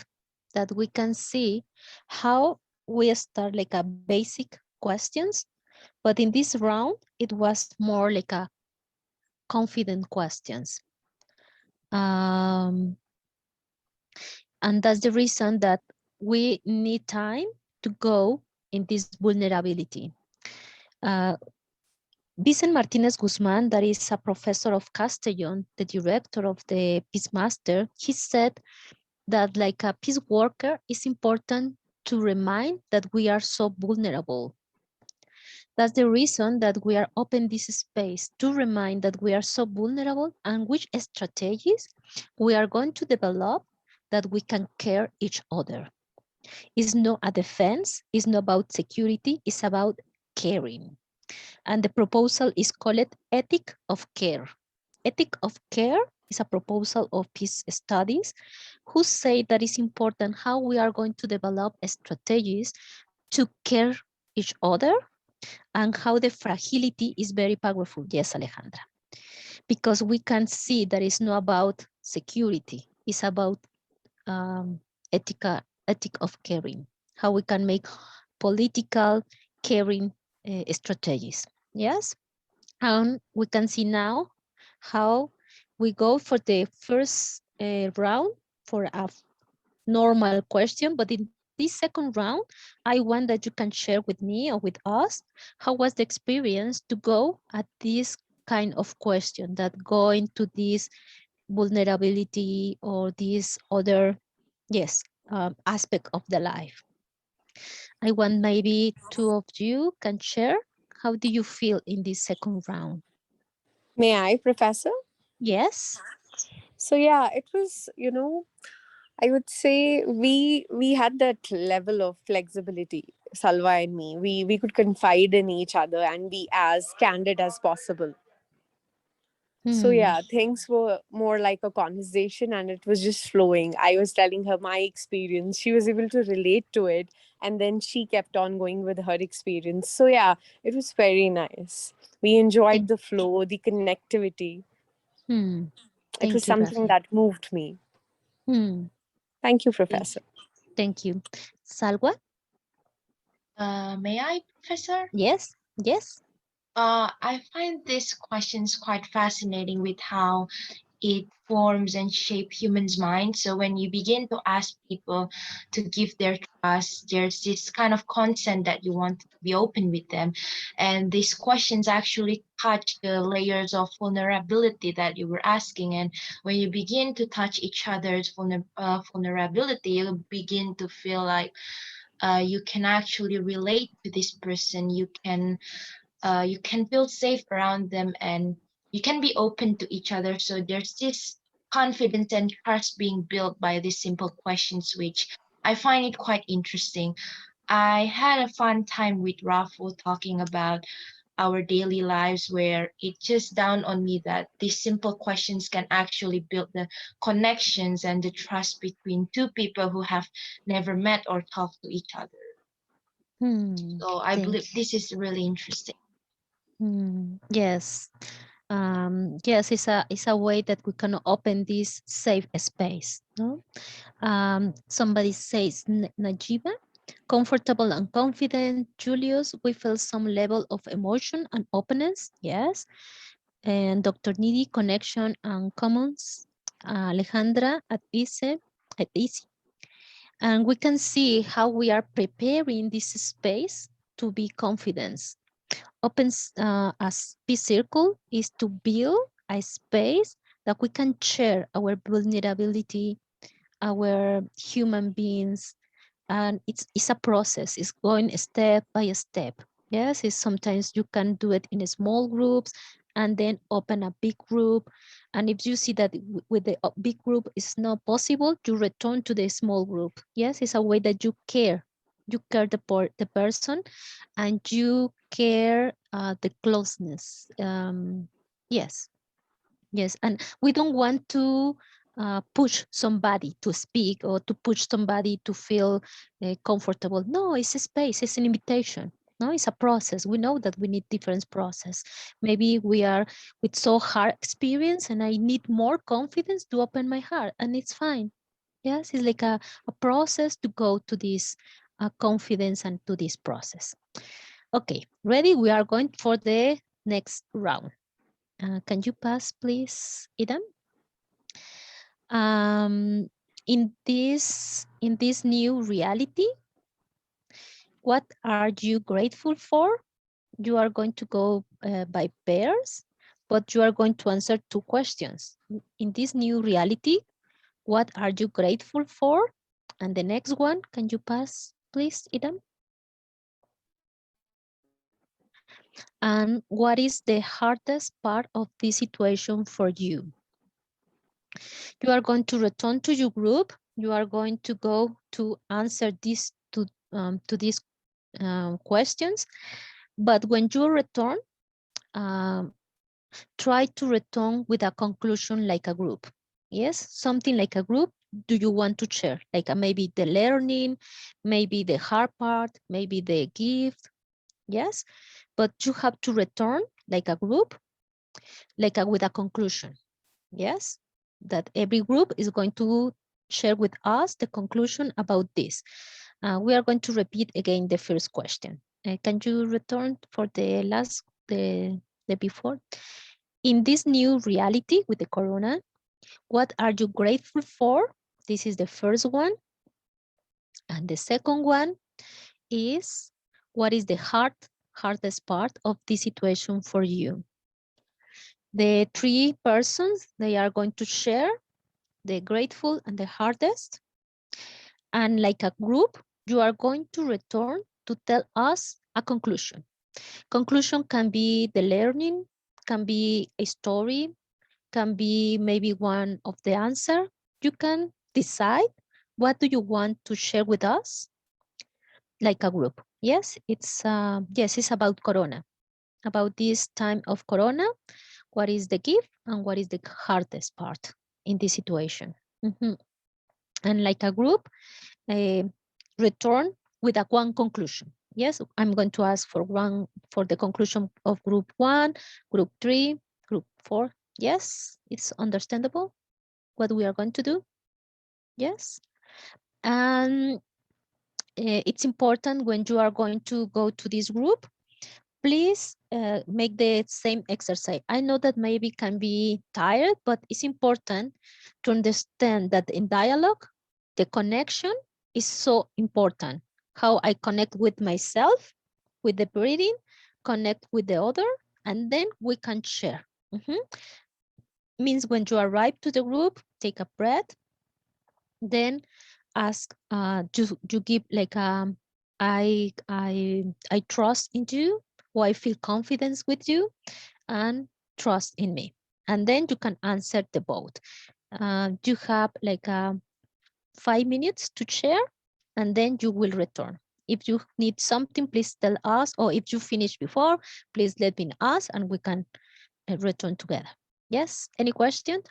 that we can see how we start like a basic questions, but in this round, it was more like a confident questions. And that's the reason that we need time to go in this vulnerability. Vicent Martinez Guzman, that is a professor of Castellon, the director of the Peace Master, he said that like a peace worker, it's important to remind that we are so vulnerable. That's the reason that we are open this space to remind that we are so vulnerable and which strategies we are going to develop that we can care each other. It's not a defense, it's not about security, it's about caring. And the proposal is called Ethic of Care. Ethic of Care is a proposal of peace studies who say that it's important how we are going to develop strategies to care each other and how the fragility is very powerful. Yes, Alejandra. Because we can see that it's not about security, it's about ethic of caring, how we can make political caring strategies. Yes, and we can see now how we go for the first round for a normal question, but in this second round, I want that you can share with me or with us, how was the experience to go at this kind of question that go into this vulnerability or these other yes, aspect of the life. I want maybe two of you can share. How do you feel in this second round? May I, Professor? Yes. So yeah, it was, I would say we had that level of flexibility, Salva and me. We could confide in each other and be as candid as possible. So yeah, things were more like a conversation and it was just flowing. I was telling her my experience. She was able to relate to it. And then she kept on going with her experience. So yeah, it was very nice. We enjoyed the flow, the connectivity. It was Thank you, something Rafi. that moved me. Thank you, Professor. Thank you. Salwa? May I, Professor? Yes, yes. I find these questions quite fascinating with how it forms and shape humans' minds. So when you begin to ask people to give their trust, there's this kind of consent that you want to be open with them. And these questions actually touch the layers of vulnerability that you were asking. And when you begin to touch each other's vulnerability, you begin to feel like you can actually relate to this person. You can feel safe around them, and you can be open to each other. So there's this confidence and trust being built by these simple questions, which I find it quite interesting. I had a fun time with Rafu talking about our daily lives, where it just dawned on me that these simple questions can actually build the connections and the trust between two people who have never met or talked to each other. So I believe this is really interesting. Yes. Yes, it's a way that we can open this safe space. No, somebody says, Najiba, comfortable and confident. Julius, we feel some level of emotion and openness. Yes, and Dr. Nidi, connection and commons. Alejandra, at easy. And we can see how we are preparing this space to be confidence. Open as Peace Circle is to build a space that we can share our vulnerability, our human beings, and it's a process. It's going step by step. Yes, it's sometimes you can do it in small groups and then open a big group. And if you see that with the big group is not possible, you return to the small group. Yes, it's a way that you care. You care the person, and you care the closeness. Yes, yes, and we don't want to push somebody to speak or to push somebody to feel comfortable. No, it's a space, it's an invitation. No, it's a process. We know that we need different process. Maybe we are with so hard experience and I need more confidence to open my heart, and it's fine. Yes, it's like a process to go to this confidence and to this process. Okay, ready? We are going for the next round. Can you pass, please, Idam? In this new reality, what are you grateful for? You are going to go by pairs, but you are going to answer two questions. In this new reality, what are you grateful for? And the next one, can you pass, please, Idam? And what is the hardest part of this situation for you? You are going to return to your group. You are going to go to answer these to these questions. But when you return, try to return with a conclusion like a group. Yes, something like a group. Do you want to share? Like maybe the learning, maybe the hard part, maybe the gift. Yes, but you have to return like a group, like with a conclusion. Yes, that every group is going to share with us the conclusion about this. We are going to repeat again the first question. Can you return for the last, the before? In this new reality with the corona, what are you grateful for? This is the first one. And the second one is, what is the hardest part of this situation for you? The three persons, they are going to share the grateful and the hardest. And like a group, you are going to return to tell us a conclusion. Conclusion can be the learning, can be a story, can be maybe one of the answer. You can decide what do you want to share with us, like a group. Yes, it's about Corona, about this time of Corona. What is the gift and what is the hardest part in this situation? And like a group, return with a one conclusion. Yes, I'm going to ask for the conclusion of group 1, group 3, group 4. Yes, it's understandable what we are going to do. Yes, and it's important when you are going to go to this group, please make the same exercise. I know that maybe can be tired, but it's important to understand that in dialogue, the connection is so important. How I connect with myself, with the breathing, connect with the other, and then we can share. Means when you arrive to the group, take a breath, then ask, you give like I trust in you, or I feel confidence with you, and trust in me. And then you can answer the both. You have like 5 minutes to share, and then you will return. If you need something, please tell us, or if you finish before, please let me ask, and we can return together. Yes, any question?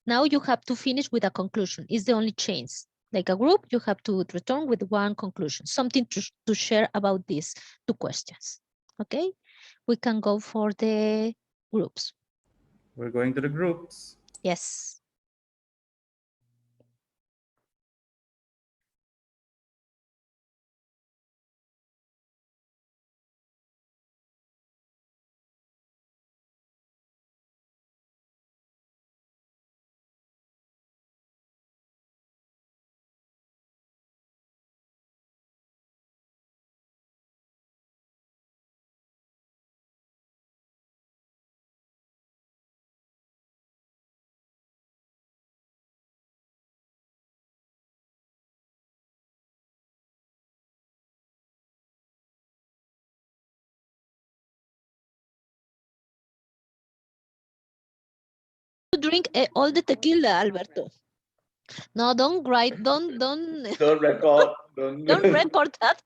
Now you have to finish with a conclusion. It's the only change. Like a group, you have to return with one conclusion, something to share about these 2 questions. Okay, we can go for the groups. We're going to the groups. Yes. To drink all the tequila, Alberto. No, don't write, don't Don't record. don't record that.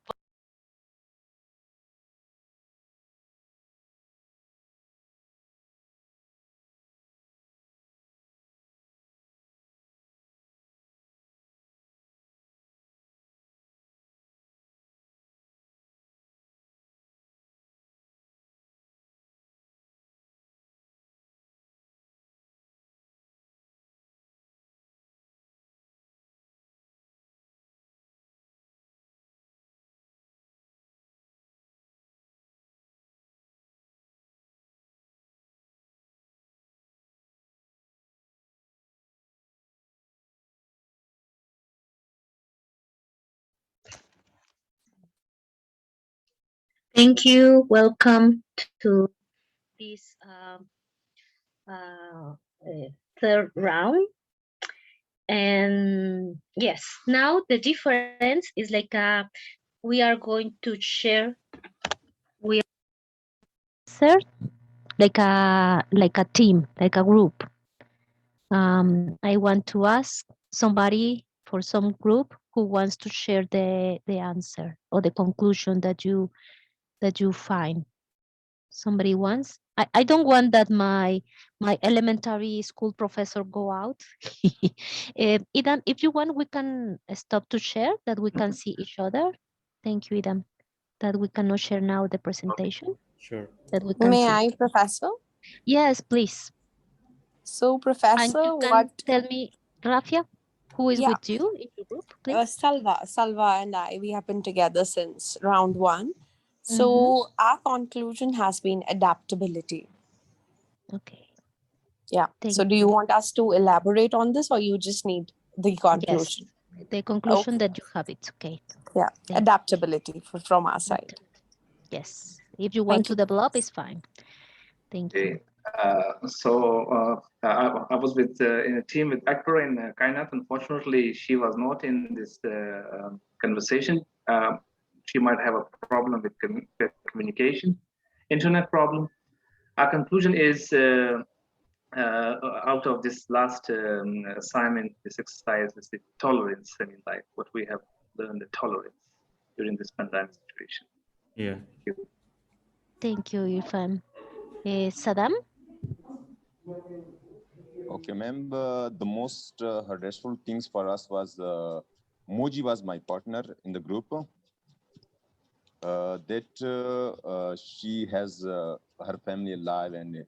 Thank you. Welcome to this third round. And yes, now the difference is like we are going to share like a team, like a group. I want to ask somebody for some group who wants to share the answer or the conclusion that you find. Somebody wants. I don't want that my elementary school professor go out. Idam, if you want, we can stop to share that we can see each other. Thank you, Idam. That we cannot share now the presentation. Sure. That we can May see. I, Professor? Yes, please. So, And Professor, you can what? tell me, Rafia, who is Yeah, with you in your group, please? Salva and I, we have been together since round 1. So our conclusion has been adaptability. Okay. Yeah. Thank So do you want us to elaborate on this, or you just need the conclusion? Yes, the conclusion Okay. that you have, it's okay. Yeah. Thank Adaptability from our side. Yes. If you want Thank to you. develop, it's fine. Thank you. I was with in a team with Akbar and Kainat. Unfortunately, she was not in this conversation. She might have a problem with communication, internet problem. Our conclusion is out of this last assignment, this exercise is the tolerance. I mean, like what we have learned, the tolerance during this pandemic situation. Yeah. Thank you, Irfan. Saddam? Okay, ma'am. The most hurtful things for us was Moji was my partner in the group. She has her family alive and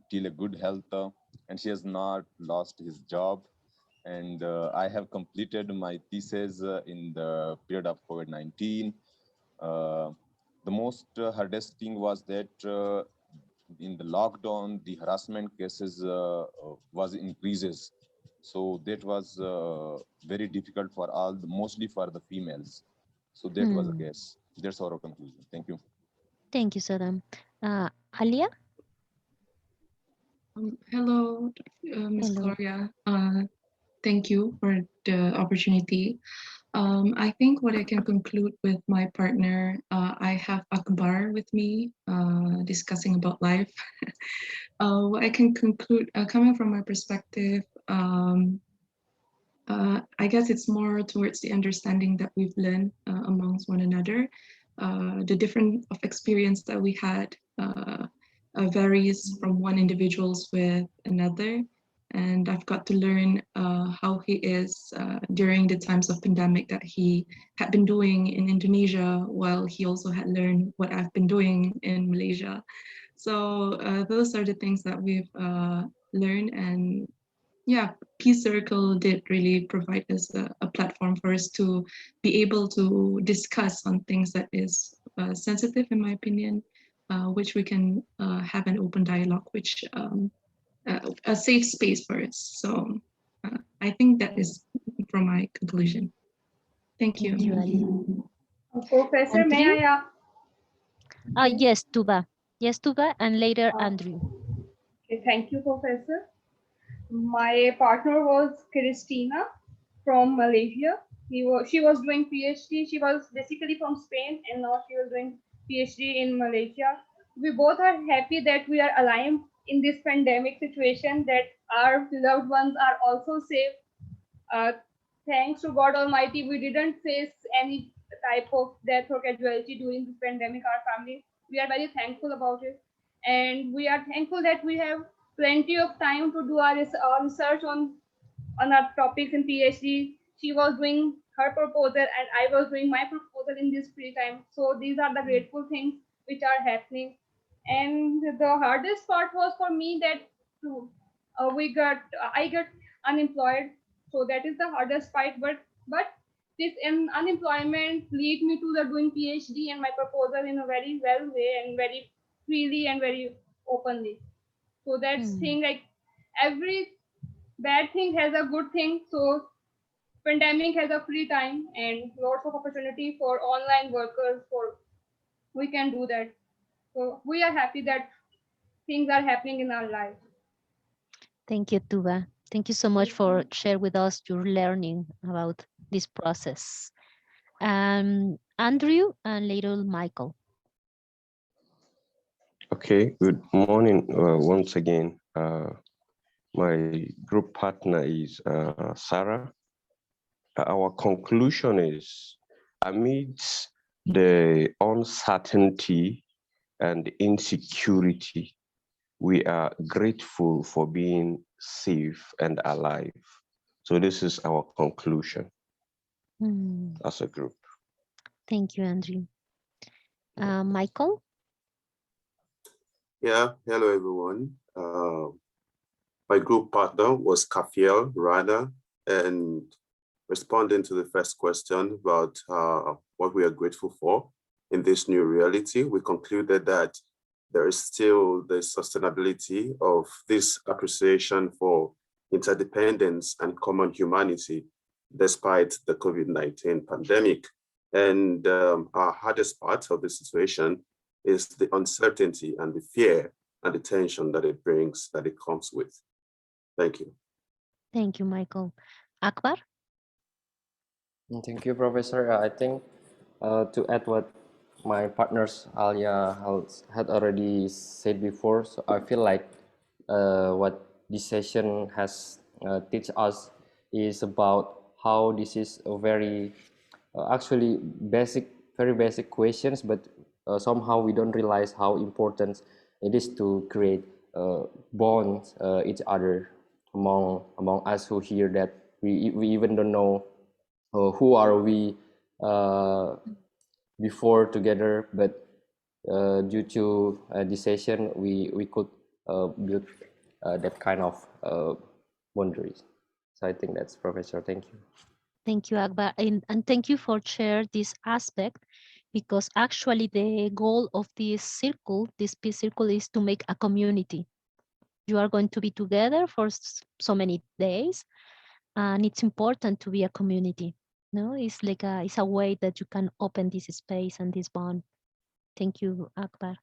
still a good health, and she has not lost his job. And I have completed my thesis in the period of COVID-19. The most hardest thing was that in the lockdown, the harassment cases was increases. So that was very difficult for all, mostly for the females. So that was the case. That's our conclusion. Thank you. Thank you, Saddam. Alia? Hello, Ms. Hello. Gloria. Thank you for the opportunity. I think what I can conclude with my partner, I have Akbar with me discussing about life. What I can conclude, coming from my perspective, I guess it's more towards the understanding that we've learned amongst one another. The different of experience that we had varies from one individual's with another. And I've got to learn how he is during the times of pandemic that he had been doing in Indonesia, while he also had learned what I've been doing in Malaysia. So those are the things that we've learned. And yeah, Peace Circle did really provide us a platform for us to be able to discuss on things that is sensitive, in my opinion, which we can have an open dialogue, which a safe space for us. So I think that is from my conclusion. Thank you. Professor, may I Yes, Tuba. Yes, Tuba, and later Andrew. Okay, thank you, Professor. My partner was Christina from Malaysia. She was doing PhD. She was basically from Spain, and now she was doing PhD in Malaysia. We both are happy that we are alive in this pandemic situation, that our loved ones are also safe. Thanks to God Almighty, we didn't face any type of death or casualty during this pandemic. Our family, we are very thankful about it, and we are thankful that we have plenty of time to do our research on our topics in PhD. She was doing her proposal, and I was doing my proposal in this free time. So these are the grateful things which are happening. And the hardest part was for me that I got unemployed. So that is the hardest part. But this unemployment lead me to the doing PhD and my proposal in a very well way and very freely and very openly. So that's thing, like every bad thing has a good thing. So pandemic has a free time and lots of opportunity for online workers, for we can do that. So we are happy that things are happening in our life. Thank you, Tuba. Thank you so much for sharing with us your learning about this process. Andrew and later Michael. Okay, good morning once again. My group partner is Sarah. Our conclusion is, amidst the uncertainty and insecurity, we are grateful for being safe and alive. So this is our conclusion as a group. Thank you, Andrew. Michael? Yeah, hello everyone. My group partner was Kafiel Rada, and responding to the first question about what we are grateful for in this new reality, we concluded that there is still the sustainability of this appreciation for interdependence and common humanity despite the COVID-19 pandemic. And our hardest part of the situation is the uncertainty and the fear and the tension that it brings, that it comes with. Thank you. Thank you, Michael. Akbar? Thank you, Professor. I think to add what my partners Alia had already said before, so I feel like what this session has teach us is about how this is a very actually very basic questions, but somehow we don't realize how important it is to create bonds each other among us who hear that we even don't know who are we before together, but due to this session we could build that kind of boundaries. So I think that's Professor. Thank you. Thank you, Akbar. And thank you for share this aspect, because actually the goal of this circle, this peace circle, is to make a community. You are going to be together for so many days, and it's important to be a community. No, it's like it's a way that you can open this space and this bond. Thank you, Akbar.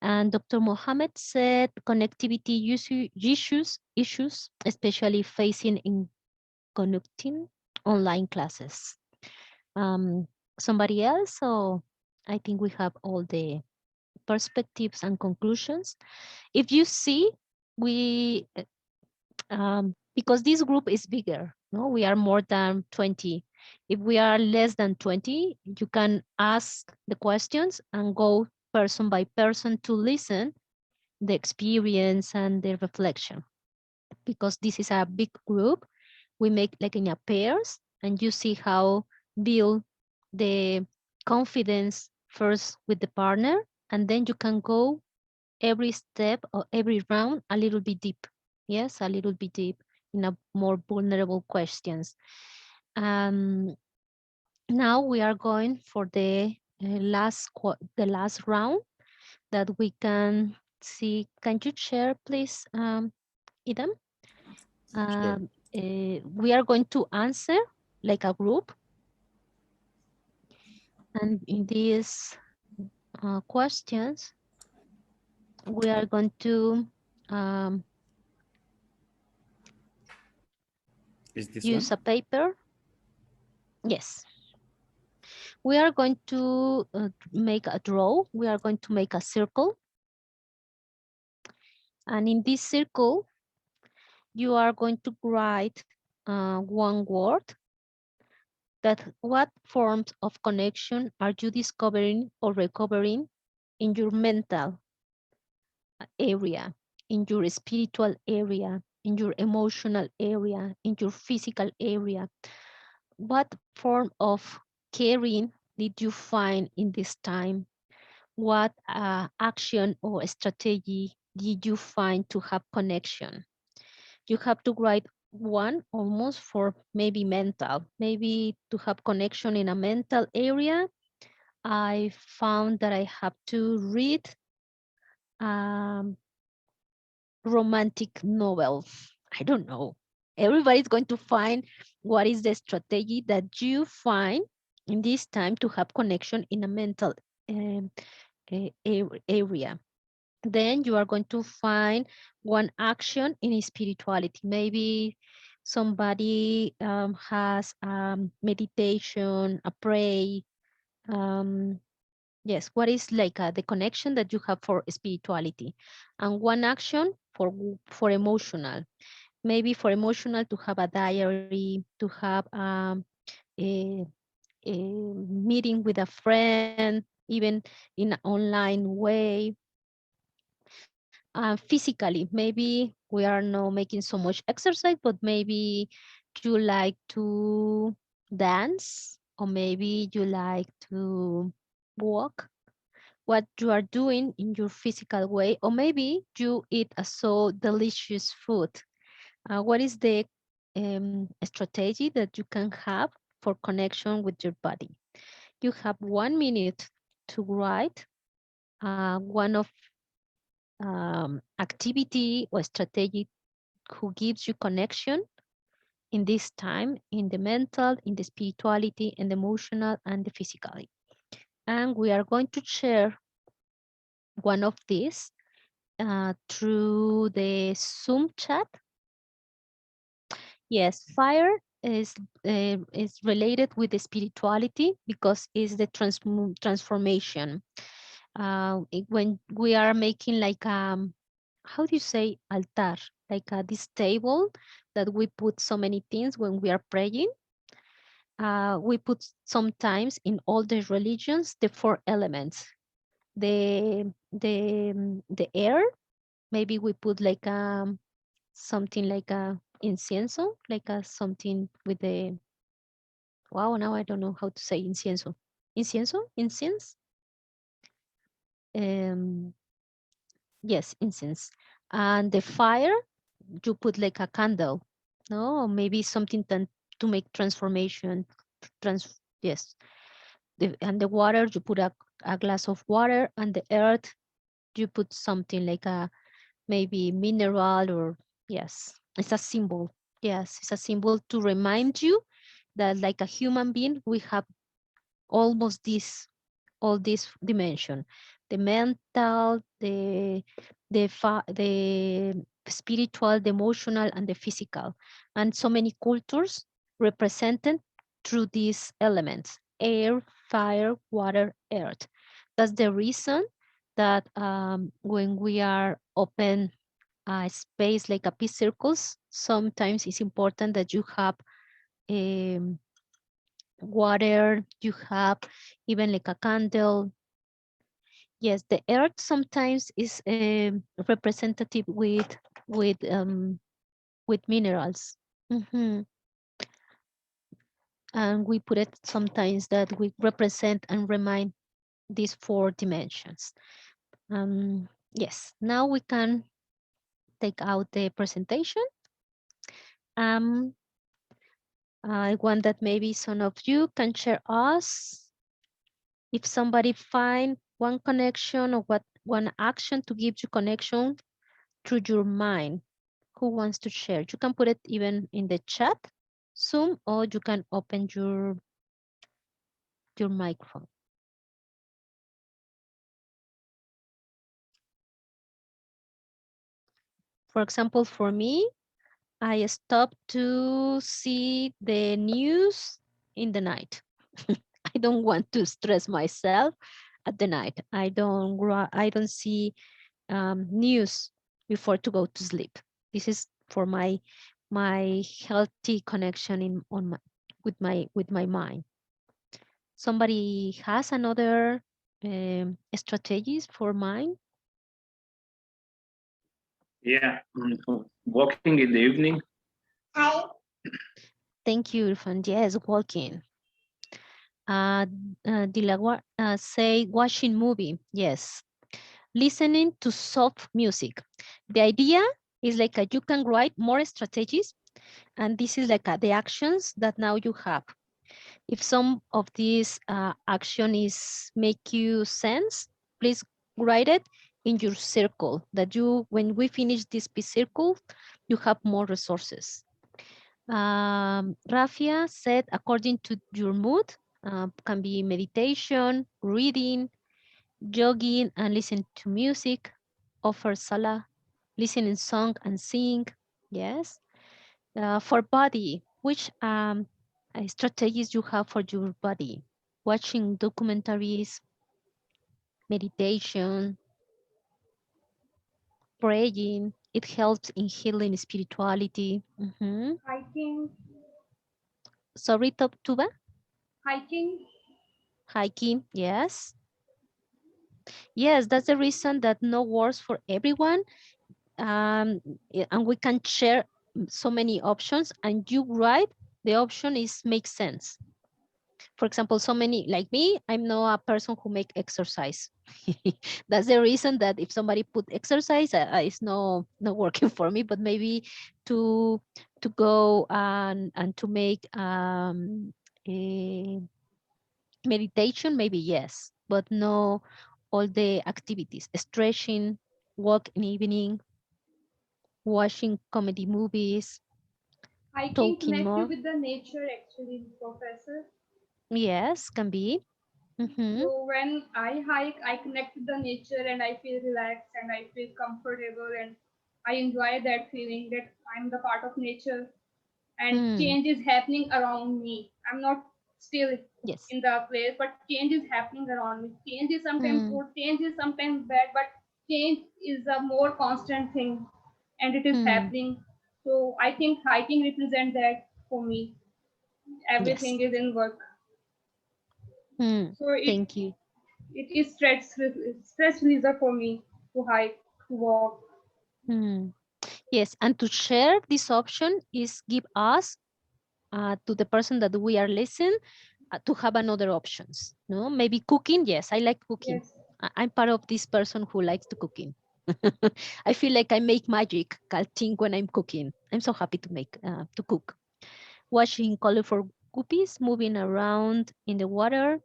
And Dr. Mohammed said connectivity issues, especially facing in conducting online classes. Somebody else? So I think we have all the perspectives and conclusions. If you see, we because this group is bigger, no, we are more than 20. If we are less than 20, you can ask the questions and go person by person to listen the experience and the reflection. Because this is a big group, we make like in a pairs, and you see how build the confidence first with the partner, and then you can go every step or every round a little bit deep. Yes, a little bit deep in a more vulnerable questions. Now we are going for the last round that we can see. Can you share, please, Idam? Sure. We are going to answer like a group, and in these questions, we are going to Is this use one? a paper. Yes. We are going to make a draw. We are going to make a circle. And in this circle, you are going to write one word. That what forms of connection are you discovering or recovering in your mental area, in your spiritual area, in your emotional area, in your physical area? What form of caring did you find in this time? What action or strategy did you find to have connection? You have to write one almost for maybe mental, maybe to have connection in a mental area. I found that I have to read romantic novels. I don't know. Everybody's going to find what is the strategy that you find in this time to have connection in a mental area. Then you are going to find one action in spirituality. Maybe somebody has meditation, a pray. Yes, what is like the connection that you have for spirituality? And one action for emotional. Maybe for emotional to have a diary, to have a meeting with a friend, even in an online way. Physically, maybe we are not making so much exercise, but maybe you like to dance, or maybe you like to walk. What you are doing in your physical way, or maybe you eat a so delicious food. What is the strategy that you can have for connection with your body? You have 1 minute to write one of activity or strategy who gives you connection in this time, in the mental, in the spirituality, and the emotional, and the physically. And we are going to share one of these through the Zoom chat. Yes, fire is related with the spirituality because it's the transformation. When we are making like how do you say altar, like this table that we put so many things when we are praying. We put sometimes in all the religions the four elements. The air, maybe we put like something like a incienso, like a something with the wow. Now I don't know how to say incienso. Incense. Um, yes, incense. And the fire, you put like a candle, no, or maybe something to make transformation. Yes. And the water, you put a glass of water, and the earth, you put something like a maybe mineral or yes, it's a symbol. Yes, it's a symbol to remind you that like a human being, we have almost all this dimension, the mental, the spiritual, the emotional, and the physical, and so many cultures represented through these elements: air, fire, water, earth. That's the reason that when we are open space like a peace circles, sometimes it's important that you have um, water, you have even like a candle. Yes, the earth sometimes is representative with um, with minerals. Mhm. And we put it sometimes that we represent and remind these four dimensions. Yes, now we can take out the presentation. I want that maybe some of you can share us if somebody find one connection or what one action to give you connection through your mind. Who wants to share? You can put it even in the chat, Zoom, or you can open your microphone. For example, for me, I stopped to see the news in the night. I don't want to stress myself at the night. I don't see news before to go to sleep. This is for my healthy connection with my mind. Somebody has another strategies for mind? Yeah, walking in the evening. Thank you, Irfan. Yes, walking. Dilawar say watching movie. Yes. Listening to soft music. The idea is like you can write more strategies, and this is like the actions that now you have. If some of these action is make you sense, please write it in your circle that you, when we finish this piece circle, you have more resources. Rafia said, according to your mood, can be meditation, reading, jogging and listen to music, offer salah, listening song and sing. Yes. For body, which strategies you have for your body? Watching documentaries, meditation, praying. It helps in healing spirituality. Hiking. Sorry, Tuba? Hiking. Hiking, yes. Yes, that's the reason that no works for everyone. And we can share so many options, and you write the option is makes sense. For example, so many like me, I'm not a person who make exercise. That's the reason that if somebody put exercise, it's not working for me. But maybe to go and to make a meditation, maybe yes, but no all the activities, stretching, walk in evening, watching comedy movies, Hiking talking connect you more. with the nature actually, Professor. Yes, can be. So when I hike, I connect with the nature and I feel relaxed and I feel comfortable and I enjoy that feeling that I'm the part of nature and change is happening around me. I'm not still Yes. in the place, but change is happening around me. Change is sometimes good, change is sometimes bad, but change is a more constant thing and it is happening. So I think hiking represents that for me. Yes. Everything is in work. So Thank you. it is stress releaser for me to hike, to walk. Yes, and to share this option is give us to the person that we are listening to have another options. No, maybe cooking. Yes, I like cooking. Yes. I'm part of this person who likes to cooking. I feel like I make magic. I think when I'm cooking, I'm so happy to make to cook. Watching colorful guppies moving around in the water,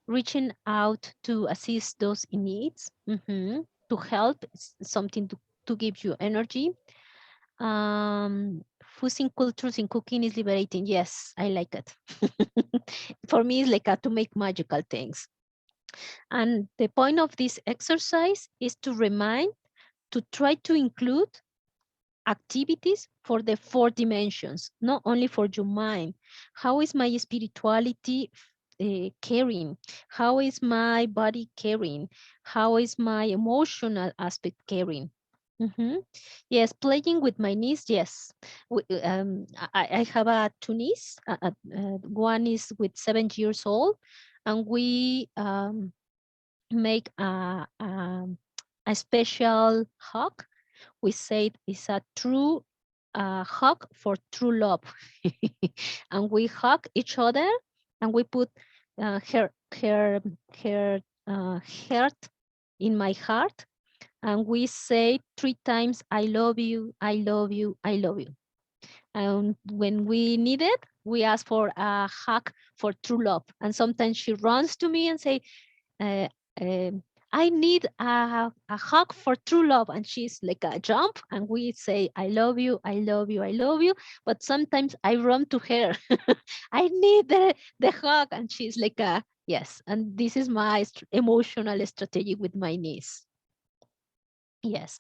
reaching out to assist those in needs, to help, something to give you energy. Fusing cultures in cooking is liberating. Yes, I like it. For me, it's like to make magical things. And the point of this exercise is to remind, to try to include activities for the 4 dimensions, not only for your mind. How is my spirituality caring? How is my body caring? How is my emotional aspect caring? Yes, playing with my niece. Yes, I have two niece. One is with 7 years old, and we make a special hug. We say it's a true hug for true love. And we hug each other and we put her heart in my heart, and we say 3 times, I love you, I love you, I love you. And when we need it, we ask for a hug for true love. And sometimes she runs to me and say, uh, I need a hug for true love. And she's like a jump and we say, I love you, I love you, I love you. But sometimes I run to her. I need the hug. And she's like, yes. And this is my emotional strategy with my niece. Yes.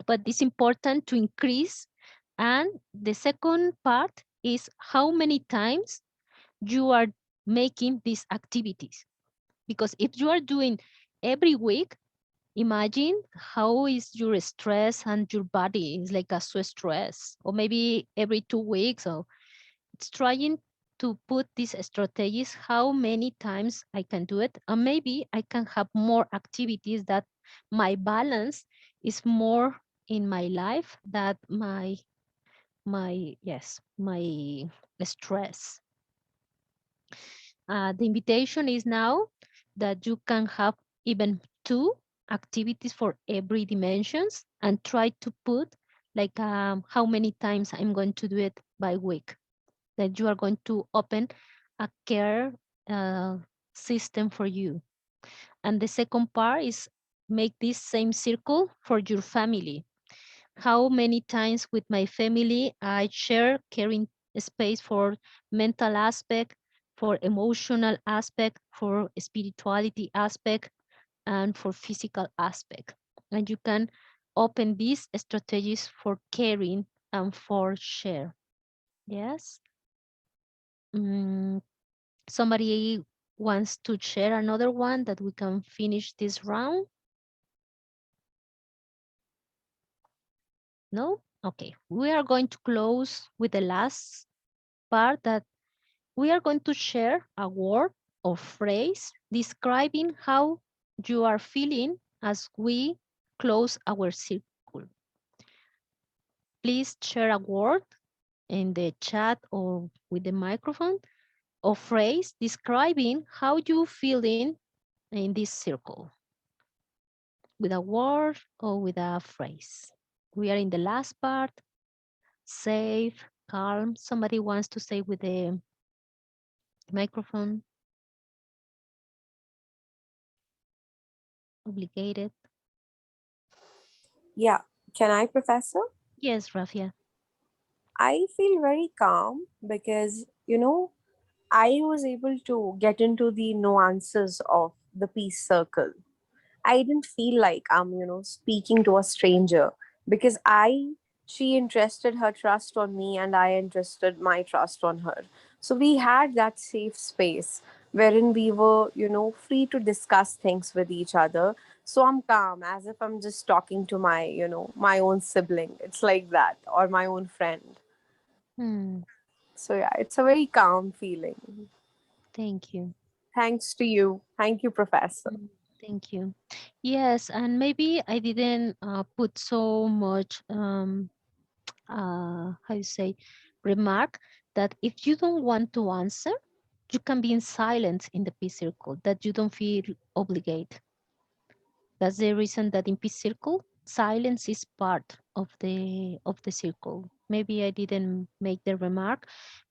But it's important to increase. And the second part is how many times you are making these activities. Because if you are doing every week, imagine how is your stress and your body is like a so stress, or maybe every 2 weeks. So it's trying to put these strategies, how many times I can do it, and maybe I can have more activities that my balance is more in my life that my stress. The invitation is now that you can have even 2 activities for every dimensions and try to put like how many times I'm going to do it by week. That you are going to open a care system for you. And the second part is make this same circle for your family. How many times with my family I share caring space for mental aspect, for emotional aspect, for spirituality aspect, and for physical aspect. And you can open these strategies for caring and for share. Yes. Somebody wants to share another one that we can finish this round? No? Okay. We are going to close with the last part, that we are going to share a word or phrase describing how you are feeling as we close our circle. Please share a word in the chat or with the microphone, or phrase describing how you feeling in this circle, with a word or with a phrase. We are in the last part. Safe, calm. Somebody wants to say with the microphone. Obligated. Yeah, can I, Professor? Yes, Rafia. I feel very calm because, I was able to get into the nuances of the peace circle. I didn't feel like I'm, speaking to a stranger because she entrusted her trust on me and I entrusted my trust on her. So we had that safe space wherein we were, free to discuss things with each other. So I'm calm as if I'm just talking to my, my own sibling. It's like that, or my own friend. Hmm. So yeah, it's a very calm feeling. Thank you. Thanks to you. Thank you, Professor. Thank you. Yes, and maybe I didn't put so much how you say remark that if you don't want to answer, you can be in silence in the peace circle, that you don't feel obligated. That's the reason that in peace circle, silence is part of the circle. Maybe I didn't make the remark,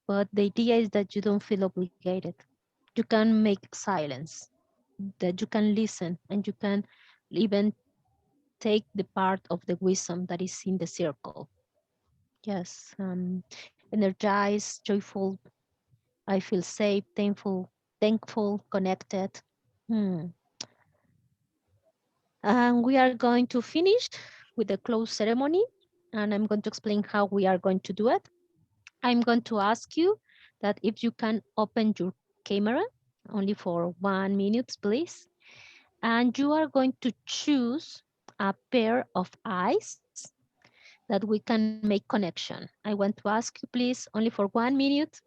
but the idea is that you don't feel obligated. You can make silence, that you can listen, and you can even take the part of the wisdom that is in the circle. Yes, energized, joyful. I feel safe, thankful, connected. Hmm. And we are going to finish with the close ceremony, and I'm going to explain how we are going to do it. I'm going to ask you that if you can open your camera only for 1 minute, please. And you are going to choose a pair of eyes that we can make connection. I want to ask you, please, only for 1 minute,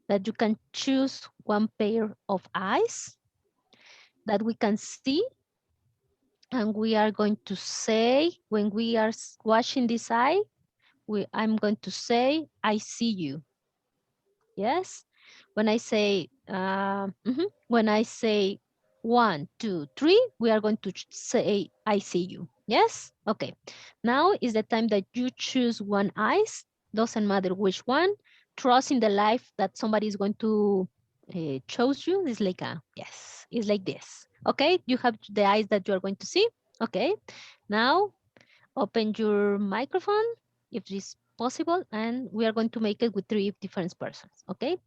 that you can choose one pair of eyes that we can see, and we are going to say, when we are watching this eye, I'm going to say, I see you. Yes. When I say, when I say 1, 2, 3, we are going to say, I see you. Yes. Okay. Now is the time that you choose one eyes. Doesn't matter which one. Trust in the life that somebody is going to choose you. It's like yes. It's like this. Okay. You have the eyes that you are going to see. Okay. Now open your microphone if it's possible, and we are going to make it with 3 different persons. Okay.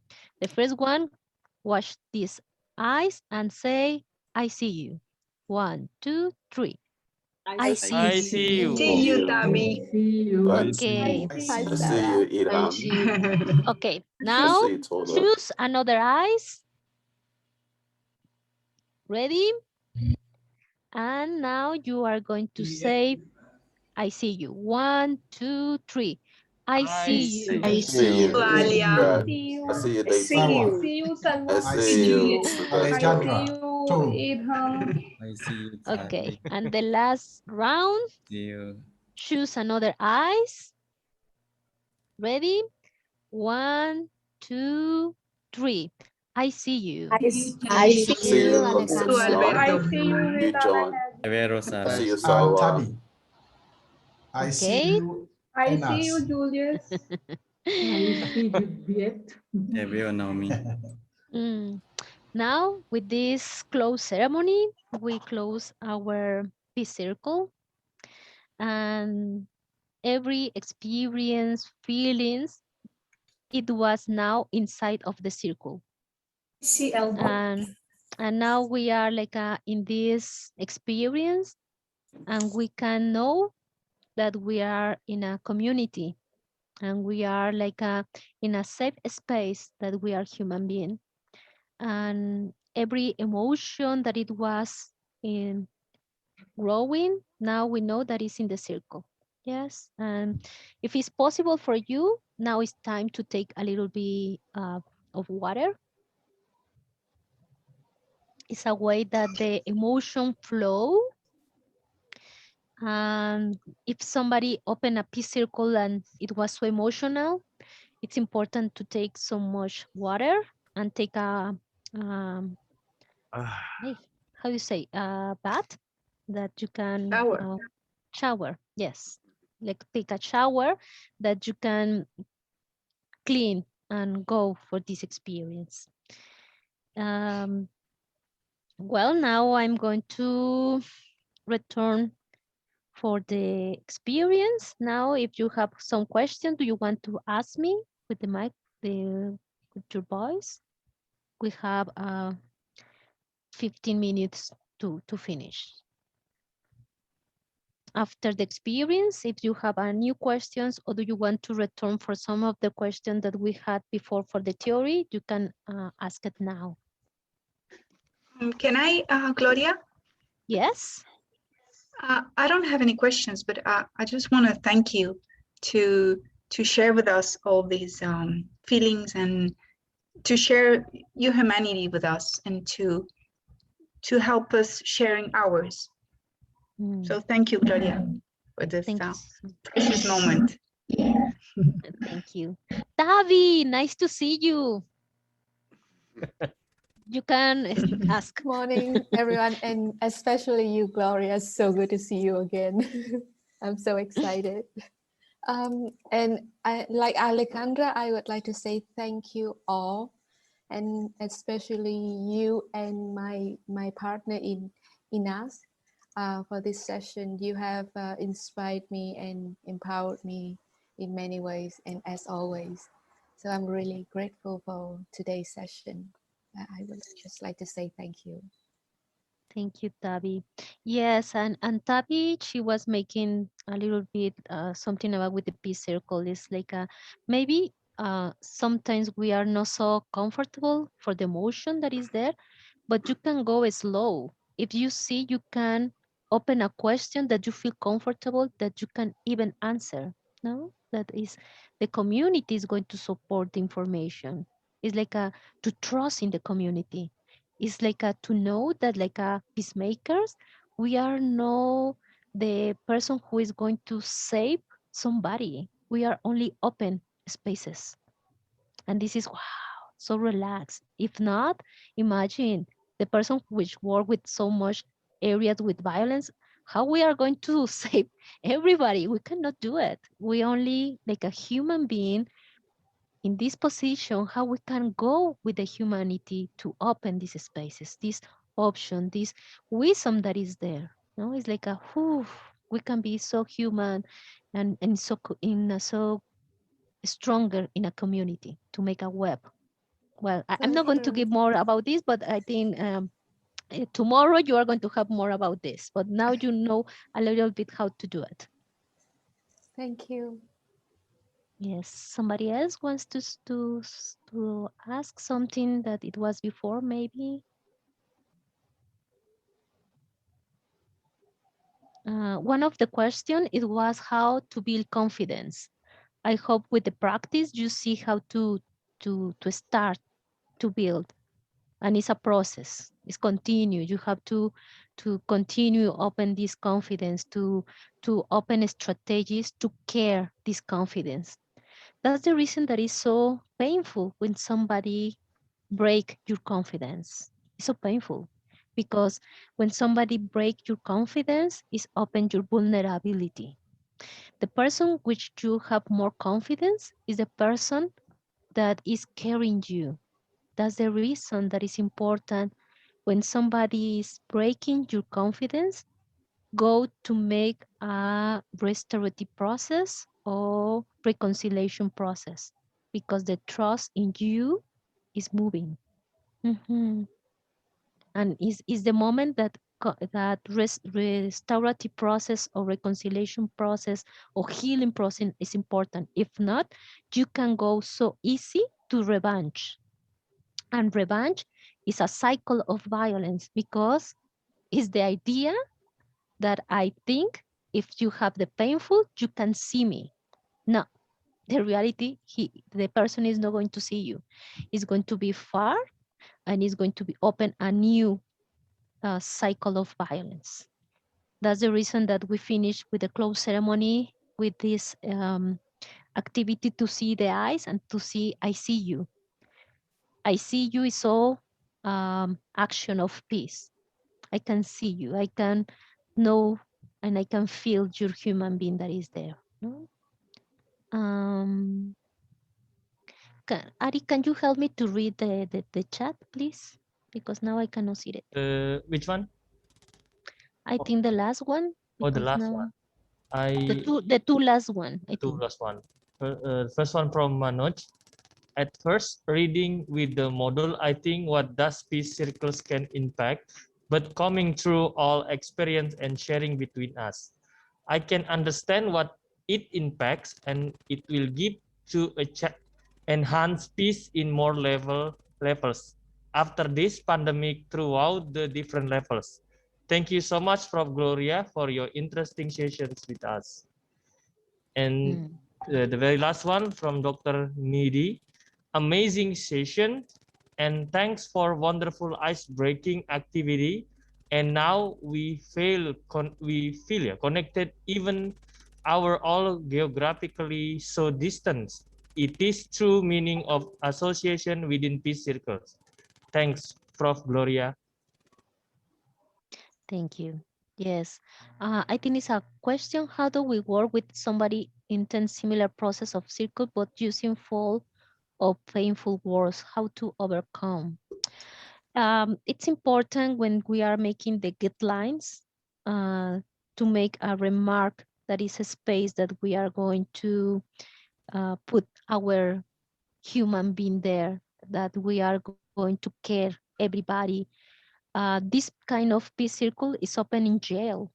The first one, watch these eyes and say, I see you. 1, 2, 3. I see you. I see you. See you, Tabi. Okay. I see you, Ilham. Okay. I Now see you, Tola. choose another eyes. Ready? And now you are going to say, I see you. 1, 2, 3. I see you. I see you, Alia. I see you, I Daisy. see Sawa. you. See you, I Salwa. I see see you, you, I Sudhir. see Alexandra. you, Two. Idham. I see you, Okay. Charlie. And the last round, See you. choose another eyes. Ready? 1, 2, 3. I see you. I see I see you, you, To Concepcion. Alexandra. I Alberto. see you, You, Rita John. Meher. Severo, I see Sarah. you, And Salwa. Tabi. I see Okay. you, I see you, Enas. Julius. I see Juliet. Severo, Naomi. Mm. Now, with this close ceremony, we close our peace circle, and every experience, feelings, it was now inside of the circle. See Albert. And now we are like in this experience, and we can know that we are in a community, and we are like in a safe space, that we are human being, and every emotion that it was in growing, now we know that it's in the circle. Yes. And if it's possible for you, now it's time to take a little bit of water. It's a way that the emotion flow. And if somebody opened a peace circle and it was so emotional, it's important to take so much water and take a hey, how do you say, a bath, that you can Shower. shower. Yes, like take a shower, that you can clean and go for this experience. Well, now I'm going to return for the experience. Now, if you have some question, do you want to ask me with the mic, with your voice? we have 15 minutes to finish. After the experience, if you have new questions, or do you want to return for some of the questions that we had before for the theory, you can ask it now. Can I, Gloria? Yes. I don't have any questions, but I just want to thank you to share with us all these feelings and to share your humanity with us and to help us sharing ours. So thank you, Gloria, for this precious moment. Thank you. Tavi, nice to see you. You can ask. Morning, everyone, and especially you, Gloria. So good to see you again. I'm so excited. And like Alejandra, I would like to say thank you all, and especially you and my partner in Inas for this session. You have inspired me and empowered me in many ways, and as always. So I'm really grateful for today's session. I would just like to say thank you. Thank you, Tavi. Yes, and Tavi, she was making a little bit something about with the peace circle. It's like maybe sometimes we are not so comfortable for the emotion that is there, but you can go slow. If you see you can open a question that you feel comfortable, that you can even answer. No, that is the community is going to support the information. It's like to trust in the community. It's like to know that like peacemakers, we are no the person who is going to save somebody. We are only open spaces. And this is wow, so relaxed. If not, imagine the person which work with so much areas with violence, how we are going to save everybody. We cannot do it. We only like a human being in this position, how we can go with the humanity to open these spaces, this option, this wisdom that is there. No, it's like a whew, we can be so human and so so stronger in a community to make a web. Well, I'm So not going to true. give more about this, but I think tomorrow you are going to have more about this. But now you know a little bit how to do it. Thank you. Yes, somebody else wants to ask something that it was before, maybe. One of the question it was how to build confidence. I hope with the practice you see how to start to build, and it's a process. It's continue. You have to continue open this confidence to open strategies to care this confidence. That's the reason that is so painful when somebody break your confidence. It's so painful because when somebody break your confidence, it's open your vulnerability. The person which you have more confidence is the person that is carrying you. That's the reason that is important when somebody is breaking your confidence, go to make a restorative process or reconciliation process because the trust in you is moving. Mhm. And is the moment that that restorative process or reconciliation process or healing process is important. If not, you can go so easy to revenge. And revenge is a cycle of violence because it's the idea that I think if you have the painful, you can see me. No, the reality, the person is not going to see you. It's going to be far and it's going to be open a new cycle of violence. That's the reason that we finish with the close ceremony with this activity to see the eyes and to see, I see you. I see you is all action of peace. I can see you. I can know and I can feel your human being that is there. No? Ari, can you help me to read the chat, please? Because now I cannot see it. Which one? I think the last one. Oh, the Because last now one. the two last one. I two think. last one. First one from Manoj. At first, reading with the model, I think what does peace circles can impact, but coming through all experience and sharing between us, I can understand what it impacts, and it will give to enhance peace in more levels after this pandemic throughout the different levels. Thank you so much, Prof. Gloria, for your interesting sessions with us. And the very last one from Dr. Nidhi, amazing session, and thanks for wonderful ice-breaking activity. And now we feel connected, even our all geographically so distant. It is true meaning of association within peace circles. Thanks, Prof. Gloria. Thank you. Yes, I think it's a question. How do we work with somebody in similar process of circle, but using full or painful words? How to overcome? It's important when we are making the guidelines to make a remark that is a space that we are going to put our human being there, that we are going to care everybody. This kind of peace circle is open in jail.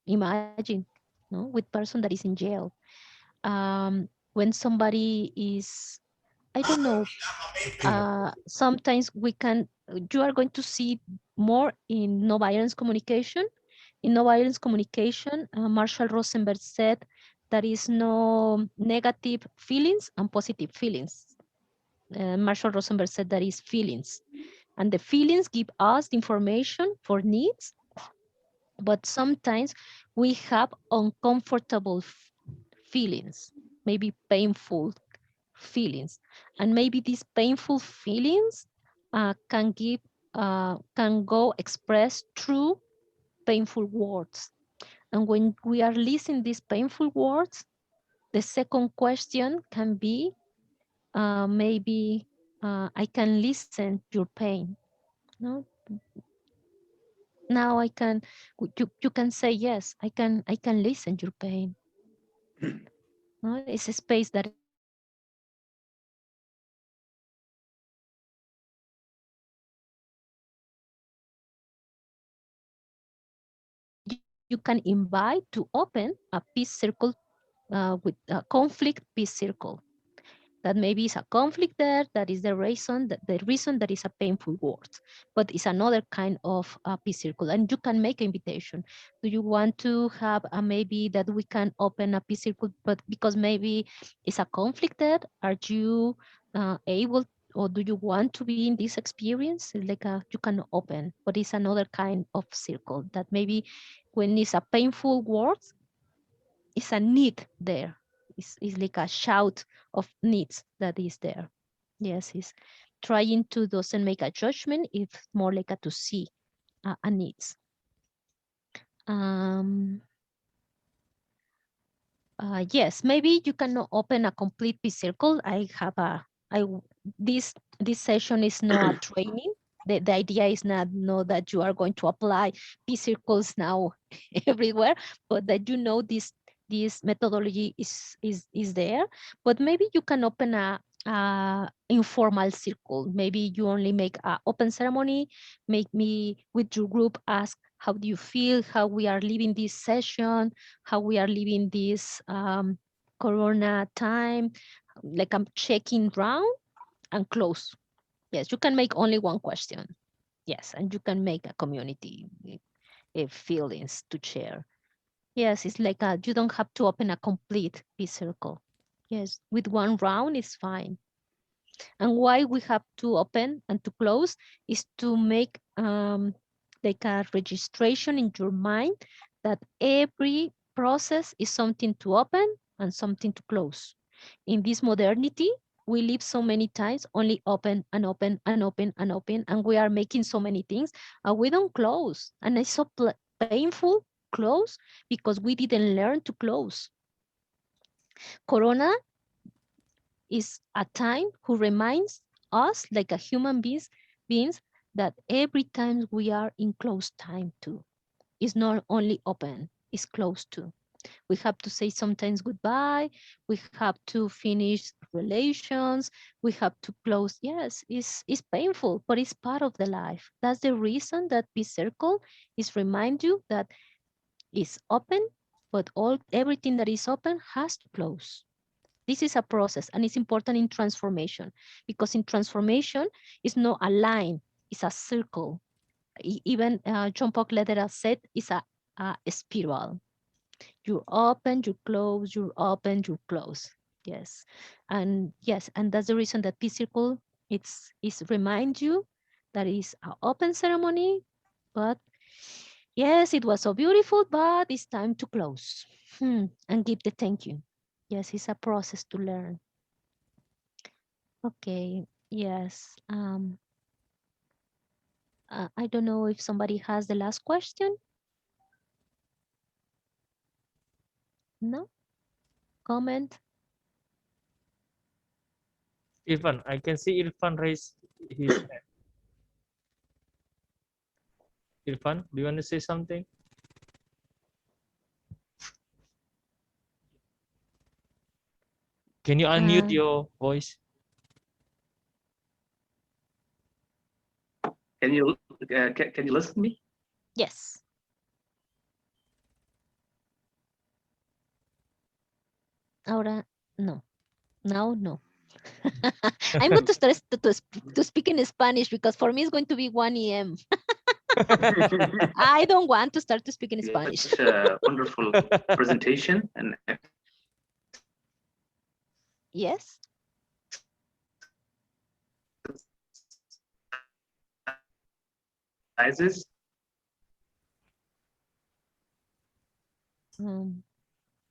Imagine, no, with person that is in jail. When somebody is, I don't know, sometimes we can, you are going to see more in no violence communication. In no violence communication, Marshall Rosenberg said there is no negative feelings and positive feelings. Marshall Rosenberg said there is feelings, and the feelings give us information for needs, but sometimes we have uncomfortable feelings, maybe painful feelings, and maybe these painful feelings can go expressed through painful words. And when we are listening these painful words, the second question can be maybe I can listen your pain. No, now I can. You can say yes. I can listen your pain. No, it's a space that is open. You can invite to open a peace circle with a conflict peace circle. That maybe is a conflict there, that is the reason that is a painful word, but it's another kind of peace circle, and you can make an invitation. Do you want to have a maybe that we can open a peace circle, but because maybe it's a conflict there, are you able, or do you want to be in this experience? It's like you can open, but it's another kind of circle that maybe when it's a painful word, it's a need there. It's like a shout of needs that is there. Yes, it's trying to doesn't make a judgment. It's more like a to see a needs. Um, yes, maybe you cannot open a complete peace circle. I this session is not a training. The idea is not know that you are going to apply peace circles now everywhere, but that you know this methodology is there. But maybe you can open a informal circle. Maybe you only make an open ceremony, make me with your group ask how do you feel, how we are living this session, how we are living this corona time, like I'm checking round and close. Yes, you can make only one question. Yes, and you can make a community feelings to share. Yes, it's like you don't have to open a complete peace circle. Yes, with one round is fine. And why we have to open and to close is to make like a registration in your mind that every process is something to open and something to close. In this modernity, we live so many times only open and open and open and open, and we are making so many things and we don't close. And it's so painful close because we didn't learn to close. Corona is a time who reminds us like a human beings that every time we are in close time too. It's not only open, it's close too. We have to say sometimes goodbye. We have to finish relations. We have to close. Yes, it's painful, but it's part of the life. That's the reason that Peace Circle is remind you that it's open, but everything that is open has to close. This is a process, and it's important in transformation, because in transformation, it's not a line, it's a circle. Even John Paul Lederer said it's a spiral. You open, you close, you open, you close. Yes, and that's the reason that Peace Circle it's remind you that is an open ceremony, but yes, it was so beautiful, but it's time to close and give the thank you. Yes, it's a process to learn. Okay, yes. I don't know if somebody has the last question. No? Comment? Irfan, I can see Irfan raise his hand. Irfan, do you want to say something? Can you unmute your voice? Can you listen to me? Yes. Ahora no. Now no. I'm going to start to speak in Spanish because for me it's going to be 1 a.m. I don't want to start to speak in Spanish. Such a wonderful presentation and yes. exercises.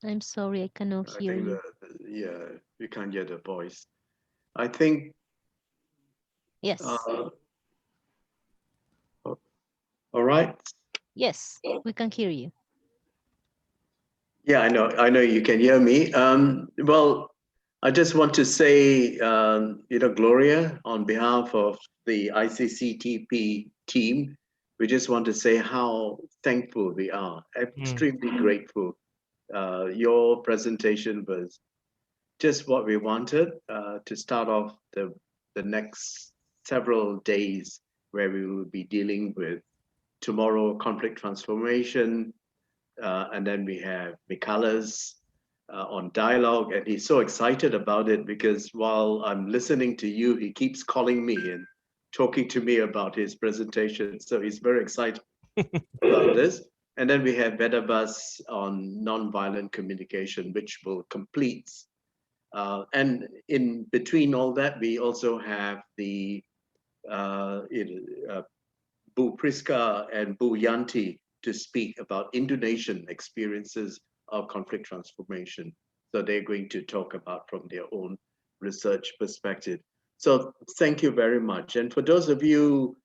I'm sorry, I cannot hear you. Yeah, you can't get a voice. I think. Yes. All right. Yes, we can hear you. Yeah, I know you can hear me. Well, I just want to say, Gloria, on behalf of the ICCTP team, we just want to say how thankful we are, extremely grateful. Your presentation was just what we wanted to start off the next several days where we will be dealing with tomorrow conflict transformation, and then we have Mikala's on dialogue, and he's so excited about it because while I'm listening to you, he keeps calling me and talking to me about his presentation. So he's very excited about this. And then we have Vedabas on nonviolent communication, which will complete. And in between all that, we also have the Bu Priska and Bu Yanti to speak about Indonesian experiences of conflict transformation. So they're going to talk about from their own research perspective. So thank you very much. And for those of you,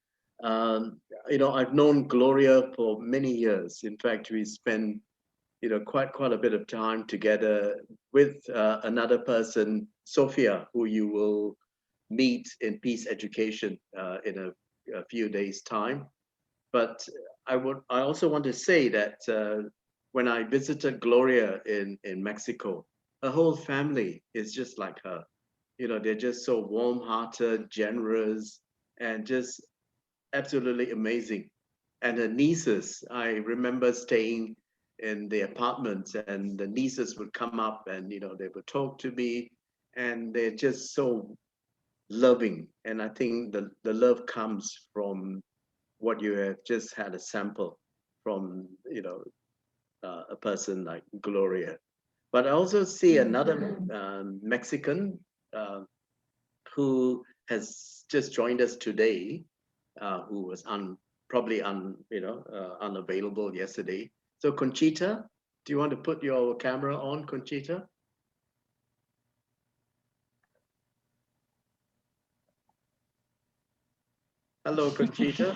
I've known Gloria for many years. In fact, we spent, quite a bit of time together with another person, Sophia, who you will meet in Peace Education in a few days' time. But I also want to say that when I visited Gloria in Mexico, her whole family is just like her. They're just so warm-hearted, generous, and just absolutely amazing. And her nieces, I remember staying in the apartments, and the nieces would come up and they would talk to me, and they're just so loving. And I think the love comes from what you have just had a sample from, a person like Gloria. But I also see another Mexican who has just joined us today, who was probably unavailable yesterday. So Conchita, do you want to put your camera on, Conchita? Hello, Conchita.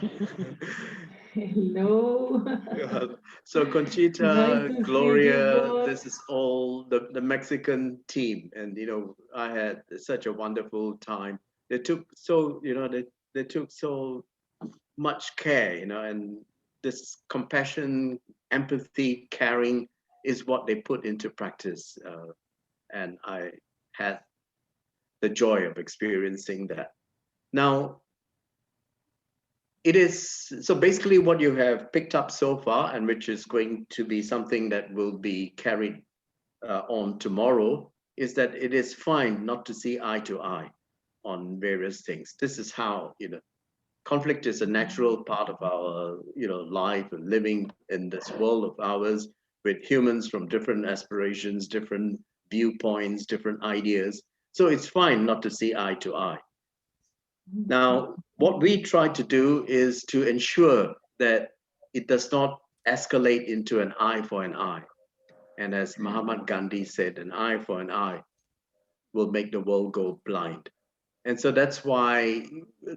Hello. So Nice Conchita, to see you Gloria, both. this is all the Mexican team, and I had such a wonderful time. They took they took so much care, and this compassion, empathy, caring is what they put into practice. And I had the joy of experiencing that. Now, it is, so basically what you have picked up so far, and which is going to be something that will be carried on tomorrow, is that it is fine not to see eye to eye on various things. This is how, conflict is a natural part of our, life and living in this world of ours with humans from different aspirations, different viewpoints, different ideas. So it's fine not to see eye to eye. Now, what we try to do is to ensure that it does not escalate into an eye for an eye. And as Mahatma Gandhi said, an eye for an eye will make the world go blind. And so that's why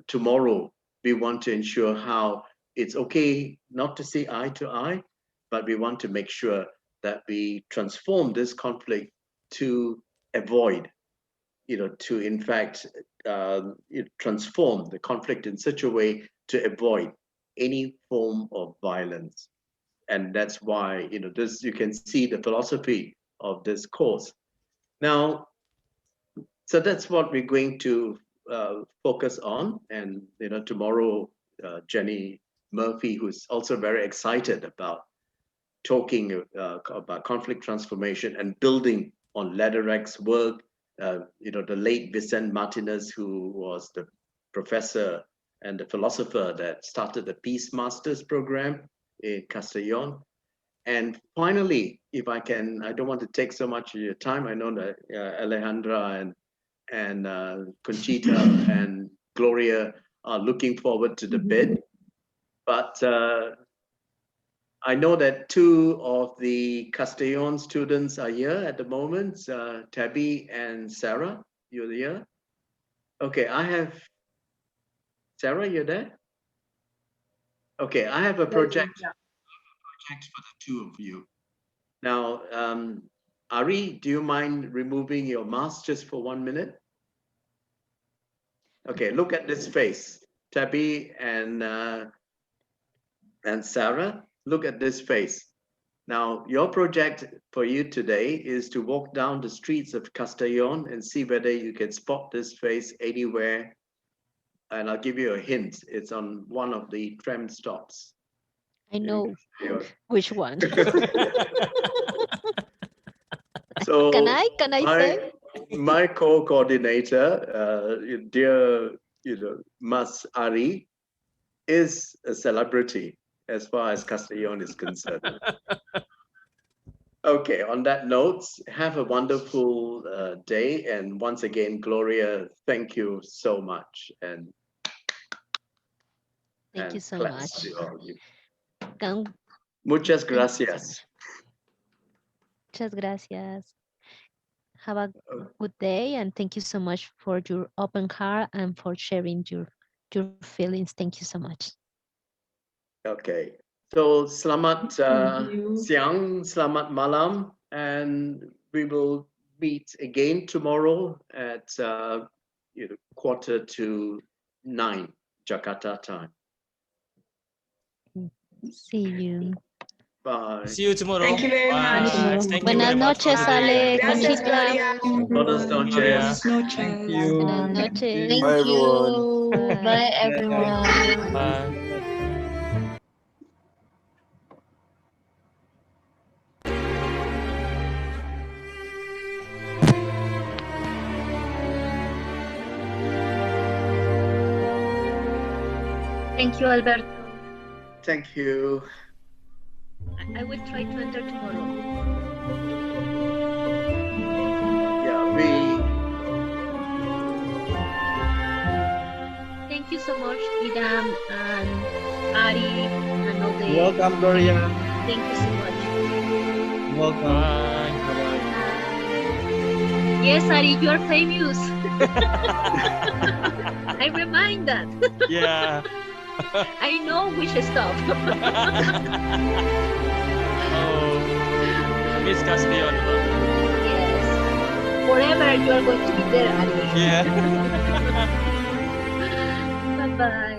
tomorrow we want to ensure how it's okay not to see eye to eye, but we want to make sure that we transform this conflict to avoid, to in fact transform the conflict in such a way to avoid any form of violence. And that's why, this, you can see the philosophy of this course. Now, so that's what we're going to focus on. And, tomorrow, Jenny Murphy, who's also very excited about talking about conflict transformation and building on Lederer's work, the late Vicente Martinez, who was the professor and the philosopher that started the Peace Masters program in Castellón. And finally, if I can, I don't want to take so much of your time. I know that Alejandra and Conchita and Gloria are looking forward to the bid. But I know that two of the Castellón students are here at the moment, Tabby and Sarah. You're here? Okay, I have, Sarah, you're there? Okay, I have a project for the two of you. Now, Ari, do you mind removing your mask just for 1 minute? Okay, look at this face. Tabby and Sarah, look at this face. Now, your project for you today is to walk down the streets of Castellón and see whether you can spot this face anywhere. And I'll give you a hint. It's on one of the tram stops. I know which one. So Can I say? My co-coordinator, dear, Mas Ari, is a celebrity as far as Castellón is concerned. Okay, on that note, have a wonderful day. And once again, Gloria, thank you so much. And Thank you so claps much. to all of you. Can- Muchas gracias. Muchas gracias. Have a good day, and thank you so much for your open heart and for sharing your feelings. Thank you so much. Okay, so selamat you. siang, selamat malam, and we will meet again tomorrow at 8:45 Jakarta time. See you. Bye. See you tomorrow. Thank you very Bye. much. Thank you Buenas very much for noches, today. Ale, Gracias, Conchita. Gloria. Buenas noches. Buenas noches. Thank you. Buenas noches. Thank Bye, you. everyone. Bye, everyone. Bye. Thank you, Alberto. Thank you. I will try to enter tomorrow. Yeah, Thank you so much, Idam and Ari and all the. You're welcome, Gloria. Thank you so much. You're welcome. Bye. Yes, Ari, you are famous. I remind that. Yeah. I know which stop. Oh, Miss Castellón. Yes. Forever you are going to be there, Ari. Yeah. Bye-bye.